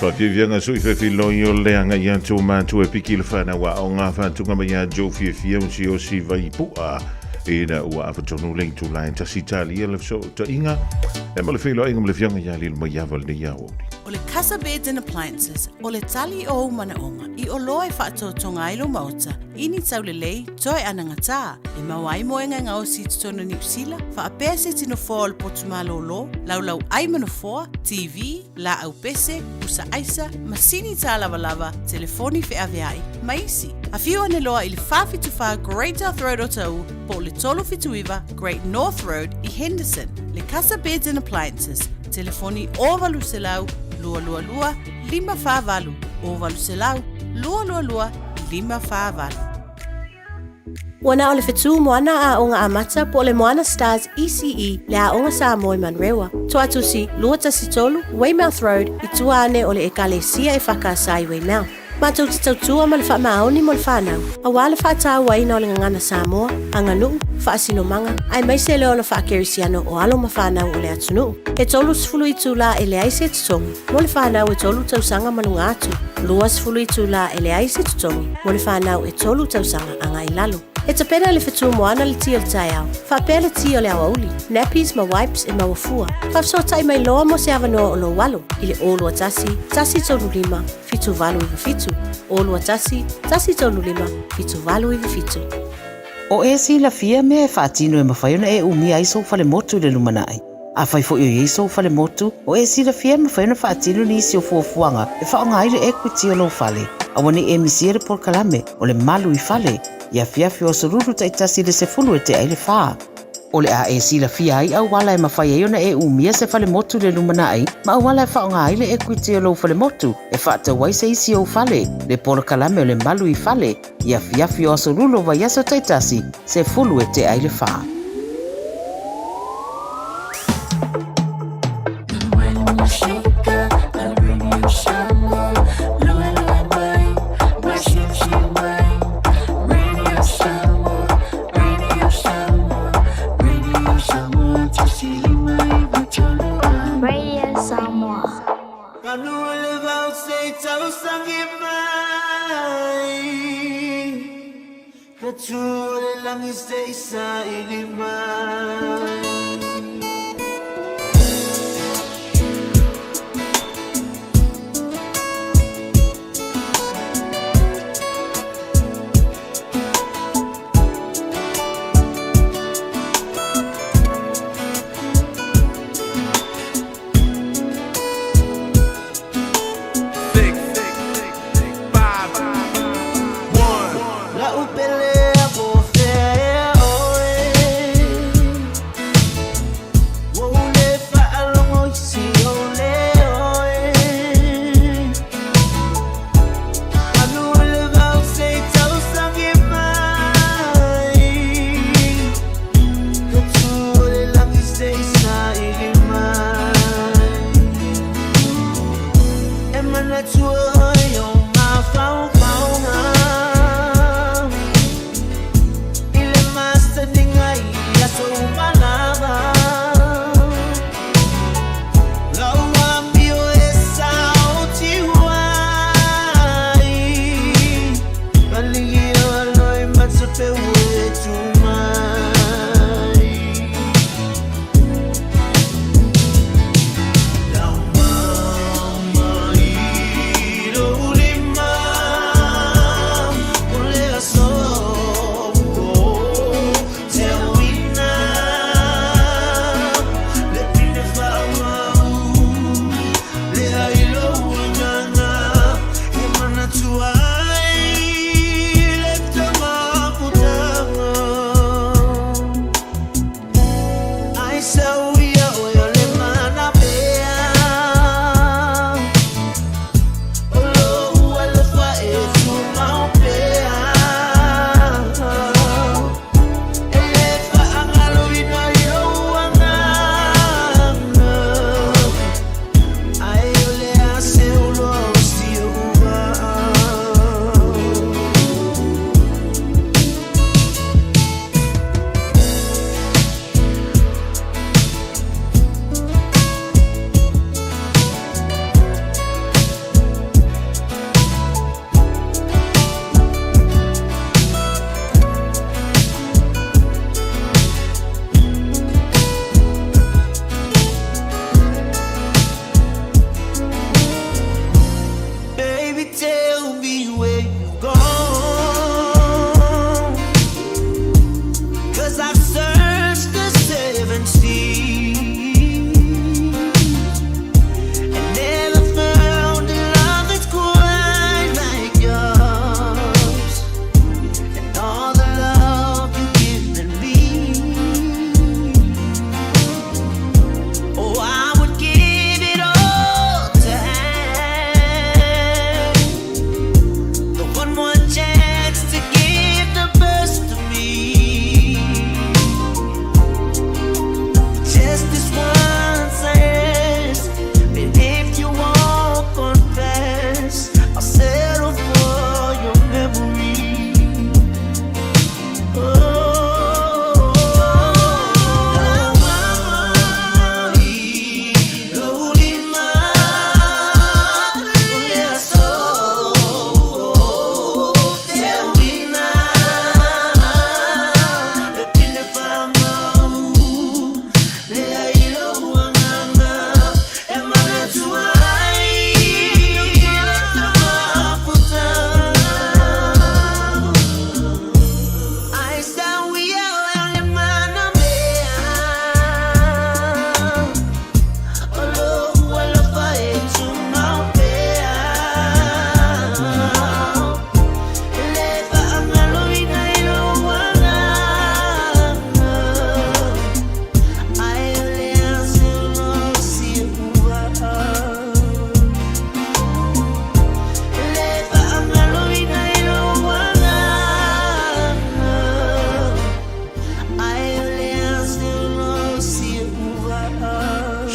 Fa vianga sui fe filo yo leanga ia tu mantu e piki le fana wa o ngā whantunga mai a jo fia o si vai pua e na ua awhatonu leng tu lain ta si tali le so ta inga e ma le filo inga ma le fianga ia li le mai aval ni ia o O le Casa Beds and Appliances, o le tali o manaonga, i o loa e whaatotonga ilo mauta, ini tau le lei, toi ananga tā, e mawai moenga ngā o si tutona ni usila, wha a pēse tino fōa le potumalo lo, laulau ai manafoa, TV, la au pese, usa aisa, masini tā lava, telefoni fe aveai, maisi. A fiu ane loa i le whawhituwha Great North Road o tau, po le tolo fituiva Great North Road i Henderson, le Casa Beds and Appliances, telefoni o valu se lau, lua, lima whāwalu. O walu se lau, lua, lima whāwalu. Wana o le whetū moana a onga amata po le Moana Stars ECE le a onga sa moi manrewa. Toa tusi, lua tasi tolu, Weymouth Road, i tua ane o le ekalesia e whakasai Weymouth. Mātou te tautua ma le whaamaoni mo le whanau. A wale whaatau waina o le ngangana Samoa, anga nuu, whaasino manga, ai mai se leo na whaakerisiano o alo ma whanau o le atunu. E tolu sifulu i tū la e le aise tutongi, mo le whanau e tolu tausanga manunga atu. Lua sifulu i tū la e le aise tutongi, mo le whanau e tolu tausanga anga i lalo. E ta pena le whetu moana le tio le tai au. Whapea le tio le awauli. Nappies, ma wipes e ma wafua. Whafsotai mai loa mo se avanoa o lo walo. I le olua tasi tonu lima, fitu valu iwa fitu. Olua tasi tonu lima, fitu valu iwa fitu. O e si la fia me e whaatino e mawhaiona e umia iso fale motu le lumanai. A whai fo i iso fale motu, o e si la fia me whaiona whaatino ni isi o fuafuanga e whaongaire e kuiti o lo fale. A wane e misiere por kalame o le malu i fale. Ia fiafi o sururu ta itasi le se fulu e te aile whaa. O le a e sila fia ai au wala e mawhai e ona e umia se fale motu le lumana ai, ma au wala e whaonga aile e kuiti o lo fale motu, e whaata wai se isi o fale, le pora kalame o le malu i fale, ia fiafi o sururu wa yaso ta itasi se fulu e te aile whaa.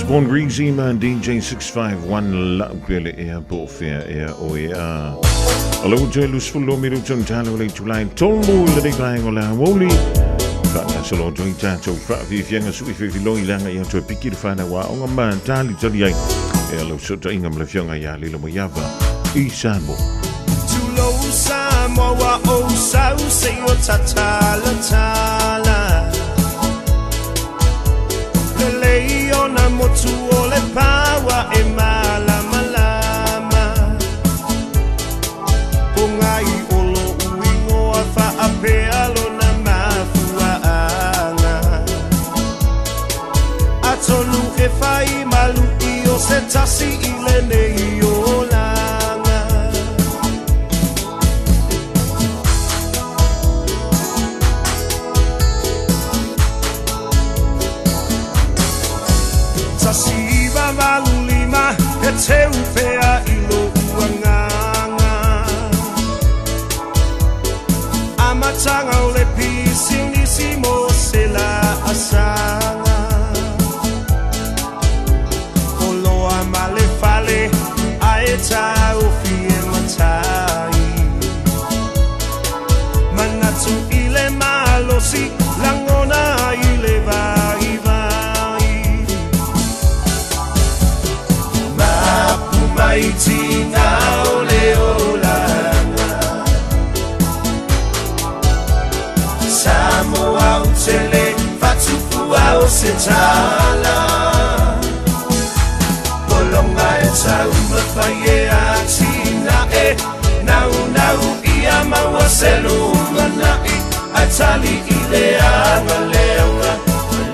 Born Greasy man DJ 651 la pele ea po fea ea o ea. Alo te lusfulo minuton talo le tulai tolu le de kai ngola woli. Ka solo to ita to fa fi fianga sui fi lo ilanga ia to pikir fa na wa onga man tali tali ai. E lo so to ingam le fianga ya le mo yava. Isamo. Tulo samo wa o sau se o tatala tala. Le ona motu o le pawa e malama lama. Pongai olo uingo a fa apea lona mafua anga. Atonu e fai malu I o se tasi I le nei o langa. Tasiva malulima e te upea I lo uanganga. Amatanga o le pisinissimo se la asanga. Oloa male fale aeta o fie matai. Manatu I le malosi langona I le vai vai. Maiti na ole olanga. Samoa utele fatufua o se tala. Polonga e tau mawhaie a tina e. Nau nau ia maua selu manai. A tali I le anga leonga.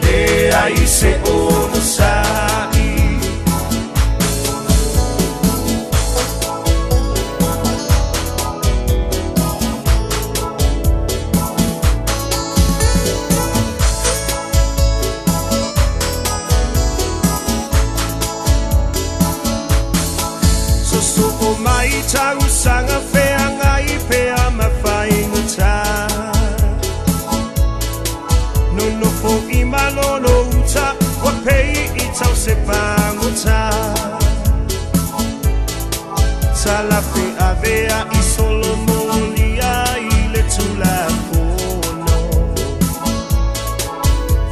Lea I se ono sai. Tau sanga fea ngai pea mawhainga tā. Nono fo I malono uta, wa pei I tau se pango tā. Talafe avea I solo molia I le tula fono.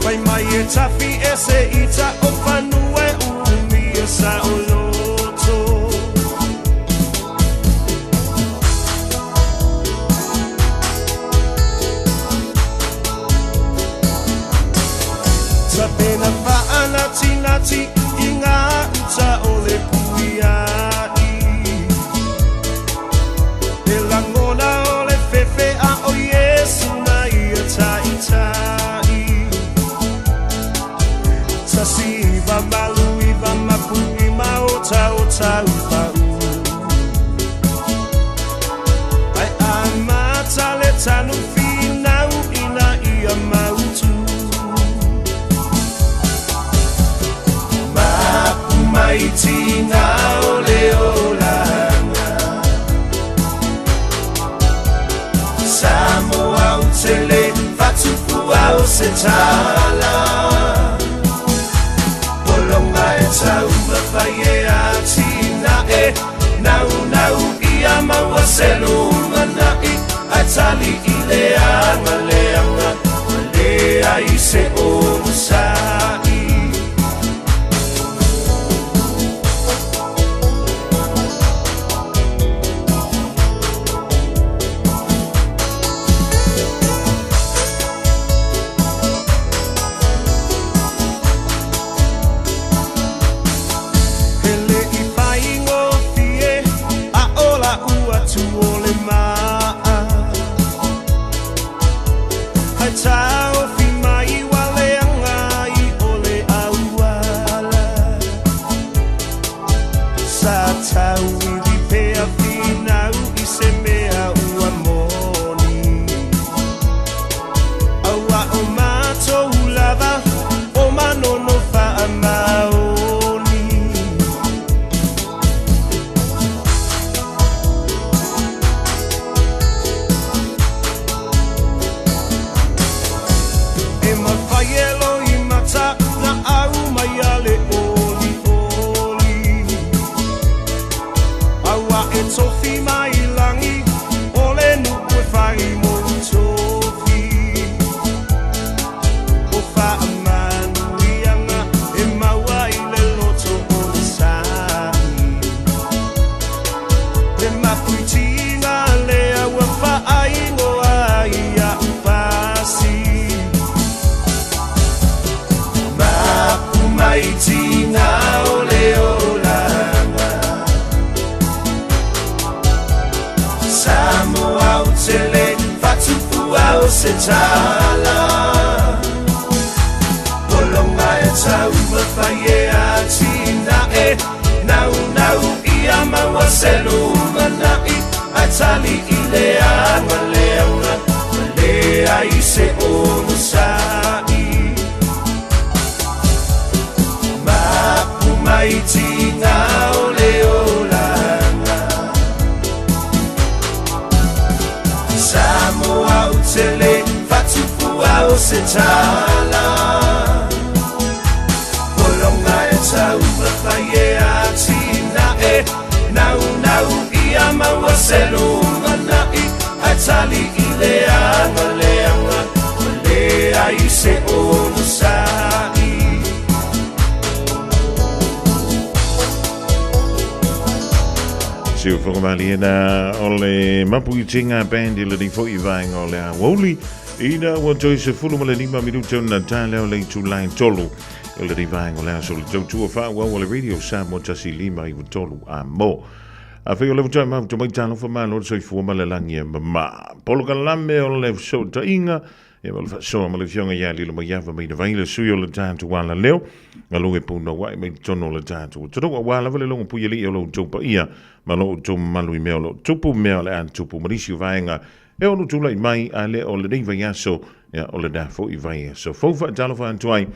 Fai mai e tafi e se ita o fanue umi e sa o loto. Pena paana tinati inga uta ole puiai. E langona ole fefe a o Yesu na ia tai tai. Tasi va malu I va mapu I maota o tau pau. Ai amata le tanu finau ina ia mautu. Maiti na ole olanga. Samoa utele fatufua o se tala. Polonga e tau mawhaie a tina e. Nau nau ia maua selu manai. A tali I le anga leanga. Lea I se ono sai. Yellow in mata na au mai ale o e tofi mai langi o le nuku e whai mo tofi o wha amanuianga e maua i le loto o le sai le mapuitinga lea ua whaai ngoa ia upasi mapu maitinga o le olanga Samoa o tele fatufua o se tala Polonga e tau mawhai e atina e Nau nau ia maua selu manai A tali i le anga leanga Lea i se ono sai Mapu maitinga o le olanga Samoa o tele fatufua o se tala Polonga e tau mawhai e atina e Nau nau ia maua selu manai A tali i le anga leanga Lea i se ono sai Siu whakamaliena o le Mapuitinga band i le ni fo i vaenga o le a Woli ina ua toi se fulu ma le 5 minuto na tale o le tulain tolu o le ni vaenga o le a so le tautua wha o le radio Samoa tasi 5 i tolu a mo a whai o le vutai mau to mai tano wha maa lor soi fuama le langi e mama polo ka lame o le so ta inga e wale wha soa ma le fionga ia li lo mai yawa mai na vaile sui o le tātu wala leo nga longe puna wai mai tono le tātu tono wa wala wale longa puya li o lo tupa ia ma lo tu malui meo lo tupu meo le an tupu marisi o vaenga e onu tula i mai a le o le nei vai aso ya o le da fo i vai so fofa talo fa antuai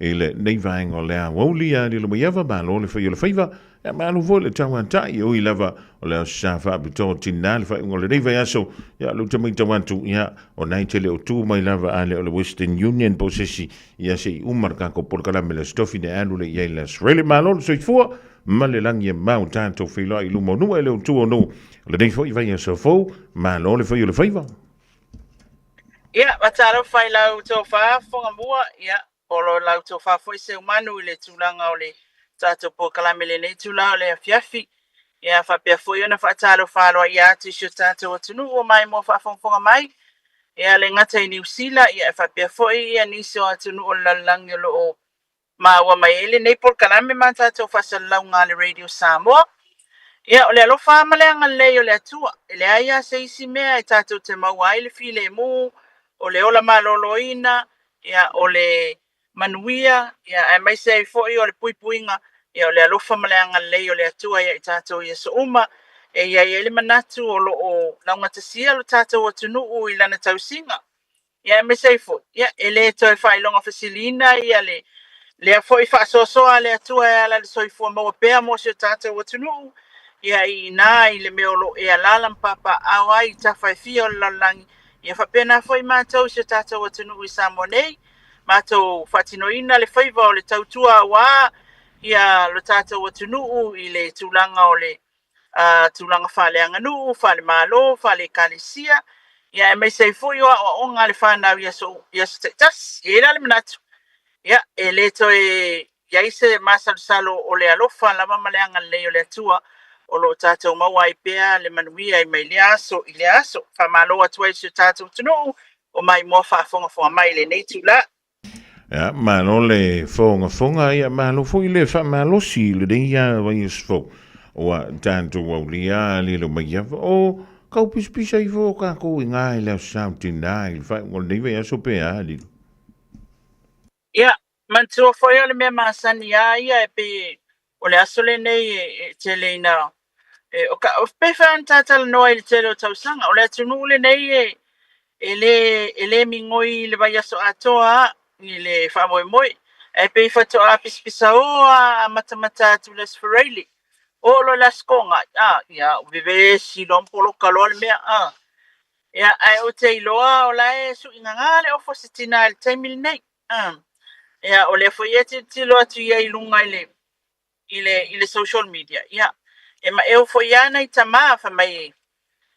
e le nei vaenga o le a woli a li lo mai yawa ma lo le fai o le faiva e ma lo vo le tawa tai o i lava o le safa abito tina le fai o le nei vai aso ya lo tamai tawantu ya o nai tele o tu mai lava a le o le Western Union posesi ya se umarka ko por kala me le stofi de alu le ya le Australia ma lo so i fua ma le langi e mau tanto whila i lumo nua e leo tu o no le nei fo i vai aso fo ma lo le fai o le faiva Ia, mataro whai lau tō wha, whonga mua, ia, olo lau tō wha fwoi se umanu i le tūlanga o le tātou po kalamele nei tūla o le awhiawhi. Ia, whapea fwoi ona whaataro whaloa ia atu isio tātou o tunu o mai mo whawhonga mai. Ia, le ngata i New Zealand, ia, whapea fwoi ia nisio atunu o lalangi o lo o maua mai ele nei po kalame ma tātou whasalau ngā le Radio Samoa. Ia, o le alofa amaleanga lei o le atua, ele aia se isi mea e tātou te maua ele file mu, o le ola maloloina, ia o le manuia, ia e mai se foi o le puipuinga, ia o le alofa maleanga lei o le atua ia i tātou ia so uma, e ia ele manatu o lo o laungatasia lo tātou o tunu i lana tausinga. Ia e mai se foi, ia ele toi whailonga fasilina, ia le foi whaasosoa le atua ia la le soifua maua pea mo se tātou o tunu, ia i nā i le meolo e alalam papa awai ta whaifia o lalangi, ia whapena foi mātou se tātou o tunu i Samoa nei, mātou whatinoina le whaiva o le tautua wā, ia lo tātou o tunu i le tūlanga o le tūlanga whale anganu, whale malo, whale kalesia, ia e mai sei foi o ngā le whanau ia so te tas, ia le manatu, ia e le to e iaise masalo o le alofa lava maleanga leo le atua, o lo tātou maua i pēa le manuia i mai le aso, whamalo atua i si tātou tunu, o mai mua whaafonga mai le nei tūla. Ja, ma no le fonga ia ma lo foi le fa ma lo si le dia vai sfo o tanto o lia le lo mai o kau pisa i fo ka ko nga le something nai fa o le vai so pe ali. Ja, man to foi le me masani ia e pe o le asole nei te le na o ka o pe fa tatal no il te lo tausanga o le tunu le nei ele mingoi le vai so atoa ni le famoi moi e pe fato a pispisa o a matamata tu les fereli o lo las konga ya vive si non polo calor me ya ai o te loa o la e su ingangale o fositina il temil nei ya o le foyete ti lo atu ya ilunga ile social media ya e ma e fo yana I tama fa mai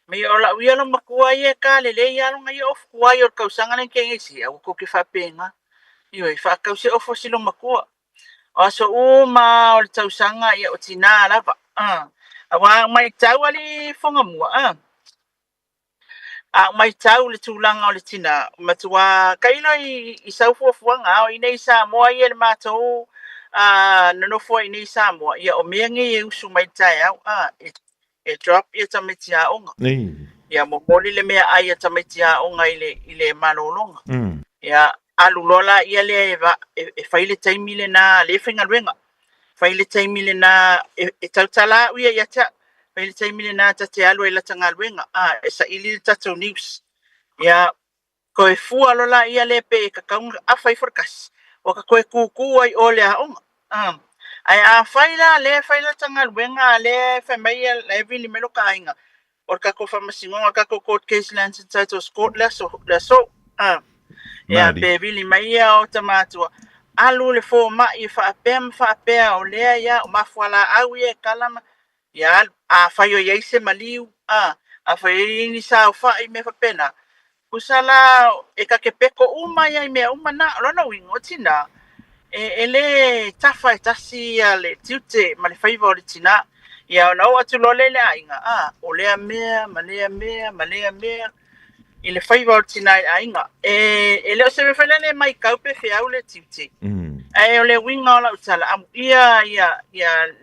me o la uia lo makua ia ka le ia lo ngai of kua I o kausanga le ke ngisi au ko ke fa penga io I fa kause o fo silo makua o so uma o le tausanga ia o tina lava awa mai tau ali fonga mua mai tau le tūlanga o le tina matua kailo I saufu fuanga o inei sa moa ia le mātou nanofo I nei sa moa ia o mea ngi e usu mai tai au e drop ia tamiti a onga ia mo moli le mea ai tamiti a onga I le malolonga ia alulola ia le e faile taimile na le whenga ruenga faile taimile na e tautala uia ia ta faile taimile na ta te alu e la tanga ruenga e sa ili tatou news ia ko e fua lola ia le pe e kakaunga a fai forkas o ka koe kuku ai o le a onga ai a faila tanga ruenga le whamaia le vili melo ka inga o ka ko whamasingonga ka ko court case lands and titles court la so ia pe vili mai ia o tamatua alu le fo ma I whaapea o lea ia o mafuala au ia kalama ia a whaio iaise maliu a whaio ni sa o whai me whapena usala e ka ke peko uma ia I mea uma na rona wingo tina e le tafa e tasi a le tiute ma le whaiva o le tina ia o nau atu lole le ainga o lea mea ma lea mea I le whaiva o le tina ainga e leo se me whanane mai kaupe whiau le tiute o le winga o la utala ia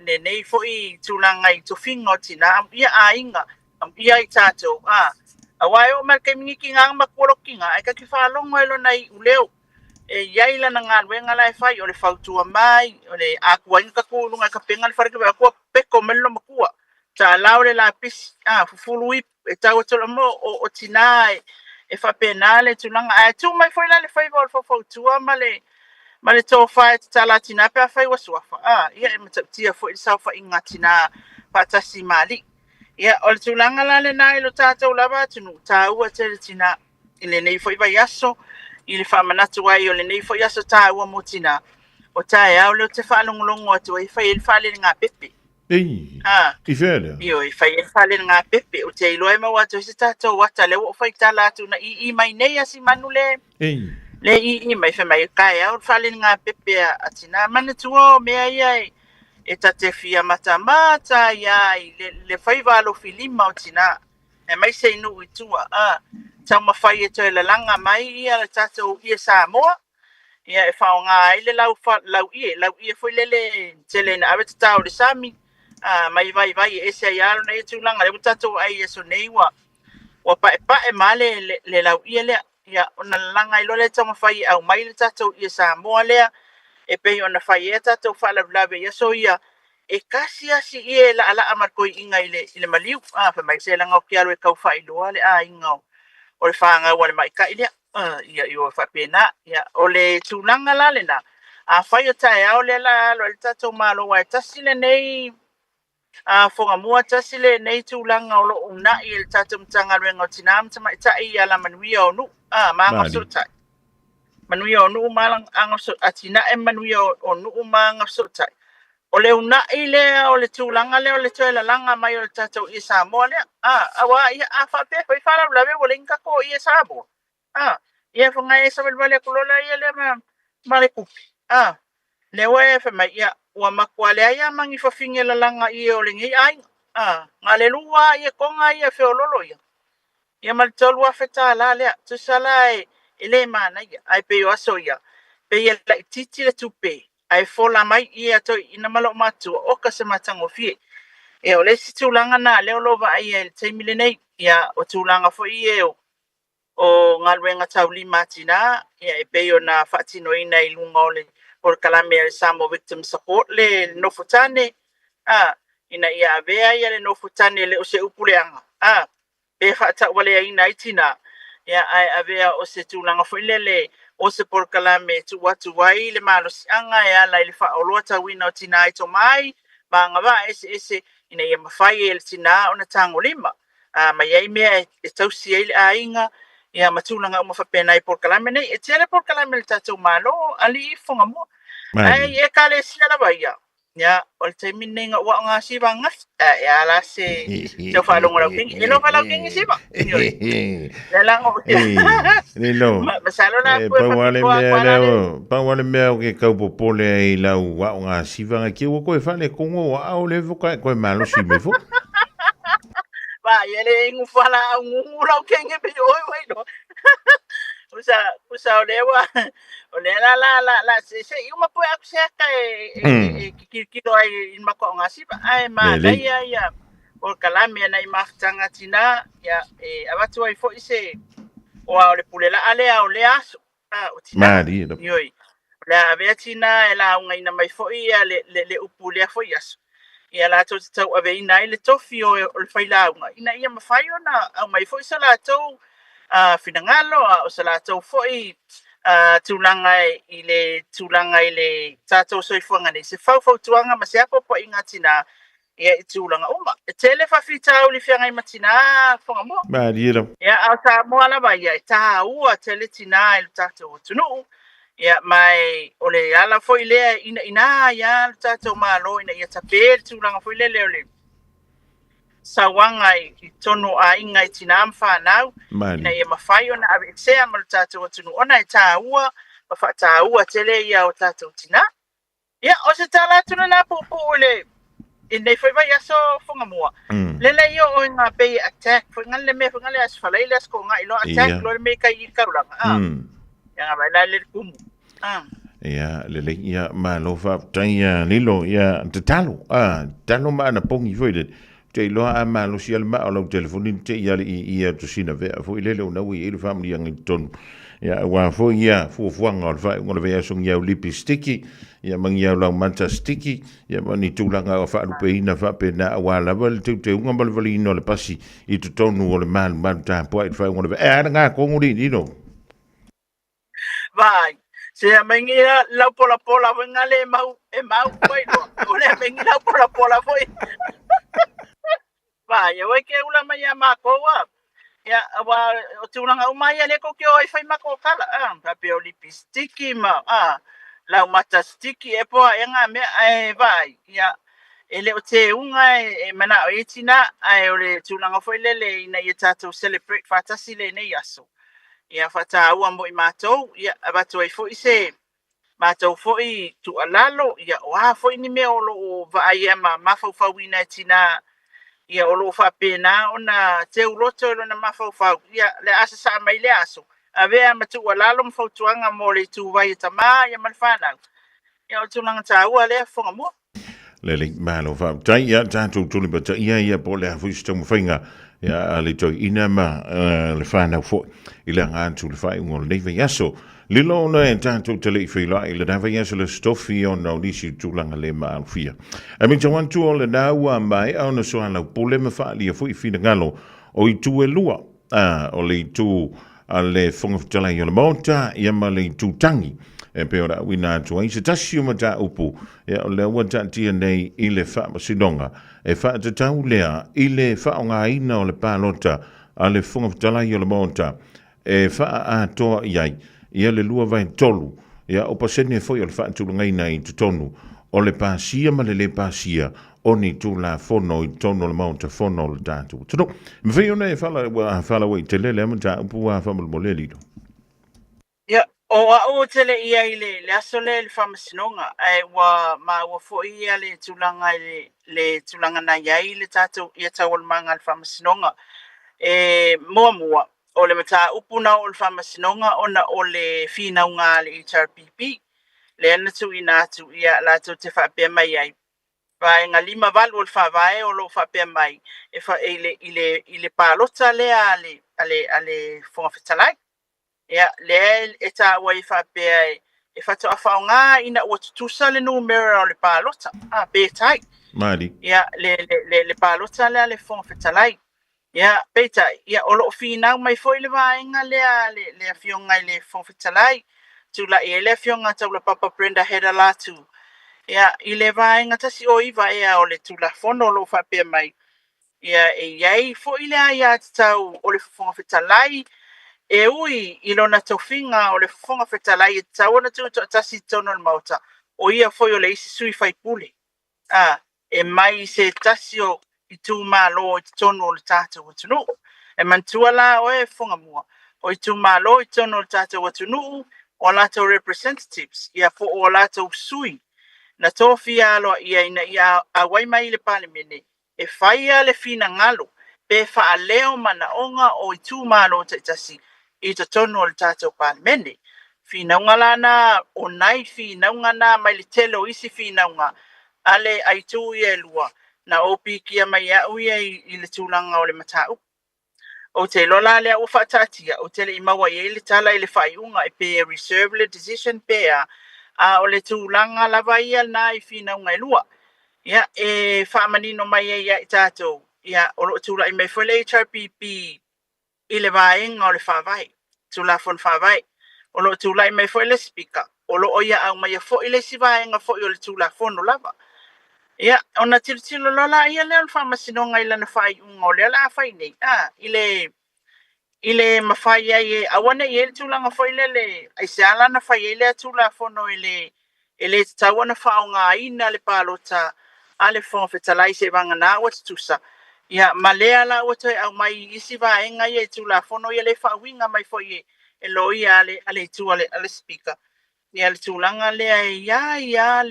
le nei fo I tūlanga I tofinga o tina ia ainga ia I tātou a wai o mai ke mingi ki ngā makuorokinga ai ka ki whaalongo elo nei uleo e iaila na ngā luenga lai whai o le whautua mai o le akua inga kulunga ka penga le whareke wai akua peko melo makua ta lau le la pisi fufulu I e tau atola mo o tina e whapena le tūlanga ai tū mai whaila le whaiva o le whautua ma le tō whai te tala tina pe a whai wasuafa ia e mataptia fo I sau whai ngā tina patasi mali ia o le tūlanga la le nai lo tātou lava tunu tā ua te le tina I le nei fwoi vai aso I le whamanatu ai o le nei fwoi aso tā ua mo tina o tā e au leo te whaalongolongo atu e whai e whaale ngā pepe I whēra io e whai e whaale ngā pepe o te iloe mau atu se tātou wata leo o whai tala atu na I mai nei asi manu le le I mai whamai kai au whaale ngā pepe a tina manatua o mea ia e ta te fia mata ia le whaiva alo filima o tina e mai se inu I tua tau mawhai e toi la langa mai ia le tatou ia Samoa ia e whao ngā ai le lau ie fwoi lele tele na awe tatau le sami mai vai e se ai alo na e tūlanga le tatou ai e so neiwa wa pae ma le lau ie lea ia ona langa ilo le tau mawhai au mai le tatou ia Samoa lea e pei ona whai e tatou whaalaulawe ia so ia e kasi asi ie la ala amarkoi inga I le maliu fa mai se langa o ki alo e kau whai loa le inga o le whaanga ua le maika ilea ia I o whapena ia o le tūlanga la le na a whai o tae au le la alo le tatou malo wa e tasi le nei whonga mua tasi le nei tūlanga o lo una I le tatou mtanga ruenga o tinam tama I tae I ala manuia o nu maanga sotai manuia o nu malang anga so atina e manuia o nu maanga sotai o le una I le o le tūlanga le o le toe la langa mai o le tatou I Samoa le awa ia a whape hoi whala ulawe o le inka ko I Samoa ia whanga e sa wale kulola ia le ma le kupi le wae whamai ia ua makua lea ia mangi whawhinge la langa I o le ngi ai ngā le lua ia konga ia whiololo ia ma le tolua wheta la lea tusala e le mana ia ai pe o aso ia pe ia la titi le tupe ai fola mai ia toi ina malo matua o ka se matango fie e o le si tūlanga na leo lova ai e te mile nei ia o tūlanga fo I o ngā ruenga tau lima tina ia e peo na whaatino ina I lunga o le por kalame le Samoa Victim Support le nofutane ina ia avea ia le nofutane le o se upuleanga pe whaata wale ina itina ia ai avea o se tūlanga fo le o se por kalame tu watu wai le malos anga e ala le whaoloa tawina o tina I to mai ma ngā ese ina ia mawhai le tina o na tango lima mai ai mea e tausi ai le ainga ia matulanga uma whapena I por kalame nei e tere por kalame le tatou malo ali I whonga mua ai e ka le sia la ia Ya, o te minenga wa nga siba ngas. Ya la se fa lo ngora king. Ino fa lo king siba. Ya la ngo. Lilo. Masalo na ko pa wale mea o ke kau popole ai lau wa nga siva nga ki wo ko fa le kongo wa o le vo ko malo si me fo. Ba yele ngu fa la ngu lo king e pe oi no. Usa olewa olela la se uma po aku se kilo ai in mako ngasi ba ai ma ya o kalami na imaftanga tina ya abatu ai fo ise o ole pulela ale o le aso o tina yoi la avetina ela unga ina mai fo ia le upule fo yaso ia la to tau ave ina ile tofi o le faila unga ina ia mafaio na au mai fo isa la to finangalo o sa latou fo'i tulanga i le tatou soifuaga nei se faufautuaga ma se apopoʻiga tina ia i tulaga uma e tele faafitau li fiagai ma tina fogamoa ia ao Samoa lava ia e tāua tele tina i le tatou atunuu ia mai o le ala fo'i lea ina ia le tatou malo ina ia tapē le tulaga fo'i lele o le sawanga i tono a inga i tina mawhanau ina ia mawhai ona awe sea ma le tātou atunu ona e tāua ma wha tāua tele ia o tātou tina ia o se tāla atuna nā pupu ole i nei whaiwai aso whangamua lele io o ngā bay attack whangale me whangale as whalai le asko ngā ilo attack lo le me kai i karuranga ia ngā waila le kumu ia lele ia ma lo fa taia lilo ia te talo ma na pongi foi te loa a malo si alma o lau telefoni te ia to sina vea fo ilele o nau i family ang tonu ia wa fo ia fo fuanga o fa ngona vea song ia lipi sticky ia mang ia lau manta sticky ia mani tulanga o fa lupe ina fa pe na wa level te unga balvali no le pasi i to tonu o le man ta po i fa ngona vea nga ko nguri ni no vai se mengira lau pola ngale mau foi o le mengira pola foi va ya we ke ula mai ma ko wa ya wa o tulanga umai le ko ke oi fai ma ko kala pa pe o lipstick ma la mata sticky e po e nga me vai ya ele o te unga e mana o itina ai o le tulanga foi lele ina ia tatou celebrate fatasi le nei aso ia fata ua mo i matou ia abato ai foi se matou foi tu alalo ia wa foi ni me o lo va ia ma mafauina tina ia o lo fa pena ona te uloto na mafau ia le asa sa mai le aso ave ma tu alalo mfautuanga mo le tu vai tama ia malfana ia o tunanga taua le fonga mo le malo fa tai ia tanto tuli ba ia po le fu sto mfinga ia le to ina ma le fana fo ila ngantu le fai ngol nei yaso lilo no e tanto tele fila ile dava yaso le stofi on no disi tulanga le ma fia a mi jawan tu ole na wa mai ona so ana pole me fa li fu fina ngalo o i tu e lua o le tu ale fonga tala yo le mota ia ma le tu tangi e pe ora wina tu ai se tasi mata upu e o le wa tanti nei ile fa masidonga e fa te tau lea ile fa nga ina o le palota ale fonga tala yo le mota e fa a to iai ia le lua vai tolu ia o pasene foi o le fa tu ngai nei tonu o le pasia ma le pasia oni tu la fono i tono le mount fono le datu tuno me ona e fala we te le mata pu a fa mo le lido ya o tele ia ile asole le famasinonga ai wa fo ia le tulanga na ia ile tatu ia tawol manga le famasinonga moa o le mata upuna o le famasinonga ona o le fina unga le HRPP le ana tu ina tu ia la tu te fa pe mai ai vai nga lima valu o fa vai o lo fa pe mai e fa ile palota le ale fo fetalai ya le eta wai fa pe ai e fa to fa nga ina o tu sale numero le palota pe tai mari ya le palota le fo fetalai ya peta ya o lo fina mai foi le vai nga le afionga le fo fetalai tu la ele fionga tu la papa Brenda heda la tu ya ile vai nga tasi o iva ya o le tu la fono lo fa pe mai ya yai fo ile ya tau o le fo fetalai e ui ilona tofinga o le fonga fetalai tau na tu tasi tono mauta o ia foi o le isi sui fai pule e mai se tasio I tu malo I tono le tātou atunu. E mantua la o e whonga mua. O I tu malo I tono le tātou atunu o lato representatives. Ia po o lato sui. Na tofi alo ia ina ia awai mai le palemene. E whaia le fina ngalo. Pe wha leo mana onga o I tu malo te tasi. I ta tono le tātou palemene. Fina unga lana o nai fina unga na mai le telo isi fina unga. Ale ai tu ia lua. Na opi kia mai au ia I le tūlanga o le matau. O te lola lea o whatatia, o te le imawa I le tala I le whaiunga I pe reserve le decision pea, a o le tūlanga lava ia na I whina unga I lua. Ia, e whaamanino mai ia I tātou. Ia, o lo tūla I mei whele HRPP I le vaenga o le whawai. Tūla whon whawai. O lo tūla I mei whele speaker. O lo oia au mai a fo I le si vaenga fo I o le tūla whono lava. Ia, ona tilo lola ia leo whamasinonga I lana whai unga o lea la whai nei. Ile mawhai ai awane I ele tūlanga whai le ai se alana whai ele tūla whono ele tawana whaonga ina le palota ale whongwhetalai se vanga nā wata tusa. Ia, ma lea la wata au mai isi vaenga I tūla whono I le whawinga mai whai e loi ale tū ale speaker. Ia le tūlanga lea ia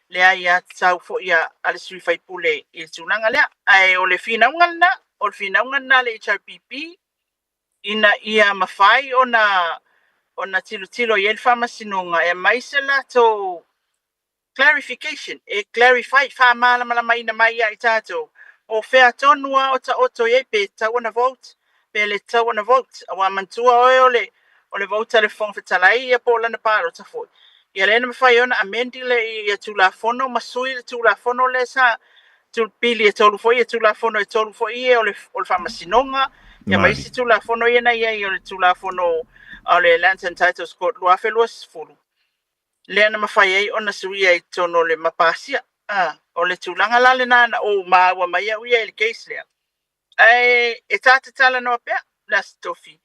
lea ia tau fo ia ale sui fai pule I tūlanga lea. Ai o le whinaunga na le HRPP ina ia mawhai ona tilo I ele whamasinonga e maise la to clarification e clarify whamala mai na mai I tātou. O whea tonua o ta oto e pe tawana vote, pe le tawana vote. Awa mantua oe o le vote le whongwhetalai e po lana pāro ta foi. Ia lena mawhai ona amendi le I tūla whono, masui le tūla whono le sa pili e tolu foi, e tūla whono e tolu foi e o le whamasinonga. Ia maisi tūla whono ia nei o le tūla whono o le Lands and Titles Court lua whelua sifuru. Lena mawhai ei ona sui e tono le mapasia. O le tūlanga lale nana o maawa mai au ia le case lea. E tāte tala noa pea, la stofi.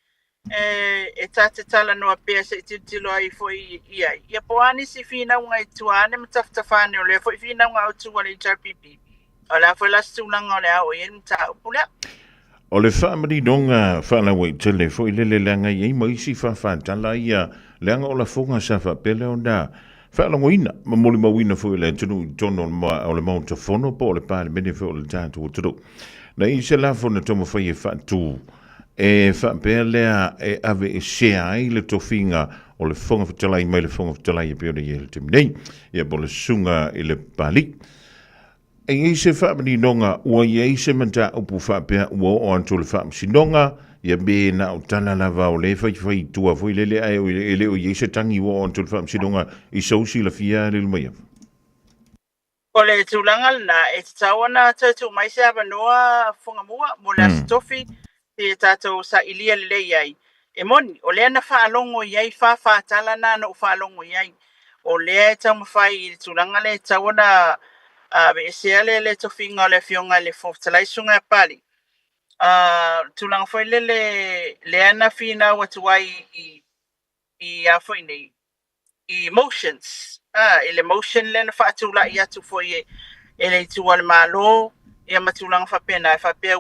E tāte tala noa pea se tilo ai foi iai. Ia poani si whina unga I tuane mataftafane o le foi whina unga o tua le HRPP. O la foi la tūlanga o le au i mta upulea. O le whaamarinonga whanau I tele foi lele langa I maisi whawhantala ia leanga o la whonga sa whapele o nā. Whaalangoina, ma moli mawina foi le tunu tono o le maunta whono po o le pāle mene foi o le tātu o turu. Na I se la whona tomo whai e whaatū. E whaapea lea e ave e sea ai le tofinga o le whonga whatalai mai le whonga whatalai e pio le iele te minei. Ia po le sunga I le pali. E I se whaamarinonga ua I eise manta upu whaapea ua o anto le whaamasinonga. Ia me na o tala lava o le whai tua foi lele ai o ele o eise tangi ua o anto le whaamasinonga I sausi la fia le lumaya. O le tūlanga na e te tawana tatu mai se awanoa whangamua mo le asitofi te tātou sa ilia le iai. E moni, o lea na whaalongo iai whawhatala na o whaalongo iai. O lea e tau mawhai I tūlanga le tawana be e sea le tofinga o le fionga le whawtalaisunga pali. Tūlanga whai le ana whina watuai I a whai nei. I emotions. Ele emotion le na whaatula I atu foi e le tua le malo. Ia matulanga whapena. Whapea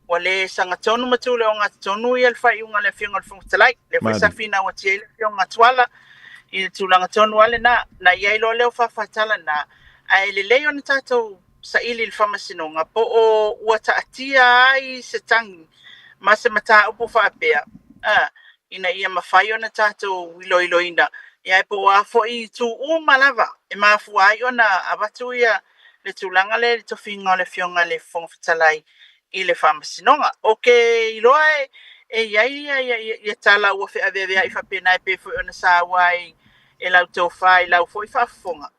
wale sangatonu matule o ngā tonu I le whai unga le fionga le whangtalai. Le whaisa whina wati e le fionga tuala. I le tūlanga tonu ale na iai lo leo whawhatala na. A ele leo na tātou sa ili le whamasinonga. Po o ua taatia ai se tangi. Ma se mata upo whapea. Ina ia mawhai o na tātou iloina. Ia e po wafo I tu malava. E mafu ai o na abatu ia le tūlanga le tofinga o le fionga le whongwhitalai I le whamasinonga. Oke iloa e iai ia tala ua whea vea I whapena e pefo o na sāwai e lau tau whai lau fo I whafonga.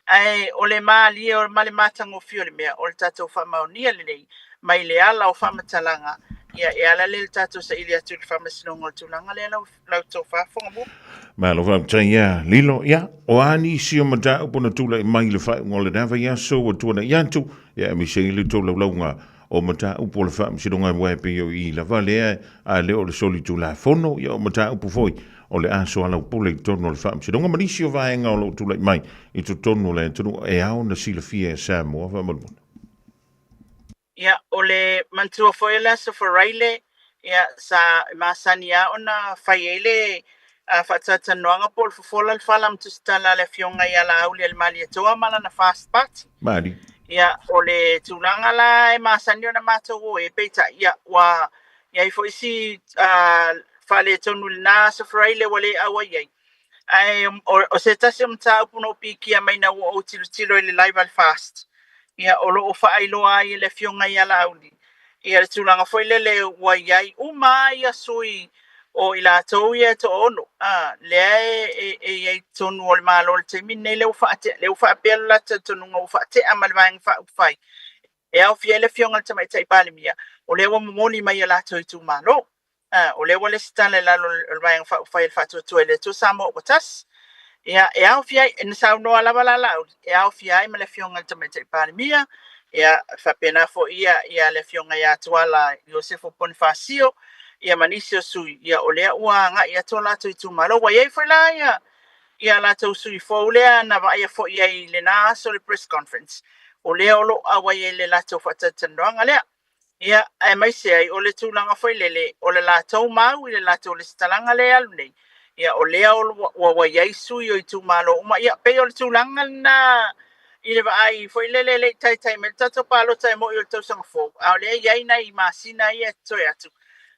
Ai o le mali o male matango fio le mea o le tātou whamaunia le nei mai le ala o whamatalanga. Ia e ala le tātou sa ili atu le whamasinonga o tūlanga le lau tau whafonga mo. Ma lo va ia lilo ia o ani si o mata upona tula I mai le fai ngole na vai aso o tuana iantu ia mi se le to launga o mata upo le wha msidonga mwae pe o I la valea a leo le soli tu la fono ia o mata upo foi o le aso ala upo le tono le wha msidonga manisi o vaenga o lo tu le mai I tu tono le tunu e au na sila fia e Samoa wha malmuna. Ia, o le mantua foi la so faraile, ia sa masania ona faiele fatata noanga pol fofola le fala mtustala le fionga ia la auli le mali atoa mala na fast party. Mari. Ia, o le tulanga la e masani ona mato e peita, ia, wa, ia I foi si fale tonu na so faraile wale awa iai. Ai, o se tasi mta upuno piki a maina o tilo le live al fast. Ia, o lo o whaailoa I le fionga ia la auli. Ia le tulanga foi le wa iai, ia sui o I la tau ia to ono. Lea e tonu o le malo le te mine le ufa apel la te tonu o ufa te amal vaeng fa ufai. E au fia le fionga te mai tai pale mia. O le wa momoli mai la tau I tu malo. O le wa le stale la le vaeng fa ufai le fa tu ele tu samo o tas. Ia e au fia e sa no ala bala la. E au fia I me le fionga te mai tai pale mia. Ia fa pena fo ia le fionga ia tuala Josefo Bonifacio. Ia manisio sui, ia olea ua nga ia to lato I tu malo, wa iei whaila ia lato sui fo olea na wa ia fo iei le na so le press conference. Olea olo awa iei le lato whatatanoanga lea. Ia e maise ai ole tūlanga whailele, ole lato mau I le lato le stalanga le alu nei. Ia olea olo wa iei sui o I tu malo, uma ia pe ole tūlanga na I le ai whailele le tai me tato palo tai mo I o tausanga fo. A olea iei na I masina ia toi atu.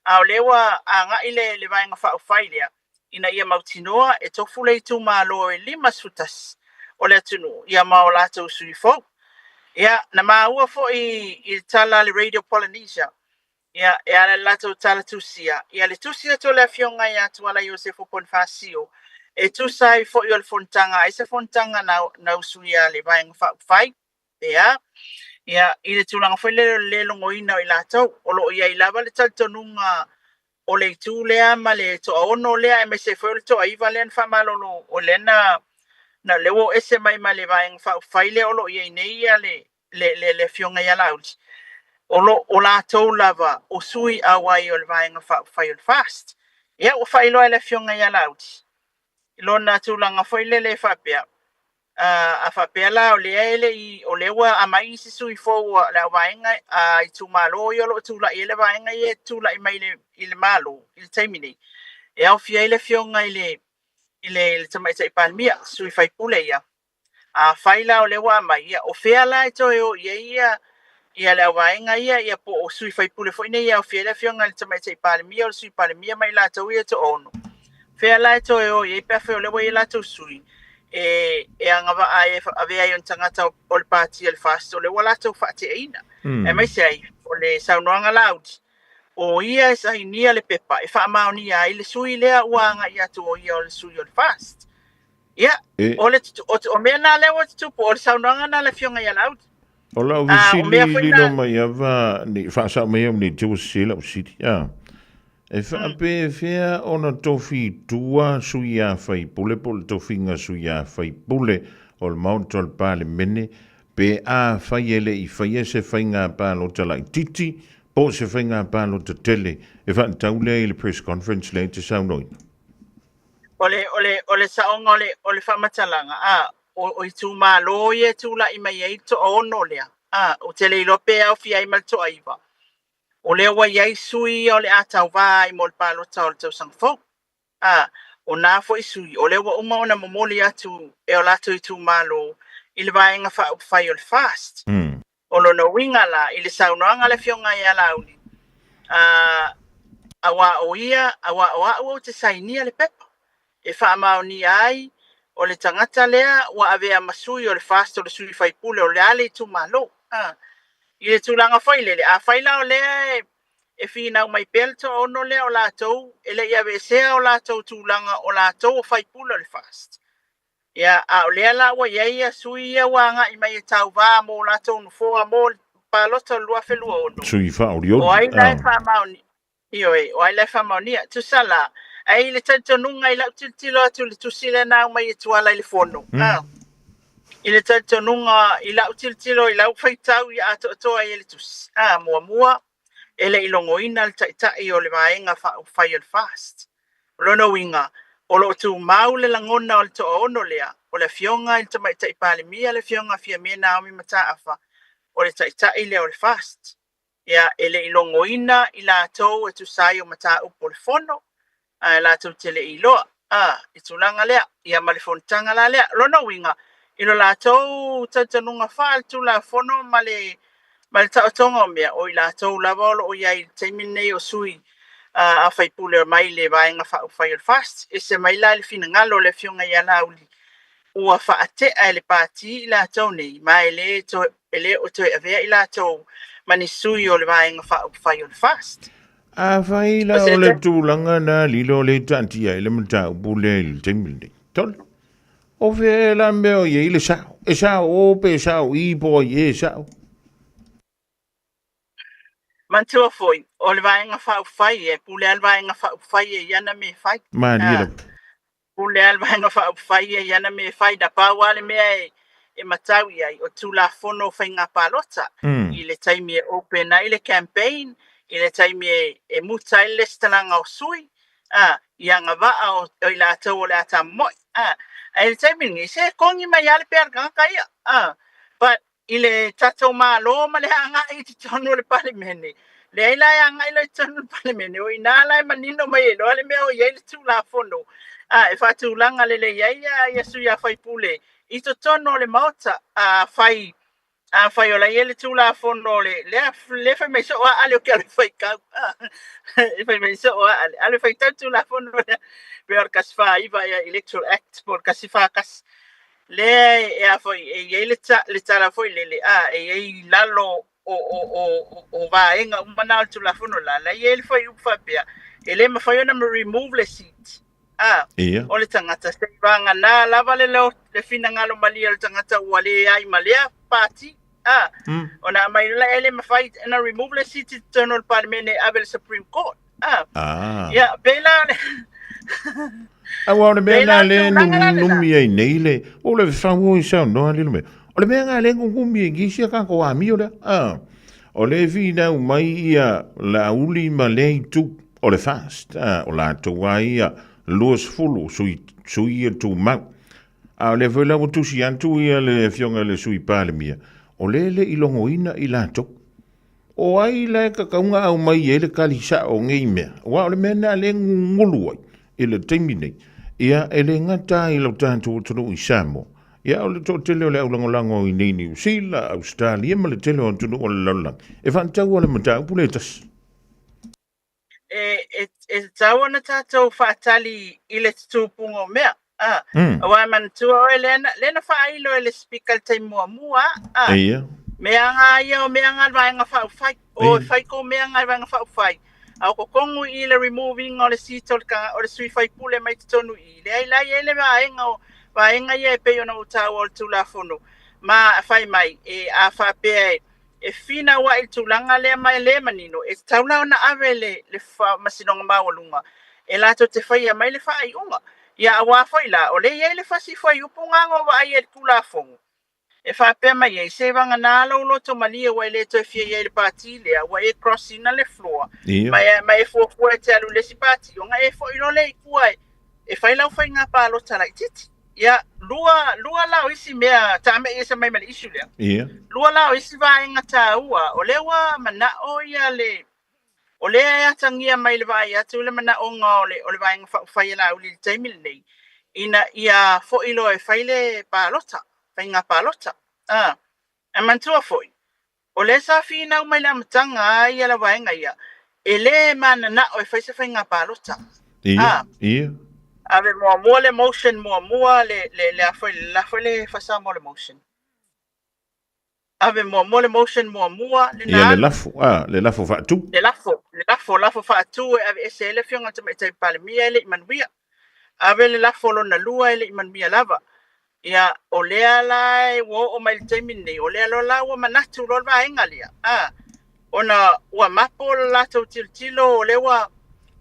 A lewa a nga ile le vaenga wha ufailia ina ia mautinoa e tofu le tu malo e 5 sutas o le tunu ia mao lato sui fo. Ia na maua fo I tala le Radio Polynesia. Ia e ala lato tala tusia. Ia le tusia to le fionga ia tuala Josefo Bonifacio. E tusai fo I o le fontanga. E se fontanga na usuia le vaenga wha ufai. Ia. Ia, I le tūlanga whai le longo ina I lātou, o lo ia I lava le taltonunga o le tū lea ma le to ono lea e me se whai le to aiva lean whamalolo o le na lewo ese mai ma le vaeng whai le o lo ia I nei ia le fionga ia lauti. O lo o lātou lava o sui awai o le vaenga whai o le fast. Ia, o whai loa le fionga ia lauti. Ilo na tūlanga whai le whapea. A whapela o lea ele I o lewa a mai si sui fo la vaenga I tu malo I o lo tula I le vaenga I tula I mai I le malo I le taimini. E au fia I le fionga I le tamaita I palmia sui fai pule ia. A whaila o lewa a mai ia o fea la I to eo ia le vaenga ia po o sui fai pule fo ina ia o fia le fionga I le tamaita I palmia o sui palmia mai la tau ia to ono. Fea la I to eo ia I pea feo lewa I la tau sui. E anga va ai avea I un tangata o le pati al fast o le wala tau whaate eina. E mai se ai, o le saunoanga laudi. O ia sa inia le pepa, e wha maoni ai le sui lea uanga ia tu o ia o le sui o le fast. Ia, o mea na lewa tupu, o le saunoanga na le fionga ia laudi. O la uvisili lino mai ava, ni whaasa mai am ni tewa sila usiti, E whaape whea ona tofi tua suia whai pule pole tofi ngā suia whai pule o le mautol pāle mene pe a whai ele I whai se whai ngā pālo tala I titi po se whai ngā pālo ta tele e wha taule I le press conference le te saunoina. Ole saonga ole whamatalanga o I tū mālo I tū la I mai e to ono lea o tele I lope au fia I malto aiva. O le wa iai sui o le atau vai mo le palo tau le tau sang fok. O nā fo I sui. O le wa uma ona momoli atu e o lato I tu malo I le vaenga whai o le fast. O lo no winga la I le saunoanga le fionga I ala uli. Awa o ia, awa o te sainia le pepa. E wha amao ni ai o le tangata lea wa avea masui o le fast o le sui whai pule o le ale I tu malo. I le tūlanga whailele, a whaila o lea e whina mai pelto ono lea o lātou, e le ia vesea o lātou tūlanga o lātou o whaipula le fast. Ia, a o lea la wa ia sui ia wanga I mai e tau vā mō lātou nufoa mō palota lua whelua ono. Sui whaurioni. O ai lai whamaoni, o ai lai whamaoni, tu sala, ai le tantonunga I lau tilo atu le tusile nā mai e tuala I le fono. I le tatonunga i lau tiltilo i lau whaitau i ato atoa i le tusi. Mua. Ele ilongoina le taitai o le vaenga whai al fast. Rono winga, o lo tu mau le langona o le to ono lea, o le fionga i tamai tai pale mia le fionga fia mea naomi mataafa, o le taitai le o le fast. Ia ele ilongoina i la tau e tu sai o mata upo le fono, la tau tele iloa, i tulanga lea, ia malifontanga la lea, rono winga, ilo la tau tatanunga whaal tu la fono male tautonga o mea, o i la tau lava o iai teimine o sui, a fai pule o mai le vaenga whai al fast, e se mai la le fina ngalo le fionga i ala uli, ua whaate a le pāti i la tau nei, ma ele o toi avea i la tau mani sui o le vaenga whai al fast. A whai la o le tūlanga na lilo le tantia i le mata upule i le teimine. Tol? O whea la meo i le sao, e sao ope sao i po i e sao. Mantua foi, o le vaenga whai e, pule al vaenga whai e iana me whai. Maria. Pule al vaenga whai e iana me whai, da pāwale mea e matau iai, o tū la fono whai ngā pālota, i le taimi e open i le campaign, i le taimi e muta i le stalanga o sui, i anga waa o i la tau o le ata moi, e le taimi ngi, se kongi mai ale pēr kakaia, but i le tatou malo ma le hanga i te tonu le palimene. Le aila e hanga i le tonu le palimene. O i nāla e manino mai e loa le mea o iei le tū la fono. E whātu langa le le iei a Yesu ia whai pule. I to tono le mauta a whai o la iei le tū la fono le whai mai so a ale o ke ale whai kau. E whai mai so a ale whai tau tū la fono le peor kas wha iwa ia Electoral Act por kasi wha kas le e a foi e le tala foi le e lalo o vaenga umana tu la fono la e foi ufa pia ele me foi na remove le seat o le tangata se vanga na lava le fina ngalo mali le tangata wale ai malia party ona mai la ele me fight na remove le seat internal parliament avel supreme court ya bela Awa o le mea ngā le numi ai nei le, o le whangu i sao noa lilo me. O le mea ngā le ngumi e gisia kako a mi o le. O le vi nau mai ia la uli ma le tu o le fast. O la toa ia luas fulu sui ia tu mau. O le vela o tusi antu ia le fionga le sui pale mia. O le ilongo ina i la tok. O ai la kakaunga au mai e le kalisa o ngei mea. O le mea ngā le ngulu ai. Ele teimine ia ele ngata i lo tanto tonu i Samo ia o le tele o le aulangolango i nei New Zealand Australia ma le tele o tonu o le laulang e whantau o le matau puletas e tau ana tātou whaatali i le tupungo mea awa mantua o e lena whailo e le speaker te mua mea ngā ia o mea ngā vaenga whaufai o whai ko mea ngā vaenga whaufai au ko kongu i le removing o le sito o le sui fai pule mai te tonu i le ai lai ele vaenga i e peo na utau o le tula fono ma fai mai e a wha pea e fina wa i tulanga lea mai le manino e taula ona ave le masinonga mawalunga e lato te fai a mai le fai unga ia awa fai la o le iei le fasi fai upungango wa ai e tula fono e wha pea mai e se vanga nalo loto malia wa le to fia ye le party le wa e crossing na le floor mai fo te alu le si party nga e fo ino le kuai e fai lau fai nga pa lo tala titi ya lua la isi mea ta me ese mai mal issue le lua la isi va nga ta ua o le wa mana o ya le o le ya tangia mai le vai atu le mana o nga o le vai nga fai la uli taimil nei ina ia fo ilo e fai le pa lota ngā pālota. E mantua foi. O le sa whina umai la matanga i ala waenga ia. E le mana na o e whaisa whai ngā pālota. Ia. Ave mua le motion mua le afoi le whasa mua le motion. Ave mua le motion mua le ia le lafo whaatu. Le lafo whaatu e ave ese ele fionga tamai tai pale mia ele imanuia. Ave le lafo lo na lua ele imanuia lava. Ia o lea lai wo o mai taimini o lea lo la wa manatu lo vaenga lia ona wa mapo la tau tilo o le wa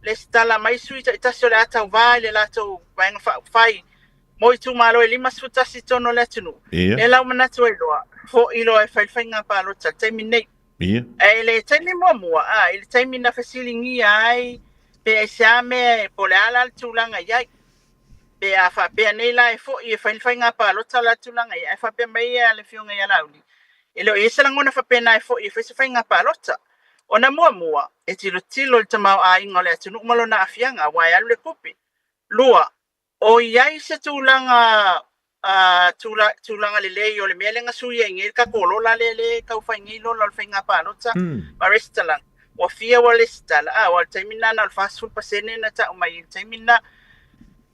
le stala mai sui ta so le ata vai le la tau vaenga fai mo i tu malo e 5 futasi tono le tunu Ia. e lau manatu e loa fo i loa e whailwhainga palota taimi nei Ia. e le taimi mua i le taimi na fasilingi ai pe e seame po le ala le tūlanga iai pe a whapea nei la e fo i e whailwhainga palota la tūlanga iai e whapea mai e le whiunga i alauli e lo e salangona whapea na e fo i e whailwhainga palota ona mua e tilo le tamau a inga le atunu malo na afianga wai alu le kupi lua o iai se tūlanga tūlanga le lei o le mea lenga sui e ngir ka kolo la le kau whaingi lo le whainga palota ma restaurant wa fia wa le stala wa taimina na fast food pasene na ta umai taimina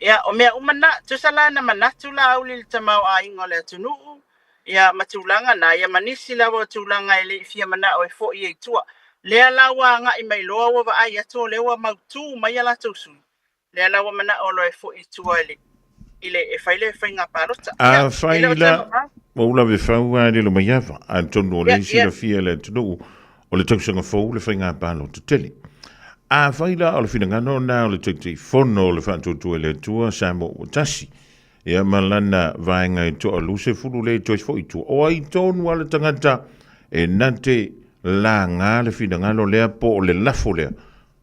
ya o mea umana tusala na manatu la au le tamau a inga le atunu ya matulanga na ya manisi la wa tūlanga e le fia mana o e fo i e tua lea lawa nga i mai loa wa ai ato lewa mautu mai ala tusu lea lawa mana o lo e fo i tua ile e faile fainga parota A faila o la ve faua le lo maiava a tonu le si la fia le tonu o le tausanga fo le fainga palo te tele. A faila o le fina ngano na o le tete fono le fanto tu le tua samo o tasi. Ia malana vaenga i to o luse fulu le tois fo i tu. O ai tonu ala tangata e nante la ngā le fina ngano lea po o le lafo lea.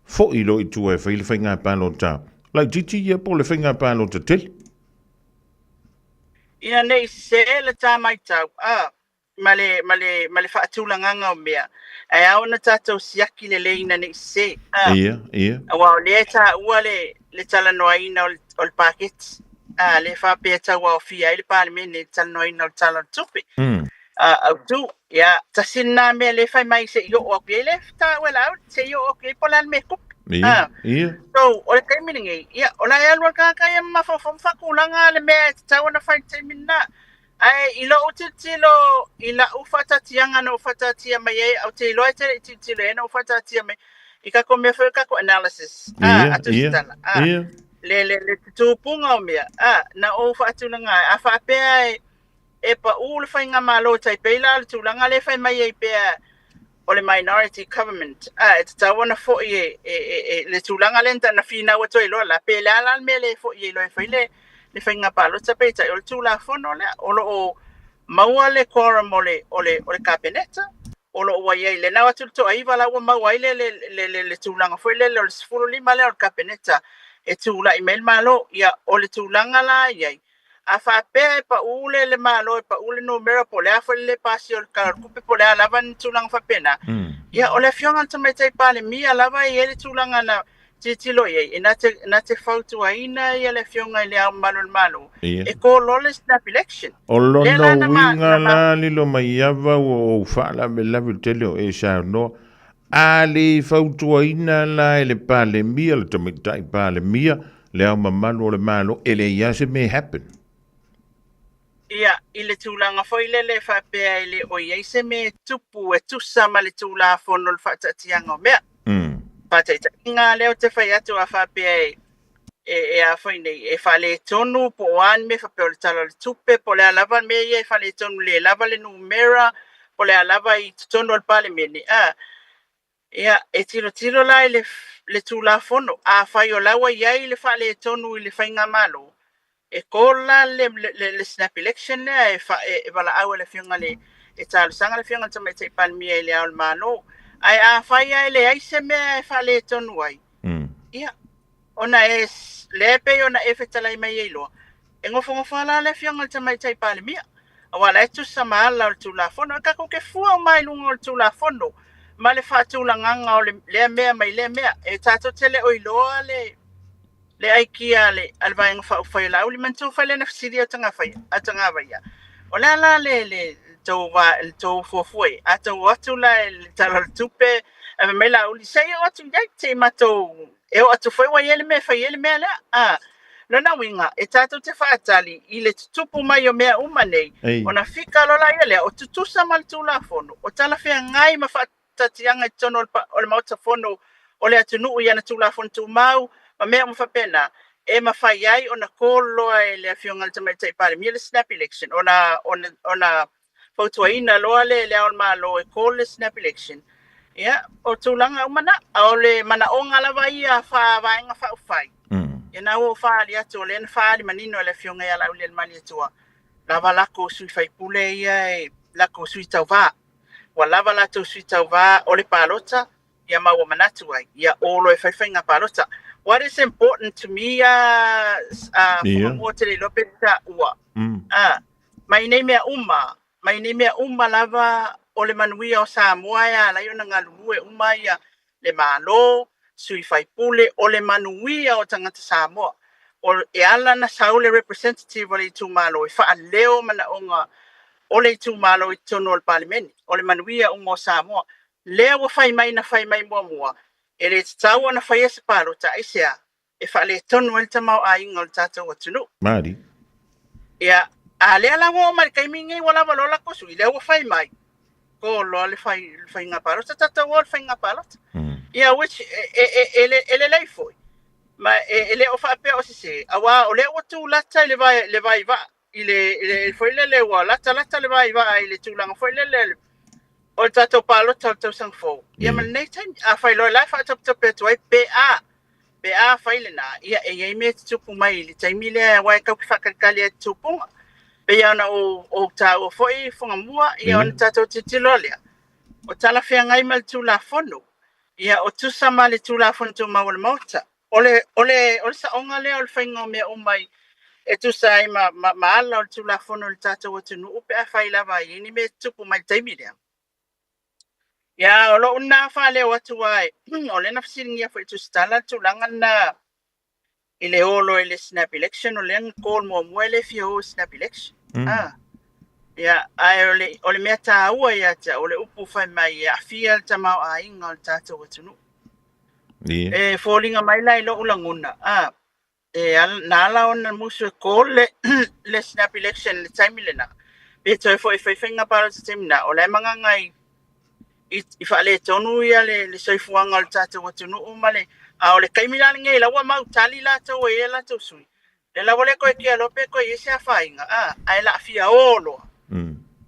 Fo i lo i tu e faile fainga palo ta. Lai titi ia po le fainga palo te tele. Ina nei se le tamai tau male whaatulanganga o mea ai au na tātou siaki le leina nei se Ia wa le ta ua le tala noa ina o le paket le whapea tau au fia i le parliament le tala noa ina o le tala tupi au tu ia tasina mea le whai mai se io o ke le ta wela au se io o ke pola me kup Ia so o le taimingi ia o la alwa ka ia mafofom fakulanga le mea tau na whai taimina ai ilo utilo ila ufata tianga no ufata tia mai au te ilo te tilo no ufata tia mai ika ko me fa ka ko analysis atustana le tupunga o mea na o fatulanga a fa pe e pa ul fa nga malo tai pe la tulanga le fa mai e pe o le minority government it's tawana fo le tulanga lenta na fina wa toi lo la pe la me le fo lo fa le whainga palo tapeta o le tūla whono lea o lo o maua le quorum o le kabineta o lo o iei le nawa tūto aiva la ua maua ile le tūlanga fo ile le sifuru lima le o le kabineta e tūla i meil malo ia o le tūlanga la iei a whapea e pa ule le malo e pa ule numero po le afo le pasi o le karakupe po le alava ni tūlanga whapena ia o le fionga tamaitai pale mia lava i ele tūlanga na titilo ye na te fautu aina ia le fionga le au malo e ko lole snap election o lona winga la lilo mai ava o fala me la vitelo e sa no ali fautu aina la ele pale mia le tamitai pale mia le au le malo ele ia se me happen ia ile tulanga foi le fa pe ile o ia se me tupu e tusa ma le tula fono le fatatianga mea pateta nga leo te fai atu a whapea e a whai nei e whale tonu po an me whapea o le tala le tupe po le alava me e whale tonu le lava le numera po le alava i tonu al pale mene ia e tiro lai le tula fono a whai o lawa iai le whale tonu i le whainga malo e kola le snap election e wala au le whiunga le e talo sanga le whiunga tamai te palmia i le au le malo ai a fai ai le ai se mea e whale tonu ai. Ia, ona e lepe ona e whetalai mai e loa. E ngofo ala le whianga tamai tai pale mia. A wala e tu sama ala o le tūla fono. E kako ke fua o mai lunga o le tūla fono. Ma le whaatula nganga o le mea mai le mea. E tato tele o iloa le aikia le alvaenga whai la. Uli mantu whai le na fsiri o tanga vai. O le ala le tau fuafue a tau atu la tala tupe e me la uli sei atu dai te mato e atu foi wa ele me fa ele me la na winga e tatu te fatali ile tupu mai o mea umane ona fika lo la ele o tutusa mal tu la fono o tala fe ngai ma fatatianga tono o le mauta fono o le atu nu ia na tu la fono tu mau ma mea mo fa pena e ma fai ai ona kolo e le fionga tamai tai pale mi le snap election ona fautuaina loa le au malo e kole snap election. Ia, o tūlanga umana, o le mana o ngala vai a wha vaenga wha ufai. e na o whaali atu o le na whaali manino e le fionga ia lau le mani atua. Lava lako sui whaipule ia e lako sui tau vā. Wa lava lato sui tau vā o le palota, ia maua manatu ai, ia olo e whaiwhainga palota. What is important to me, te le lope ta ua. Mai nei mea uma lava o le manuia o Samoa ia, la iona ngā lulue uma ia le malo, sui whaipule o le manuia o tangata Samoa. O e ala na saule representative o le tu malo, e wha leo mana onga o le tu malo i tono al parliamenti, o le manuia ungo Samoa. Lea wa whai mai na whai mai mua. E le tau na whai ese paro ta isea, e wha le tono el tamau a inga o le tātou o tunu. Māri. Ia, a lea la ngō mari kaimingi wala walola kosu, i lea wa whai mai. Ko loa le whai ngā paro, ta tātou o le whai ngā paro. Ia, which, ele leifoi. Ma ele o whaapea o se awa o le o tu lata le vai va ile foi le wa lata le vai va ile tu langa foi le o tato palo tato sang fo ia man nei time a fai lo life at top pe tu pa fai le na ia e me tu pu mai le time le wa ka fa ka kali tu pu pe ia na o ta o foi fonga mua ia on tato titilo le o tala fe ngai mal tu la fono ia o tu sama le tu la fono tu ma o mota Ole sa onga le o whainga mea o mai e tu sai ma ala o tu la fono le tātou o tunu upe a whai lava i ni me tupu mai taimi lea. Ia, olo una whale o atu ai, o le na whasiringi a whai tu stala tu langa na i le olo i le snap election o le anga kōl mua mua le fia o snap election. Ia, ai o le mea tā ua ia ta, o le upu whai mai a fia le tamau a inga o le tātou o tunu. E fōlinga mai lai lo ulanguna. E nala ona musu ko le snap election le time le na. Pe toi fo e whaiwhainga para te time na. O le manga ngai i whaale tonu ia le soifuanga le tātou atunu umale. A o le kaimila ngai lawa mau tali la tau e la tau sui. Le lawa le koe kia lope koe ese a whainga. Ai la fia olo.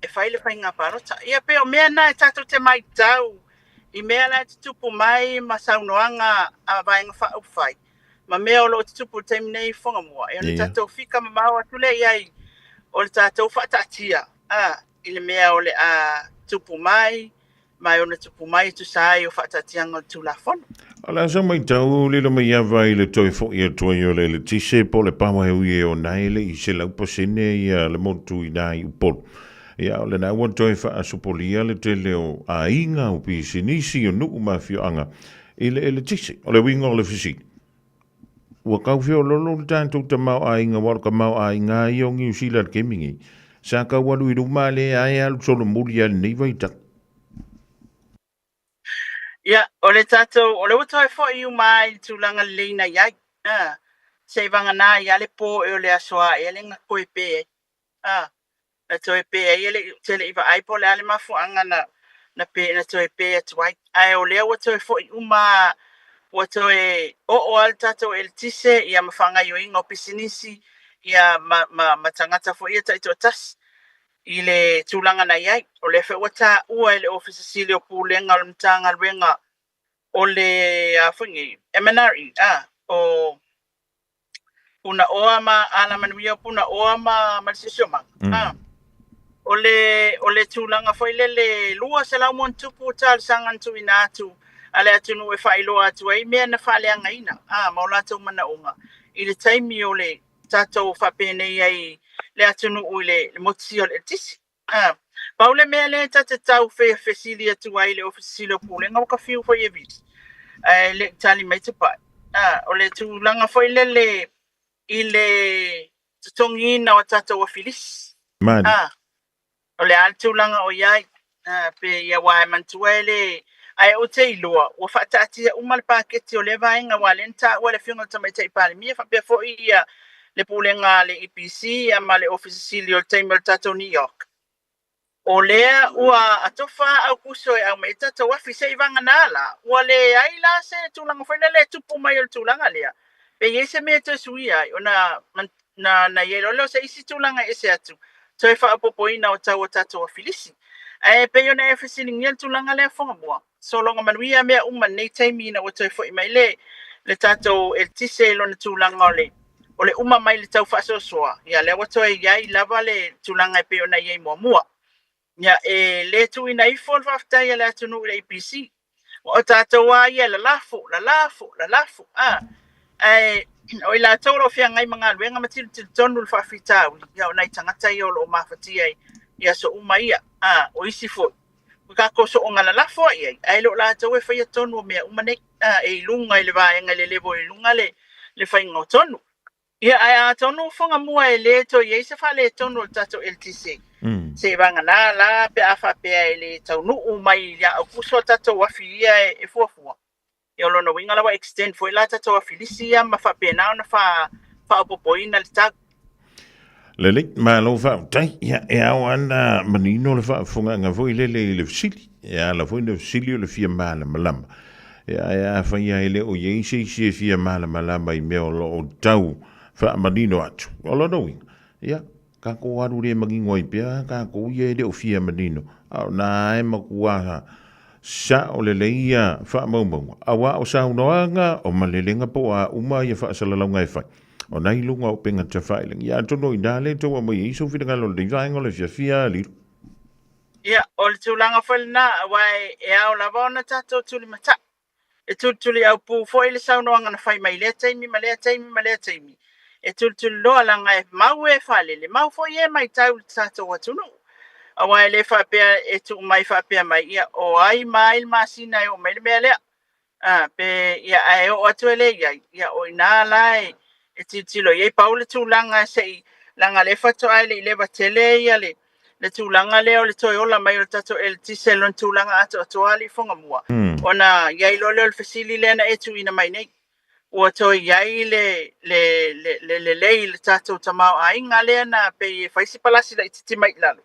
E whaile whainga parota. Ia pe o mea na e tātou te mai tau. I mea la te tupu mai ma saunoanga a vaenga whaupwhai. Ma mea o lo te tupu teimi nei whonga mua. E o tātou whika ma maua tule iai o le tātou whaatatia. I le mea o le a tupu mai, mai o le tupu mai tu sai o whaatatianga o tula whono. Ala sa mai tau lilo mai awa i le toi fo i a toi o le tise po le pama heu i o naile i se laupa sene i le motu i nai upolu. Ia o le na ua toi wha asupolia le te leo a inga o pi sinisi o nuku mawhio anga i le tise o le winga o le fisi. Ua kauwhio lolo le tātou ta mau a inga wala ka mau a inga i o ngi usila ke mingi. Sa ka walu i ruma le a e alu solo muri a nei vaitak. Ia, o le tātou, o le utoi fo i umai tūlanga leina iai. Sei vanga nā i ale po e o le asoa e le nga koe pe e. Na toi pe e ele tele iwa aipo le ale mafu anga na pe na toi pe atu ai. Ai o lea wa toi fo i uma wa toi o al tatou el tise ia mawhanga i o inga o pisinisi ia ma tangata fo ia taito tas i le tūlanga na iai. O le fe wata ua ele ofisa sili o pūlenga o le mtanga ruenga o le fungi MNRI o puna oa ma ala manuia puna oa ma malisisio ma. O le tūlanga foi le lua se lau mon tupu tal sangan tu inatu ale atunu e whailo atu ai mea na whaleanga ina maulatou mana unga i le taimi o le tātou whapene ai le atunu ui le motisi o le tisi paule mea le tate tau whesili atu ai le ofisilo pule ngau ka whiu foi e viti le tali mai te pai o le tūlanga foi i le tutongi ina o tātou a filis o le altulanga o iai pe ia wae mantuele ai o te ilua o whaatatia umal paketi o le vaenga wa lenta o le whiunga tamai te ipale mia whapea fo ia le pulenga le EPC a ma le office sili o le teimel tato New York o lea ua atofa au kuso e au mei tato wafi se ivanga nala ua le ai la se tulanga whaile le tupu mai o le tulanga lea pe iese mea te sui ai o na ielolo se isi tulanga ese atu toi whaapopoina o tau o tato o filisi. Pe yo na e whasilingia tulanga le whonga mua. So longa manuia mea uma nei taimina o toi fo i mai le le tatou e tise lona tūlanga o le uma mai le tau whaasosoa. Ia le watoa iai lava le tūlanga e peo na iei mua. Ia e le tuina i fol whaftai le atunu le APC. O tatou a ia la lafu. O i la tauro fia ngai mga luenga matilu tonu le whawhitau. Ia o nai tangata i o lo mawhatia ia so uma ia. O isi fo. Ka ko so ngala la fo ia. Ai lo la tawe whaia tonu o mea umane e lunga i le vaenga le levo i lunga le whainga tonu. Ia ai tonu fonga mua e le to ia se fa le tonu tato LTC. Se vanga la pe afa pe le tonu o mai ia o kuso tato wafia e fuafua. Ia lona winga la wa extend foi la tato wafilisia ma fa pe na fa opopoina le tak. Lele ma lo fa tai ia e awana manino le fa fonga nga foi le sili. Ia la foi le sili le fia mala malama. Ia fa ia ele o ye se fia mala malama I me o lo tau fa manino atu. O lo no ia ka ko aru le mangingo I pia ka ko ye le o fia manino. Au na e makua sa o le leia fa mau. Awa o sa unoanga o malelenga po a uma ia fa salalonga e fa. O nai lunga o penga te whailing. Ia tono I nale tō a mai iso whiranga lo le vaenga le fia li. Ia, o le tūlanga whalina wai e au lava ona tātou tūli mata. E tūli au pū fo le saunoanga na whai mai lea taimi. E tūli loa langa e mau e whalele. Mau fo ie mai tau tātou atunu. A wai le whapea e tū mai whapea mai. Ia, o ai mai il masina e o mai le mea lea. Pe ia ai o atu ele ia o ina lai. E tilo ye paule tūlanga sei langa le fato ai le leva tele ia le tūlanga le o le toi ola mai o tato el tiselon tūlanga ato ali fonga mua. Ona iai lo le fasili lena e tu ina mai nei. Ua toi iai le tato tamau ai ngale na pe faisi palasi la ititi mai lalo.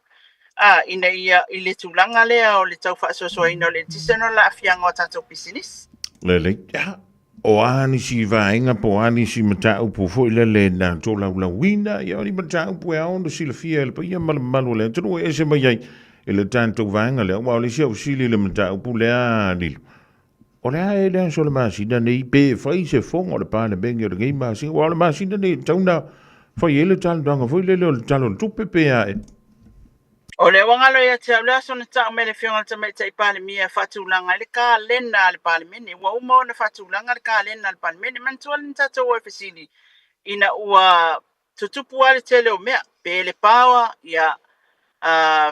Ina ia I le tūlanga le o le tau whaasosoa ina o le tiselon la afianga o tato business. Lele, ja. O ani si vaenga po ani si mata upo fo ile le na to la wina ia ni mata upo e on si le fia le ia malu le tro e se mai ele tanto vaenga le wa le si le mata upo le ani o le ele so le masi da nei pe fai se fongo le pa le bengi le game si wa le masi da nei tauna fo ile tal danga fo ile le tal tu pepe a O le wangalo ia te aulea sona ta me le fionga te mai tai pale mia fatulanga le ka lena le pale mene wa uma na fatulanga le ka lena le pale mene man tual nta to wa fasili ina ua tutupu ale tele o mea pe le pawa ia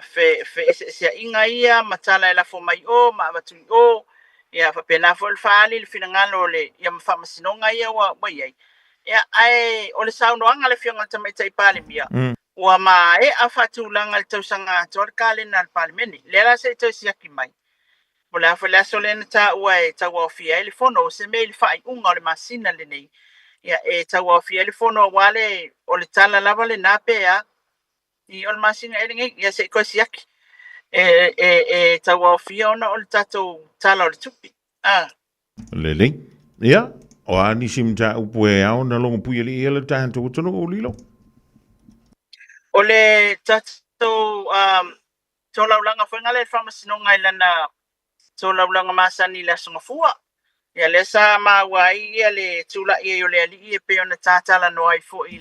fe se inga ia matala la fo mai o ma matu o ia fa pena fo le fali le finangalo le ia ma masinonga ia wa ia ia ai o le saunoanga le fionga te mai tai pale mia Ua ma e a fatulanga le tausanga ator kalena le palemene. Lera se to siaki mai. Mo le afa le aso lena ta ua e taua ofia ele fono o se me le fai unga o le masina le nei. Ia e taua ofia ele fono o wale o le tala lava le nape a I o le masina ele ngai. Ia se ko siaki. E taua ofia ona o le tatou tala o le tupi. Lele. Ia. O ani simta upo e au na longo pui ele ele tanto utono o lilo. O le tato tolaulanga whainga le whamasinonga I lana tolaulanga masani le asonga fua. Ia le sa mawai ia le tula ia o le ali ia pe ona tātala no ai fo I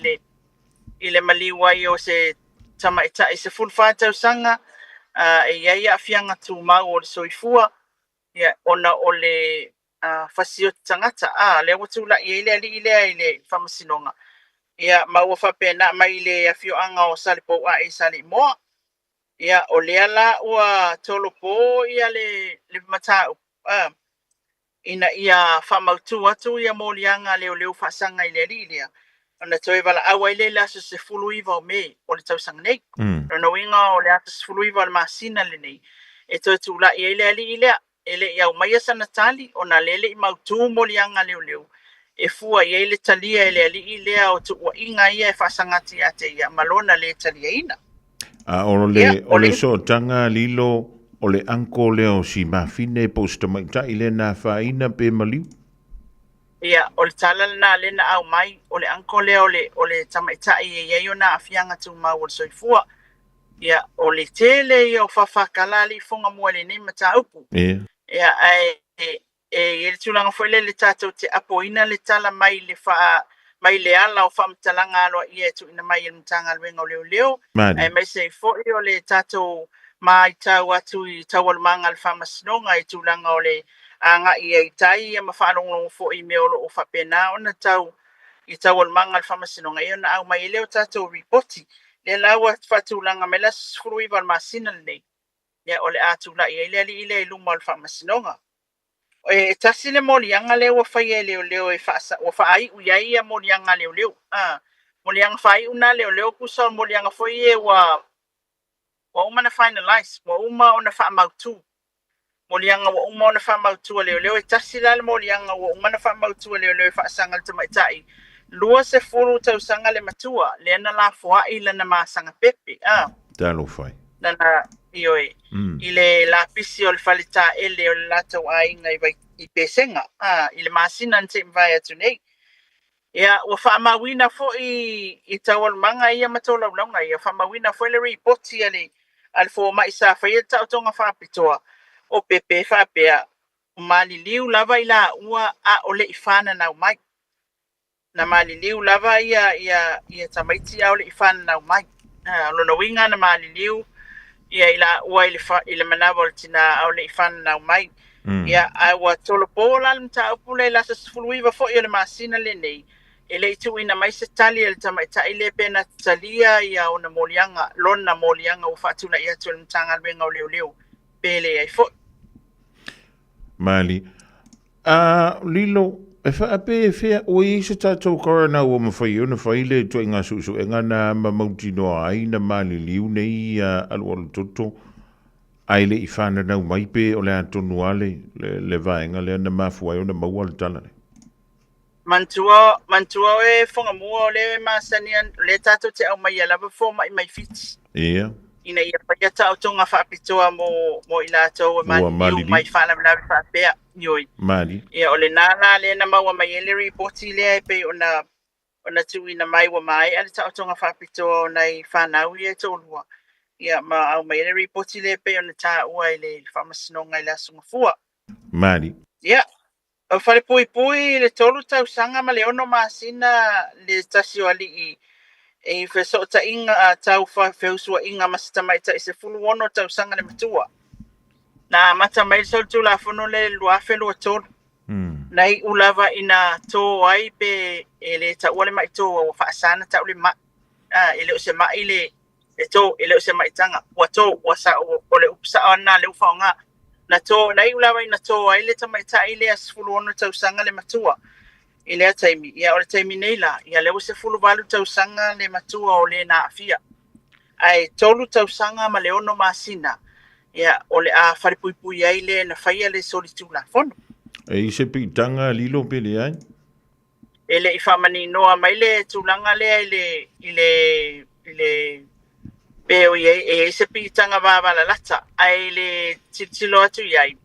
le maliwa I o se tamaita I se fulwhātau sanga e ia afianga tu mau o le soifua. Ia ona o le fasio tangata. Le watula ia le ali ia le whamasinonga. Ia maua whapena mai le afio anga o salipo a e sali moa. Ia o lea la ua tolopo ia le matau. Ina ia whamautu atu ia molianga leo whasanga I le rilia. Ona toi wala awa I le laso se fulu iwa o me o le tausanga nei. Rona winga o le ato se fulu iwa o le masina le nei. E toi tula ia ile ali ilea. Ele ia umaya sana tali ona lele I mautu molianga leo. E fua ia le talia ele ali ilea o tu inga ia e whasangati ate ia malona le talia ina. O le so tanga lilo o le anko leo si mawhine posta mai ta ile na whaina pe maliu. Ia, o le tala na le na au mai, o le anko leo o le tamaita ia ia na afianga tu mau o le soifua. Ia, o le tele ia o whawhakalali fonga mua le nei mata upu. Ia, le tulanga foi le tatou te apoina le tala mai le fa mai le ala o fa mtalanga lo ia tu ina mai le mtanga lwenga o leo ai mai se foi o le tatou mai tau atu I tau manga le fa masnonga I tulanga o le anga ia I tai ia mawhanongo foi me o fa pena ona tau I tau manga le fa masnonga ia na au mai leo tatou reporti le lawa fa tulanga mela sfrui val masina le ia o le atu la ia ile luma le fa masnonga tasi le molianga leo fai leo e fasa o fai u ia molianga leo molianga fai una leo kusa molianga foi wa uma finalize wa uma ona fa mautu molianga wa uma ona fa mautu leo tasi la molianga wa uma na fa mautu leo fa sanga te mai tai lua se furu tau sanga le matua le na la foa I na masanga pepe talo fai nana ioi ile la pisi o le falita ele o le latou ainga I pesenga ile masina nte vai atu nei ia wa whaamawina fo I tawal manga ia matola ulanga ia whaamawina fo le reporti ale fo mai sa whaia tau tonga whaapitoa o pepe whaapea mali liu lava ila ua o le ifana nau mai na mali liu lava ia tamaiti au le ifana nau mai lona winga na mali liu ia ila ua ile manavol tina au le ifana nau mai ia awa tolo pola mta upule la sfuluiva fo ile masina le nei ele tu ina mai se tali le tamaita ile pena talia ia ona molianga lona molianga u fatuna ia tu mtanga benga o leo pele ai fo mali lilo e fa ape fe o I se tatou corona o ma fai ona fai le to inga susu enga na mamauti no ai na mali liu nei alwal toto ai le ifana na mai pe o le atonu ale le vaenga le na mafu ai ona maua le tala mantua e fonga mua le masanian le tatou te au mai ala fo mai fit ia ina ia pa tau tonga fa pitoa mo ila to mai fala la fa pe yoi mali ia ole nana le na maua mai le reporti le pe ona tu ina mai wa mai ale tau tonga fa pitoa nei fa na wi to lua ia ma au mai le reporti le pe ona ta ua le famasnonga ila sungafua mali ia o fale pui le tolu tau sanga ma le ono masina le tasio ali e feso ta inga tau fa feusua inga masita mai ta se fulu ono tau sanga le matua na mata mai so tu la fono le lua felo tolu nai ulava ina to ai pe ele ta ole mai to o fa sana ta ole ma ele o se ma ile ele o se mai tanga wa to wa sa o le upsa ana le ufa nga na to nai ulava ina to ai le ta mai ta ile as fulu ono tau sanga le matua ile taimi ia o le taimi nei la ia le se fulu valu tau sanga le matua o le na afia ai tolu tau sanga ma le ono masina ia o le a faripui ai le na faia le solitula fono e se pitanga lilo pele ai ele ifamani noa mai le tulanga le ile pe o e se pitanga va la lata ai le titilo atu ai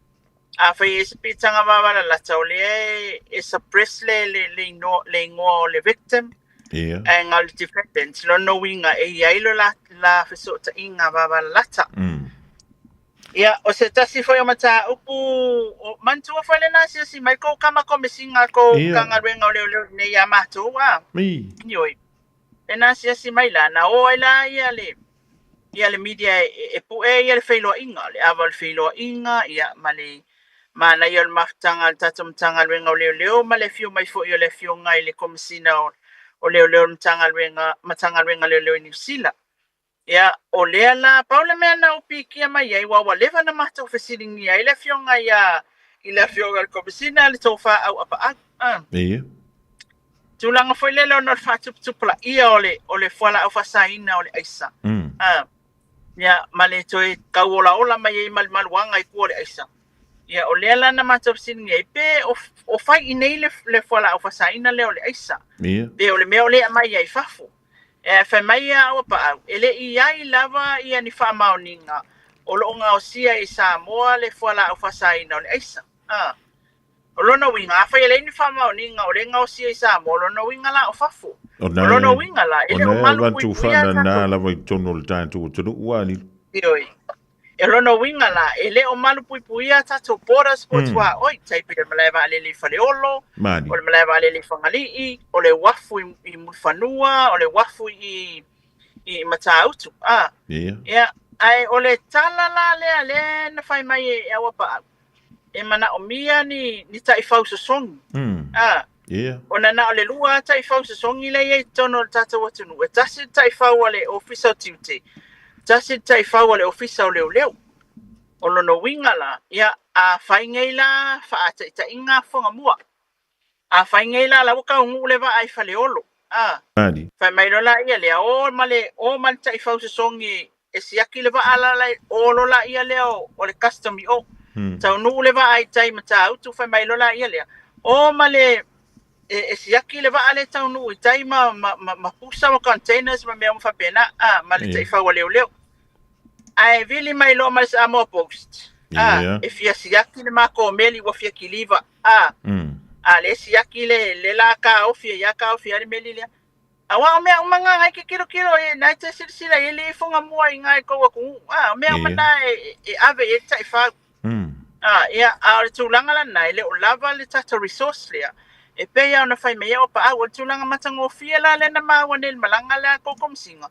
a fai se pitanga va la lata o le e suppress le ngo le victim e ngal defendant lo no winga e ai lo la fesota inga va la lata ia o se tasi foi o mata upu mantua foi le nasi si mai ko kama ko mesinga ko kanga renga o le ne ya mato wa yoi e nasi si mai la na o ela ia le media e pu e ia le feilo inga le aval feilo inga ia male mana ia le maftanga tatum tanga renga o le male fiu mai foi le fiu ngai le komisina o le tanga renga matanga renga le New Zealand ia o lea la paula mea na upi kia mai ai wa leva na mata ofesiringi ai le fionga ia i le fionga komisina le tofa au apa ia tulanga foi le no fa tupla ia o le fola au fasaina o le aisa ia male toi kauola ola mai ai malwanga i ko le aisa ia o lea la na mata ofesiringi ai pe o fai inei le fola au fasaina le o le aisa pe o le mea o le mai ai fafu e fa mai o pa ele ia lava ia ni fa maoninga o lo nga o sia i Samoa le fola o fasaina o le aisa o lo no winga fa ele ni fa maoninga o le nga o sia i Samoa lo no winga la o fafu o lo no winga la ele o malu tu fa na la vai tono le tanto tu wani e lono winga la e le o malu pui pui a tato pora sports wa oi taipi le maleva le li faleolo Mani. o le maleva le li fangali o le wafu I mulfanua o le wafu I matautu ia ai o le tala la le na fai mai e awa pa e mana o mia ni tai fau song ona na o le lua tai fau song ile e tono tata watunu e tasi tai fau le official tuti tasi tai fau le official leo o lono winga la ia a fai ngai la fa ta inga fonga mua a fai ngai la waka ngu le va ai fa le olo Mani. Fai mai lola ia le o man tai fau songi e siaki le va ala la o lola ia le o le custom o tau nu le va ai tai mata tu fai mai lola ia le o male e siaki le va ale tau nu tai ma pusa ma containers ma me fa pena ma le tai fau le ai vili mai lo ma sa mo post e fia siaki le ma ko meli wo fia kiliva ale siaki le la ka o fia ya ka o fia le meli le awa me manga ngai ke kilo e na te sila ele fonga mo ngai ko ku me mana e ave e tai fa ia a tu langa la nai le o lava le tata resource le e pe ya na fai me o pa o tu langa matango fia la le na ma wonel malanga la ko komsinga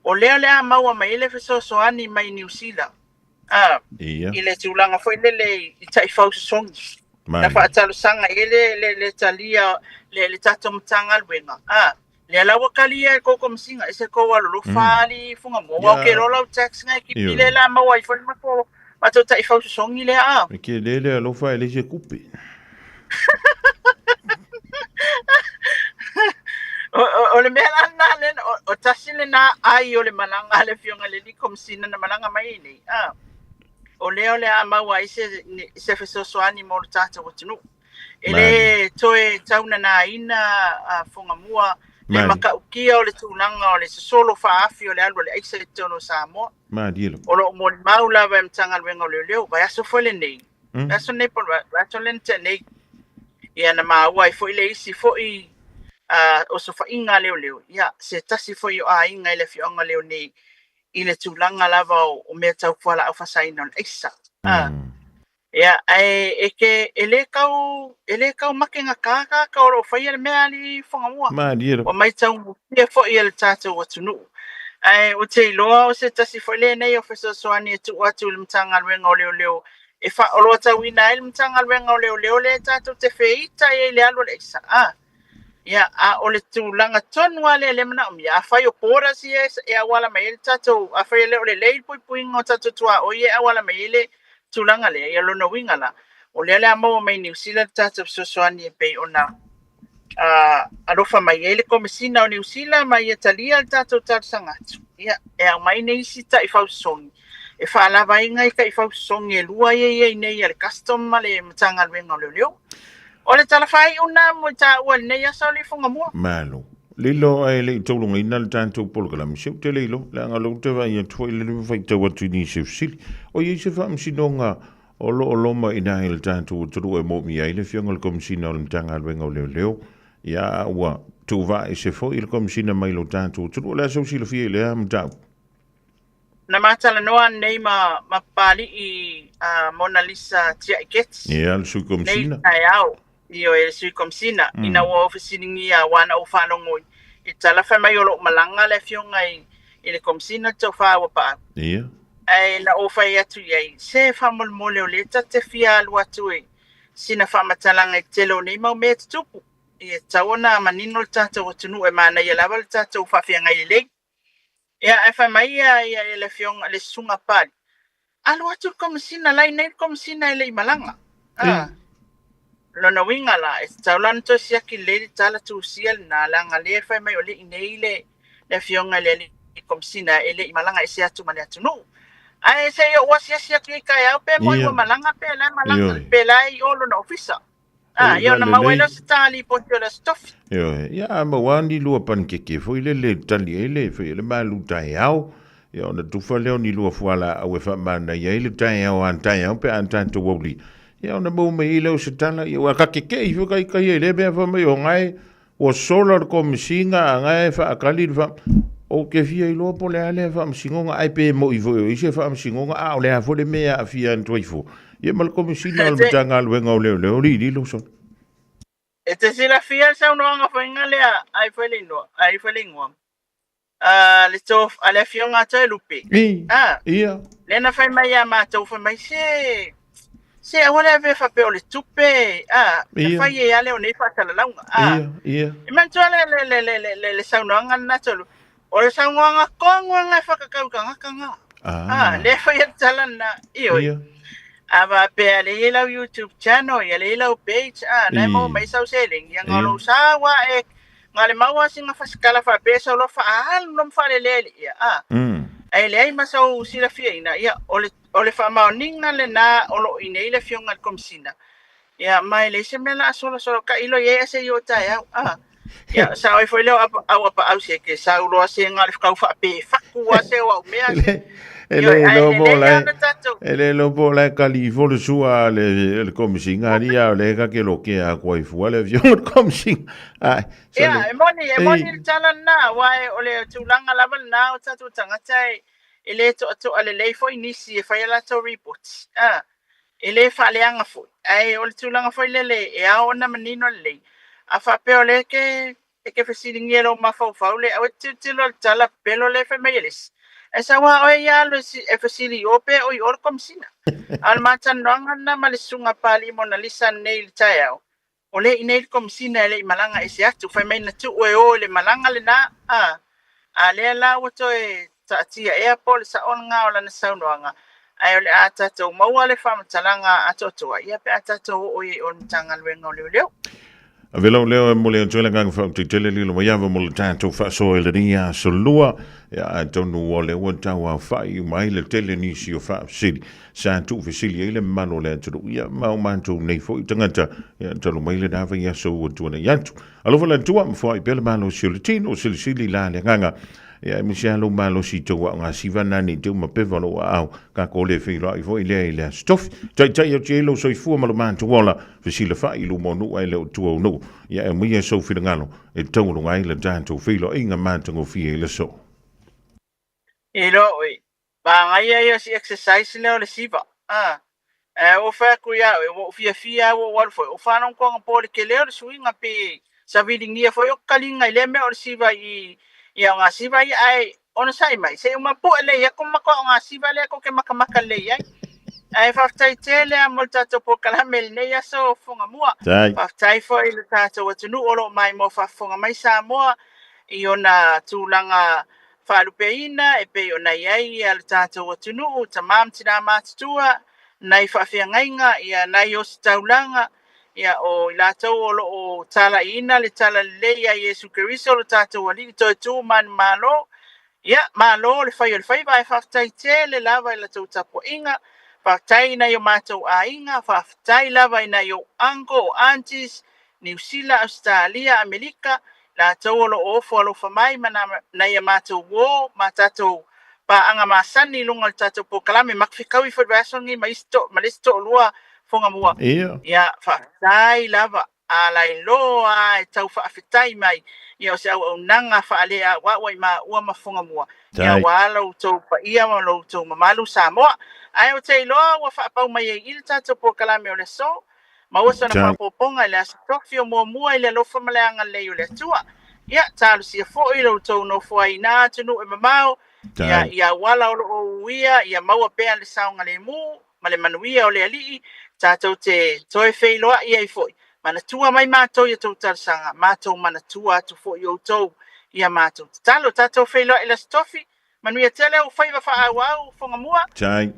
o le ma wa mai le so ani mai New Zealand ile tu langa foi le tai fa song na fa talo sanga ele le talia le tata mtanga lwenga le la wakalia ko komsinga ese ko wa lo fali funga mo wa ke rola tax ngai ki pile la ma wa fo ma ko ma to tai fa song ile ke le lo fa ele je coupe o le mea na le o tasile na ai o le malanga le fionga le li komsina na malanga mai ni o le ama wa se feso soani mo tata wotunu ele toe tauna na ina fonga mua le maka ukia o le tunanga o le solo fa afi o le alwa le aise tono Samoa o lo mo maula va mtanga lwenga leo va so fole nei aso nei por va so lente nei ia na ma wa fo ile isi fo I o so fa inga leo ia se tasi fo I a inga ile fionga leo nei ile tulanga lava o me tau fala au fasaina on isa ia ai eke ele kau makenga kaka ka oro fa ile me ali fonga mua o mai tau ia fo ile tata watunu ai o te loa o se tasi fo ile nei o feso soani tu atu mtanga lwenga leo e fa o lo tau ina ile mtanga lwenga leo le tata te feita ile alo le isa ia o le tulanga tonu ale le mana ia fai o pora si e awala mai tato a fai le o le lei pui ngo tato tua o ia awala mai le tulanga le ia lona winga la o le amo mai New Zealand tato sosoani e pe ona alofa mai ele komisina o New Zealand mai Italia tato sanga ia e mai nei sita I fau songi e fa la vai ngai ka I fau songi e lua ia nei le custom male mtanga lwenga leo o le talafai una mo ta o ne ya soli funga mo malo lilo ai le tolunga ina le tanto polka mseu te lilo la ngalo te vai e toi le vai te watu ni se sil o ye se fam sinonga o lo ma ina le tanto tu e mo mi ai le fianga kom sina le tanga wenga leo ya wa tu va e se fo il kom sina mai lo tanto tu la so sil fi le am ta na mata la noa nei ma pali I Mona Lisa tia get ya le su kom sina io e sui komsina ina wo ofisiningi a wana o whanongo I tala whai mai o lo malanga le fionga I le komsina tau whawa pa ai na o whai atu iai se whamol mole o le tate fia alu atu e sina whamatalanga I telo nei mau mea tupu I taona manino le tata o tunu e mana I lava le tata o whawhia ngai le ia e whai mai ia le fionga le sunga pali alu atu komsina lai nei komsina le malanga lona winga la e taulan to siaki le tala tu sial na langa le fai mai ole ineile le fionga le komsina ele malanga ese atu male atu no ai se yo was siaki ka ya pe mo malanga pe la malanga pe la I olo na ofisa yo na mawelo stali po la stuff yo ya ma wandi lu pan ke fo ile le tali ele fo ile malu tai au yo na tu fa le ni lu fuala a we fa mana ya ile tai au an tai au pe an tanto woli ia ona mo me ile o se tala ia wa ka ke I fo kai ele be fa me o ngai o solar komisinga ngai fa akali fa o ke fia I loa po lea lea whaamsingonga ai pe mo I fo I se whaamsingonga a o lea fo le mea a fia an toifo. Ia malkomesina o le matanga luenga o leo ri lo so. E te sila fia sa unoanga whainga lea ai whalingoa. Le tof ale fionga toi lupi. Ia. Lena whai mai a mātou whai mai se awale ave whape o le tupe. Le whai e ale o nei whatala launga. Ia. I mantua le saunoanga na tolu. O le saunoanga kongoanga e whakakaukanga kanga. Le whai atala na ioi. Ava pe le ilau YouTube channel, ia le ilau page. Nai mo mai sau seling. Ia ngalo sawa e ngale maua singa fasikala fa pesa lo fa nom fa le ia ai le ai masau sila fia ina ia ole fa maoninga le na olo ine ile fionga komsina ia mai le semela solo ka ilo ye se yo ta ia sa ai foi le au pa au se ke sa ulo se ngale fa fa pe fa ku se wa mea ele lo po la califo le sua le komisinga ria le ka ke lo ke a koi fu le vion komising ia e moni tala na wai ole tulanga lava na o tatu tanga tai ele to ale le foi nisi e fai la to report ele fa le anga fu ai ole tulanga foi le e a ona menino le a fa pe ole ke fesilingielo ma fa le o tilo tala pelo le femelis esa wa o ya lo e fasili ope o I komsina al machan nanga na malisunga pali mona lisa nail tayao ole inail komsina le malanga ese atu fa mai na tu o le malanga le na ale la woto e tatia airport sa on nga ola na saunanga ai ole ata to mau ale fa mtalanga atoto ia pe ata to o on tanga lwenga le Avelo leo mo le tole gang fa te tele lilo mo yava mo le tanto fa so le ria so lua ya tonu o le wata wa fa I mai le tele ni si o fa sili sa tu fe sili ele malo le tu ya ma manto nei fo tangata ya tolu mai le dava ya so o tu na yantu alo fa le tu am fo I bel malo sili tino sili la le nganga ya mi sia lo malo si to wa nga si vana ni tu ma pe valo au ka ko le fi lo I fo ile stof tai yo chelo so I fu ma lo manto wala fe sili fa I lo mo no ai le tu o no ya e mia so fi ngalo e tongo ngai le tanto fi lo inga manto ngo fi le so ilo oi ba ngai ya si exercise le siva o fa ku ya o fia o wal fo o fa non ko po le ke le swinga pe sa vilingia fo yo kalinga le me o siva I ia nga siva ai ona sai mai se uma po le ya ko mako nga siva le ko ke makamaka le ya ai fa tai tele a molta to po kala mel ne ya so fonga mua fa tai fo I le tato o tunu olo mai mo fa fonga mai sa mo I ona tulanga fa lupeina e pe ona ai al tato o tunu tamam tina matua nai fa fiangainga ia nai o staulanga ia o la to o tala ina le tala le ia Yesu Kristo le tato o li to tu man malo ia malo le fai vai fa tai tele lava la to tapo inga Fatai na yo matou ainga, fatai lava na yo ango, aunties, New Zealand, Australia, Amerika, la tauolo ofo alo famai mana na ya matou wo, matatou pa anga masani lunga tatou po kalame, makfikau I fodwasongi, malisto lua fonga mua. Ya, fatai lava, ala iloa, tau faafetai mai, ya o se au nanga faalea, wawai ma ua mafonga mua. Ya wala utou pa ia ma lo utou mamalu Samoa. Ai o te loa wa fa pau mai I tatou po kalame o le so ma o sona pa poponga le asofio mo mua le lo fa malanga le yo le tua ia talu si fo I lo to no fo ina tunu e mamao ia wala o uia ia mau pe le saunga le mu ma le manuia o le ali tatou te toi fe loa ia I fo mana tua mai matou ia tou sanga matou mana tua tu fo yo to ia matou tatou fe loa le stofi manuia tele o fai va fa au fonga mua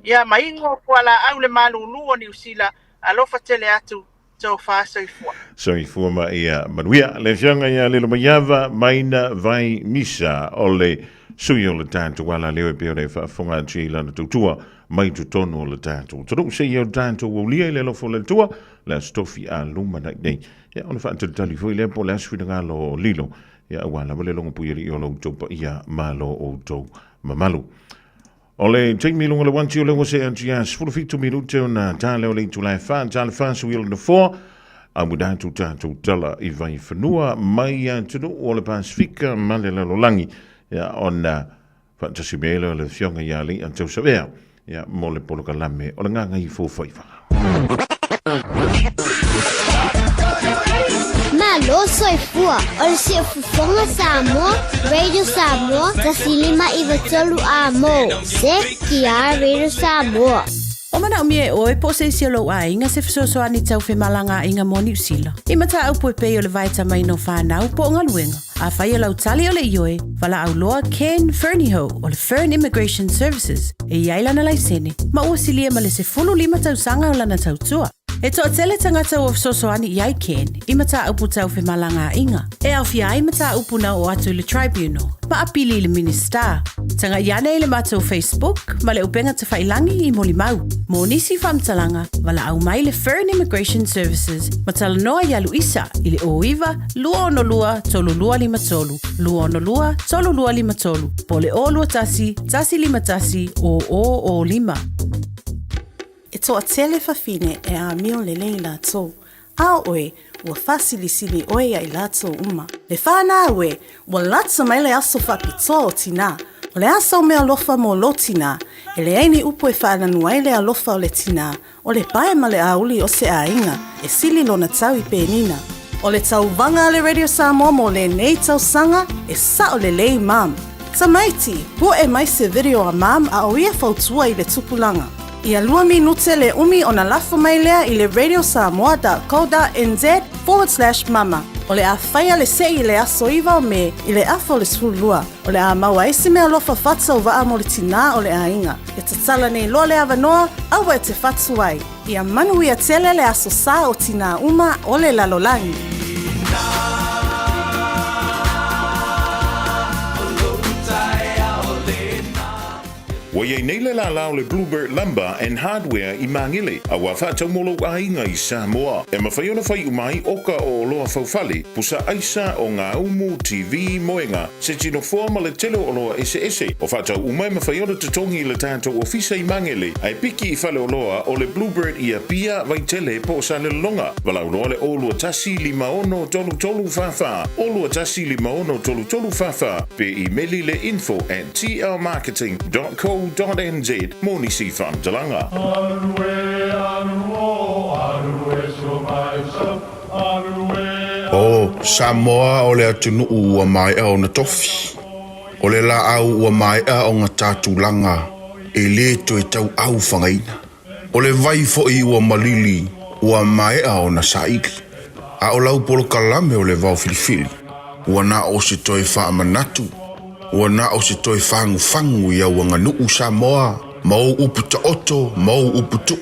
ia maingo ko ala au le malulu o New Zealand alofa tele atu to fa soifua ma ia manuia le fianga ia le mayava maina vai misa o le sui o le tanto wala le pe o fa fonga chila na tutua mai tu tono o le tanto tu se ia tanto o lia le lo fo le tua la stofi a luma nei ia ona fa tali foi le po la sfida lo lilo ia wala le longo puiri o lo to ia malo o to mamalu. Ole, take me long le one to le was and yes, for 2 minutes na tale o le tula fa tale fa so will the 4 amuda tu tala I vai fanua mai tu o le Pasifika male lo langi ia ona whaatasimele o le fionga ia li an tau savea ia mo le polo kalame o le nganga i fōwhaiwha. Malo soifua o le siafufonga Samoa, Radio Samoa, tasilima i vatolu a mo, se kia Radio Samoa. O mana umi e oe po se isi lo a inga se fisosoani tau fe malanga inga mo New Zealand. I mata au po pe o le vaita mai no whanau po ngā luenga. A whai o lau tali o le ioe, wala au loa Ken Fernieho o le Fern Immigration Services e iailana lai sene. Ma ua silia ma le se fulu lima tau sanga o lana tau tua. E toa tele tangata o fisosoani iai Ken, I mata au po tau fe malanga inga. E au fia ai mata au puna o atu le tribunal. Ma apili le minister. Tanga iana i le matou Facebook, ma le upenga te whailangi I moli mau. Mo nisi whamtalanga, wala au mai le Fern Immigration Services, ma tala noa ia Luisa, I le oiwa, lua ono lua, tolu lua lima tolu. Lua ono lua, tolu lua lima tolu. Po le o lua tasi, tasi lima tasi, o lima. E toa tele whawhine e a mio le leila tō. A oe, ua whasili sili oe ai lato uma. Le whana oe, ua lata mai le aso whapito o tina. O le aso o mea lofa mo lo tina. E le aini upo e whaananu ai le alofa o le tina. O le pae ma le auli o se a inga. E sili lona tau I penina. O le tau vanga le Radio Samoa mo le nei tau sanga. E sa o le lei mam. Tamaiti, po e mai se video a mam a o ia fautua I le tupulanga. Ia 2 minute le umi o na lafa mai lea I le radiosamoa.co.nz/mama. O le a whaia le se I le aso iwa o me I le afo le sulua. O le a maua isi mea lofa fatsa o waa mo le tina o le a inga. E tatala nei loa le avanoa, awa e te fatsu ai. Ia manu ia tele le aso sa o tina uma o le lalolangi. Wa ye nei le la le Bluebird Lumber and Hardware I Mangile. A wa whaatau molo a inga I Samoa. E mawhaiona whai umai oka o loa whauwhale. Pusa aisa o ngā umu TV moenga. Se tino forma le telo o loa ese. O whaatau umai mawhaiona te tongi le tātou ofisa I Mangile. Ai piki I whale o loa o le Bluebird I a pia vai tele po sa le longa. Walau loa le o lua tasi 5 tolu whawha. O lua tasi 5 tolu whawha. Pe I meli le info@tlmarketing.co.nz Moni si whamtalanga. O Samoa o le atunu ua mai au na tofi. O le la au ua mai au ngā tātulanga. E le to e tau au whangaina. O le vai fo I ua malili ua mai au na saiki. A o lau polo kalame o le vau filifili. Ua na o se toi wha manatu. Ua na o se toi whangu ia ua nganuu Samoa, mau upu ta oto, mau upu tu.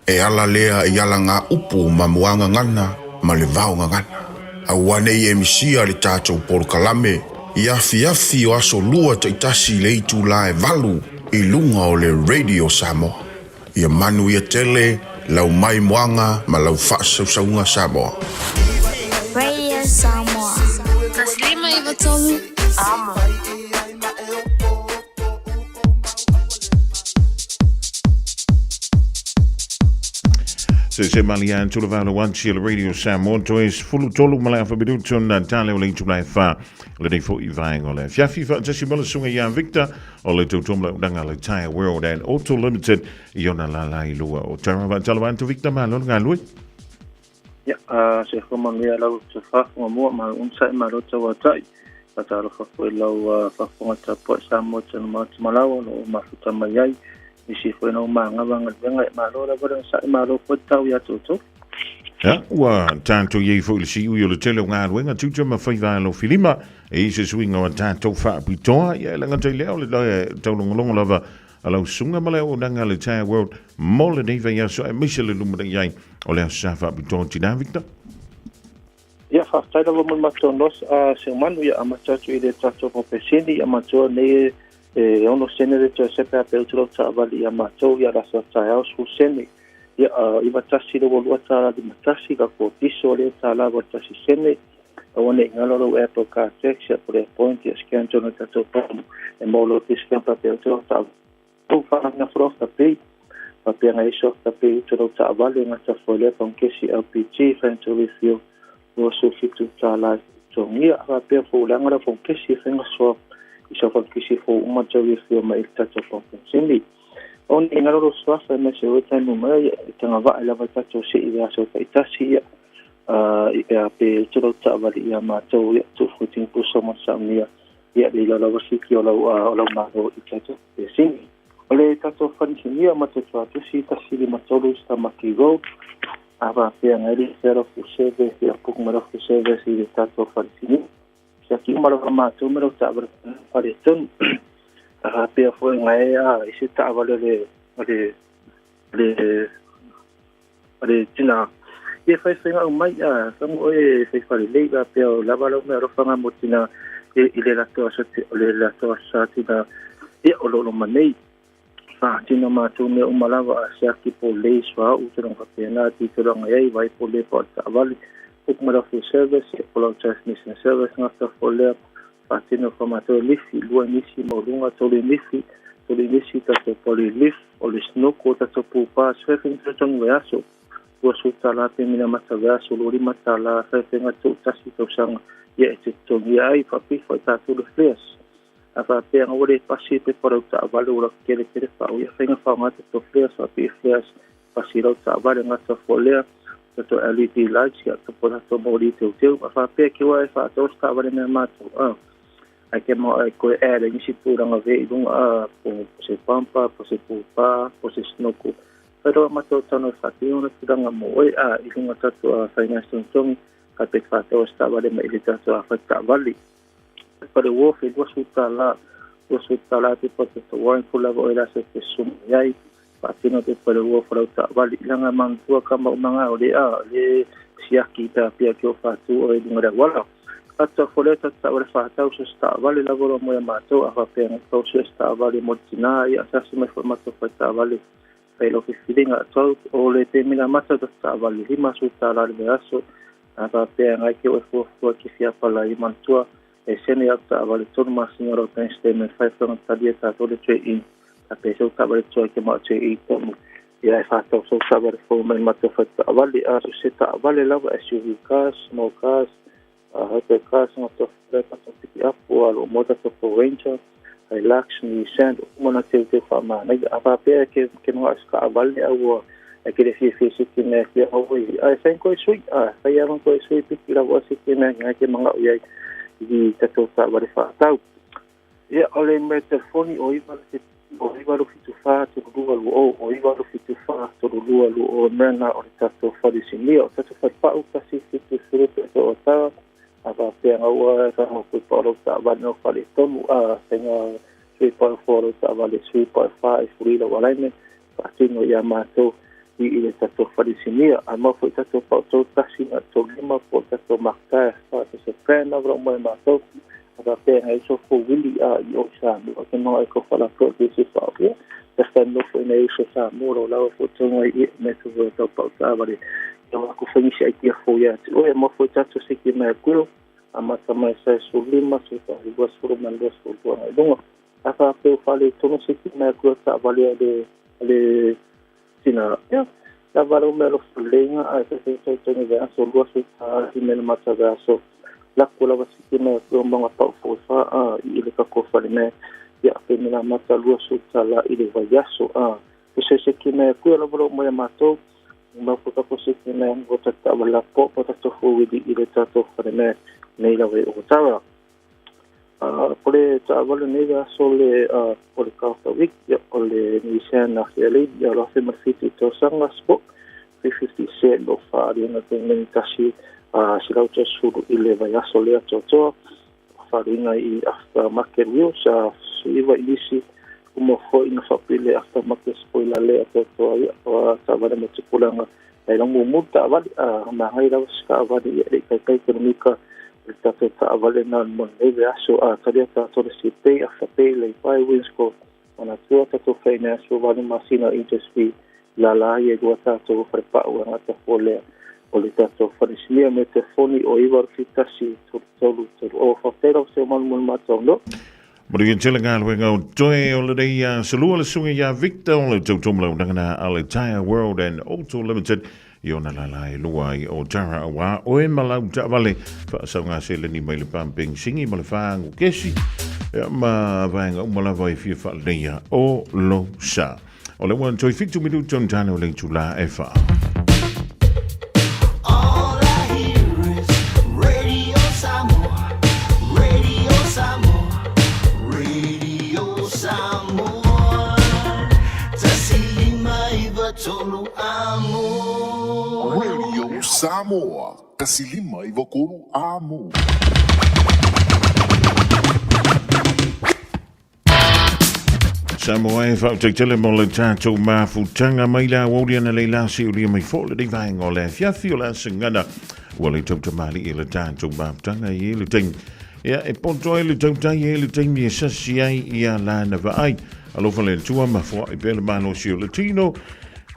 E ala lea I ala ngā upu ma muanga ngana, ma le vau ngana. A wane I emisia le tātou polo kalame, I afi o aso lua ta itasi le itu la e valu, I lunga o le Radio Samoa. Ia manu ia tele, lau mai muanga, ma lau whaasaunga Samoa. Radio Samoa. Taslima I vatolu amo. Se malian tula valo wanchi le Radio Samoa toes fulu tolu malai fa bidu tuna tale o le tula fa le nei fo I vaing o le fiafi fa tasi mala sunga Jan Victor o le tutumla udanga le Tire World and Auto Limited I ona la la I lua o tarawa talawan tu Victor malo nga lui. Ya, se koma mea lau te whaafunga mua ma unsai ma rota wa tai. Pataro whafue lau whaafunga ta poe Samoa tanu mati malawa no mafuta mai ai. Isi fue no mangawanga venga ma rora vara sa ma ro ko tau ya toto. Ja, wa tanto ye fo le si u yo le tele nga wenga tutu ma fai va lo filima e se swinga wa tanto fa pitoa ya la ngata le le tau longa lava alo sunga male o danga le Tire World mole de ya so e misele lu mo yai o le sa fa pitoa tina Victor. Ya fa tai da mo matonos se manu ya amachacho I de tato profesini amacho ne ono senere to sepe a peltro ta vali amacho ya rasa ta su seni ya iba tasi do lo ta di matasi ka ko piso le ta la ba tasi seni one ngalo e to ka section por point ya scan to ta to e molo tisken pa peltro ta tu fa na frosta pe pa pe nga iso ta pe to ta vali nga ta fole con che si LPG frente review o so fitu ta la to ngia pa pe fo la ngara con che si fenga so so fa kisi fo uma tau fio mai tato fo sini on ingalo swafa me se weta no mai tanga va ela va tato se ia so fa itasi ia pe tolo tawali ia matou ia tu futing puso mo samia ia le la wasiki o la ma o itato pe sini ole tato fanisini ma tato atu si tasili matolo sta makigo ava pe ngari zero fu service ia puk mara fu service ia tato fanisini sa ki mara ma tu mara tabar pare ton ava pe fo ngai isi tawale le tina ia fai nga mai sang oe fai fai le ga pe la balo me ro fanga motina ile la to sa le la to sa tina ia o lo manei fa tina ma tu me o malava sia ki po le swa u tro ka pena ti tro ngai vai po le po ta vale o kuma fu service po lo transmission service nga sta po le fa tina formato lifi lu nisi mo lunga to le lifi ta po le lif o le snoko ta to pu pa sfefin to ngwaso wasu tala pe mina mataga suluri matala fa fenga tu tasi to sang ye te to ai fa pi fa ta tu de fles afa pe ngore pasi pe por ta valura kere fa o ye fenga fa ma to fles fa pi fles pasi ro ta vale nga to folea to LED lights ya to por to mori te afa pe ke wa fa to sta vale me ma to ai ke mo ko era ni si tu ranga ve dun po se pampa po se pupa po se snoko pero mato tano fatio na tudanga mo i lunga tatu finance tong ka pe fato sta vale mai le tatu afata vale para o fe wasu tala te poto to wan fula o ela se sum yai patino te para o fora ta vale langa man tua kama manga o le sia kita pia ke o fatu o lunga wala ata foleta ta ora fata o sta vale lavoro mo mato afa pe to sta vale motina ya sasi mai formato fata vale lo que filinga tau o le te mina mata da tawali lima su tala le aso ata pe ngai ke o fo ki fia pala I mantua e sene ya tawali ton ma signora ten steme fai ton tadia ta to le tre in a pe so tawali to ke ma tre I to ya fa to so tawali fo men mata fa tawali a su se tawali la SUV cars small cars hyper cars no to freta to pick up o al motor to Ranger Hilux ni sand mona te fa ma na ava pe ke no ska vale au ke le fi ki me fi au ai sen ko sui fa ya ko sui pi la wa si ke na ke manga ya di ta to sa va fa tau ya ole me telefoni o iba lo fitu fa to lu o iba lo fitu fa to lu o mena o ta to fa di sini o ta to fa pa u ta si fitu suru to ta ava pe au ka mo ko poro ta va no fa le tomu senga 3.4 ta vale 3.5 furila walaine patino ya mato I ile tato fadisinia ama foi tato pauto tasina to lima po tato makta fa se prena vro mo mato ava pe ai so fo wili yo sa no ke no ko fala pro desse fa ya sta no foi nei so sa muro la fo to I me to to pauta vale yo ko foi si ai kia fo ya o mo foi tato se ki me kulo ama sama sa so lima so ta igual suru mando so to no aka pe fale tono se ki me kulo ta vale le sina ya la valo me lo fulenga a se se ne va so lo so ta I me mata va so la kula va se me lo manga pa fo fa ile ka ko fale me ya pe me la mata lo so ta la ile va ya so se ki me kulo lo mo mato ma ko ka ko se ki me ngo ta ta la po ta to fo wi ile ta to fale me nei la ve o ta Pole ta vale nega sole pole kauta week ya ole ni sana hele ya lo se mafiti to sanga spot 50 cent lo fa ri na tengen tashi sila uta suru ile va ya sole to fa ri na I after market news iwa isi como foi na família after market spoiler le to ya ta vale mo tipulanga ai long mo ta vale ma hai la ska vale ya kai ekonomika tato ta vale na mo neve aso tadia ta to si pay after pay le pai wins ko ona tua tato finance vale masina interest fee la ye go tato prepa o na ta fole o le tato farisnia me telefoni o ivar fitasi to o fatero se mal matongo Mari chelenga we go joy all day salua sunga ya Victor le tumlo ngana al entire world and auto limited Iona lalai luai o jara wa o e malau ta vale fa sa nga se le ni mai le pamping singi mo le fa ngu kesi Ia ma vaenga umala vai fia fa leia o lo sa. O le wan toi fitu midu John Tano le tula e fa. Radio Samoa, kasilima i wakonu amo. Samoa e whau teitele mo le tātou mafutanga mai la wauria na le la si uria mai fōle di vaenga o le fiafi o la singana ua le tautamari i le tātou mafutanga i le ting. Ia e poto e le tautai e le ting i sasi ai i a la na vaai. Alofa le tua mafua i pele mano si o le tino.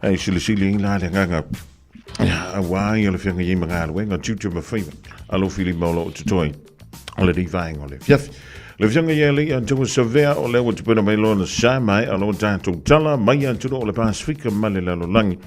Ai sili i la le nganga. A wai o le whianga i mga aluenga tutu mawhiwa. Alofa ili maolo o tutoi. O le di vaenga o le fiafi. Le fianga ia le antua savea o le watu pena mai lona sa mai alo tātou tala mai antua o le Pasifika male lalo langi.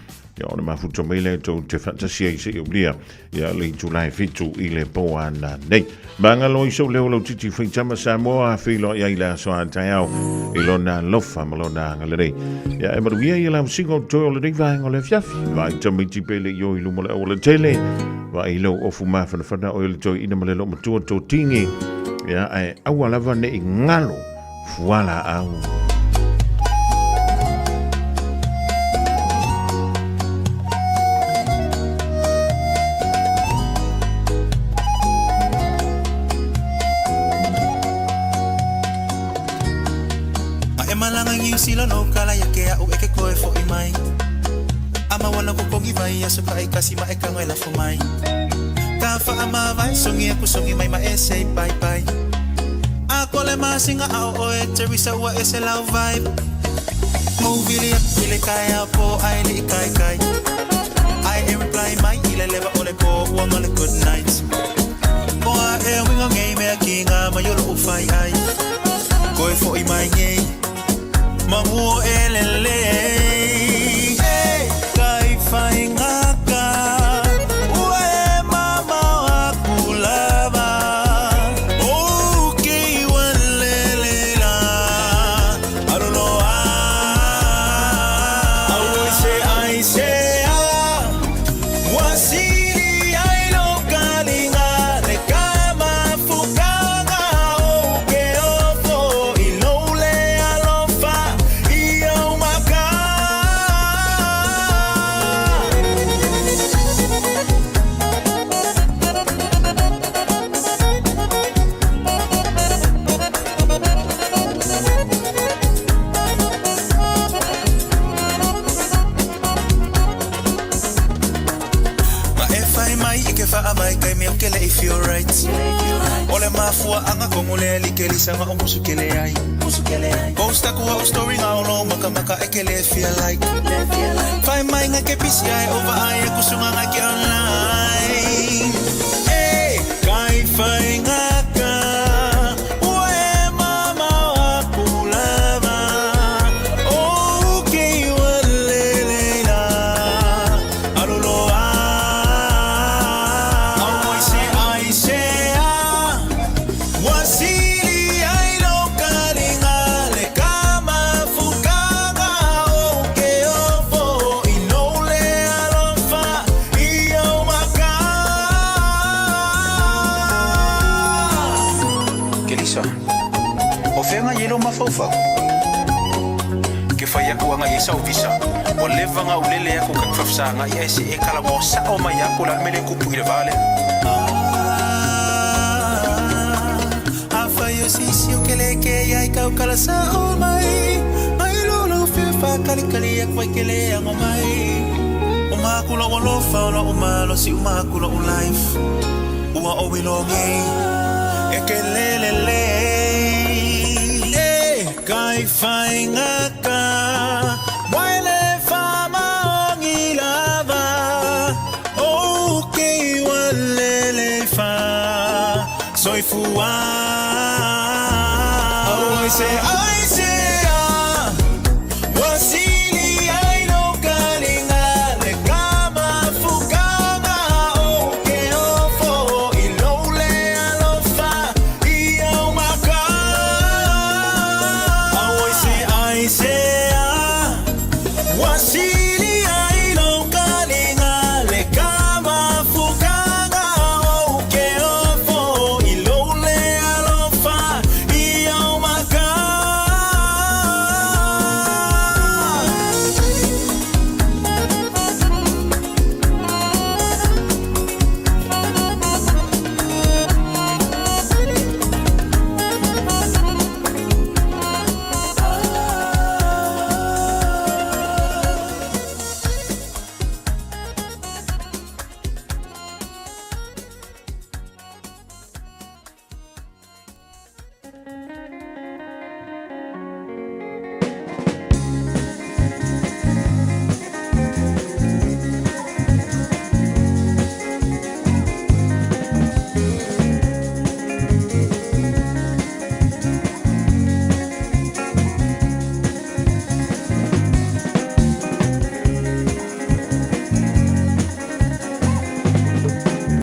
Ia o le mafuta mai le tau te fantasia i se i ulia. Ia le Julai fitu i le poa na nei. Banga lo iso leo lau titi whaitama Samoa whilo ia i la soa tai au. I lona lofa malona angalerei. Ia e maruia i lau singo toi o le rivaeng o le fiafi. Vai tamiti pele i o i lumole o le tele. Vai i lau ofu mawhanawhana o le toi ina male lo matua tō tingi. Ia ai aua lava ne i ngalo fuala au. Ma e malanga ngi sila no kala ya ke au eke koe fo i mai. Ama wana ko kongi vai ya soka e kasi ma e ka ngai la fo mai. Ka fa ama vai songi aku songi mai ma e say bye bye. Ako le masinga au oe Teresa wa e se lau vibe. Movili ya ile kaya po ai li kai kai. I am reply mai ile leva ole po wa ngale good nights. Moa e winga ngei me kinga ma yolo ufai ai. Koe fo i mai ngei. Manguo elele. Hey, kai fai ngaka. Ole mafua anga kongole likeli sanga omusukele ai. Posta kuwa story nga olo maka maka ekele feel like. Find my nga kepisi ai over ai kusunga nga ki online. Hey, kai fai nga ka. Ue mama wa kulava. Okay walele na. Alulo I say wasili ai no karinga le kama fukanga oke ofo inole alofa iyo maka. Kelisa o fenga yelo mafaufa ke faya kuanga yesa ovisa o levanga ulele yako kakfafsanga yesi ekala mo sa o mayako la mele kupu ile vale. Sisi o kele ke ai kau kala sa o mai mai lolo fefa kali kali ak vai kele ang o mai o makula o lo fa o malo si o makula o life o o wilongi e kele le e kai fai ngaka wale fama ongi lava o ke wale fa soy fuwa. I say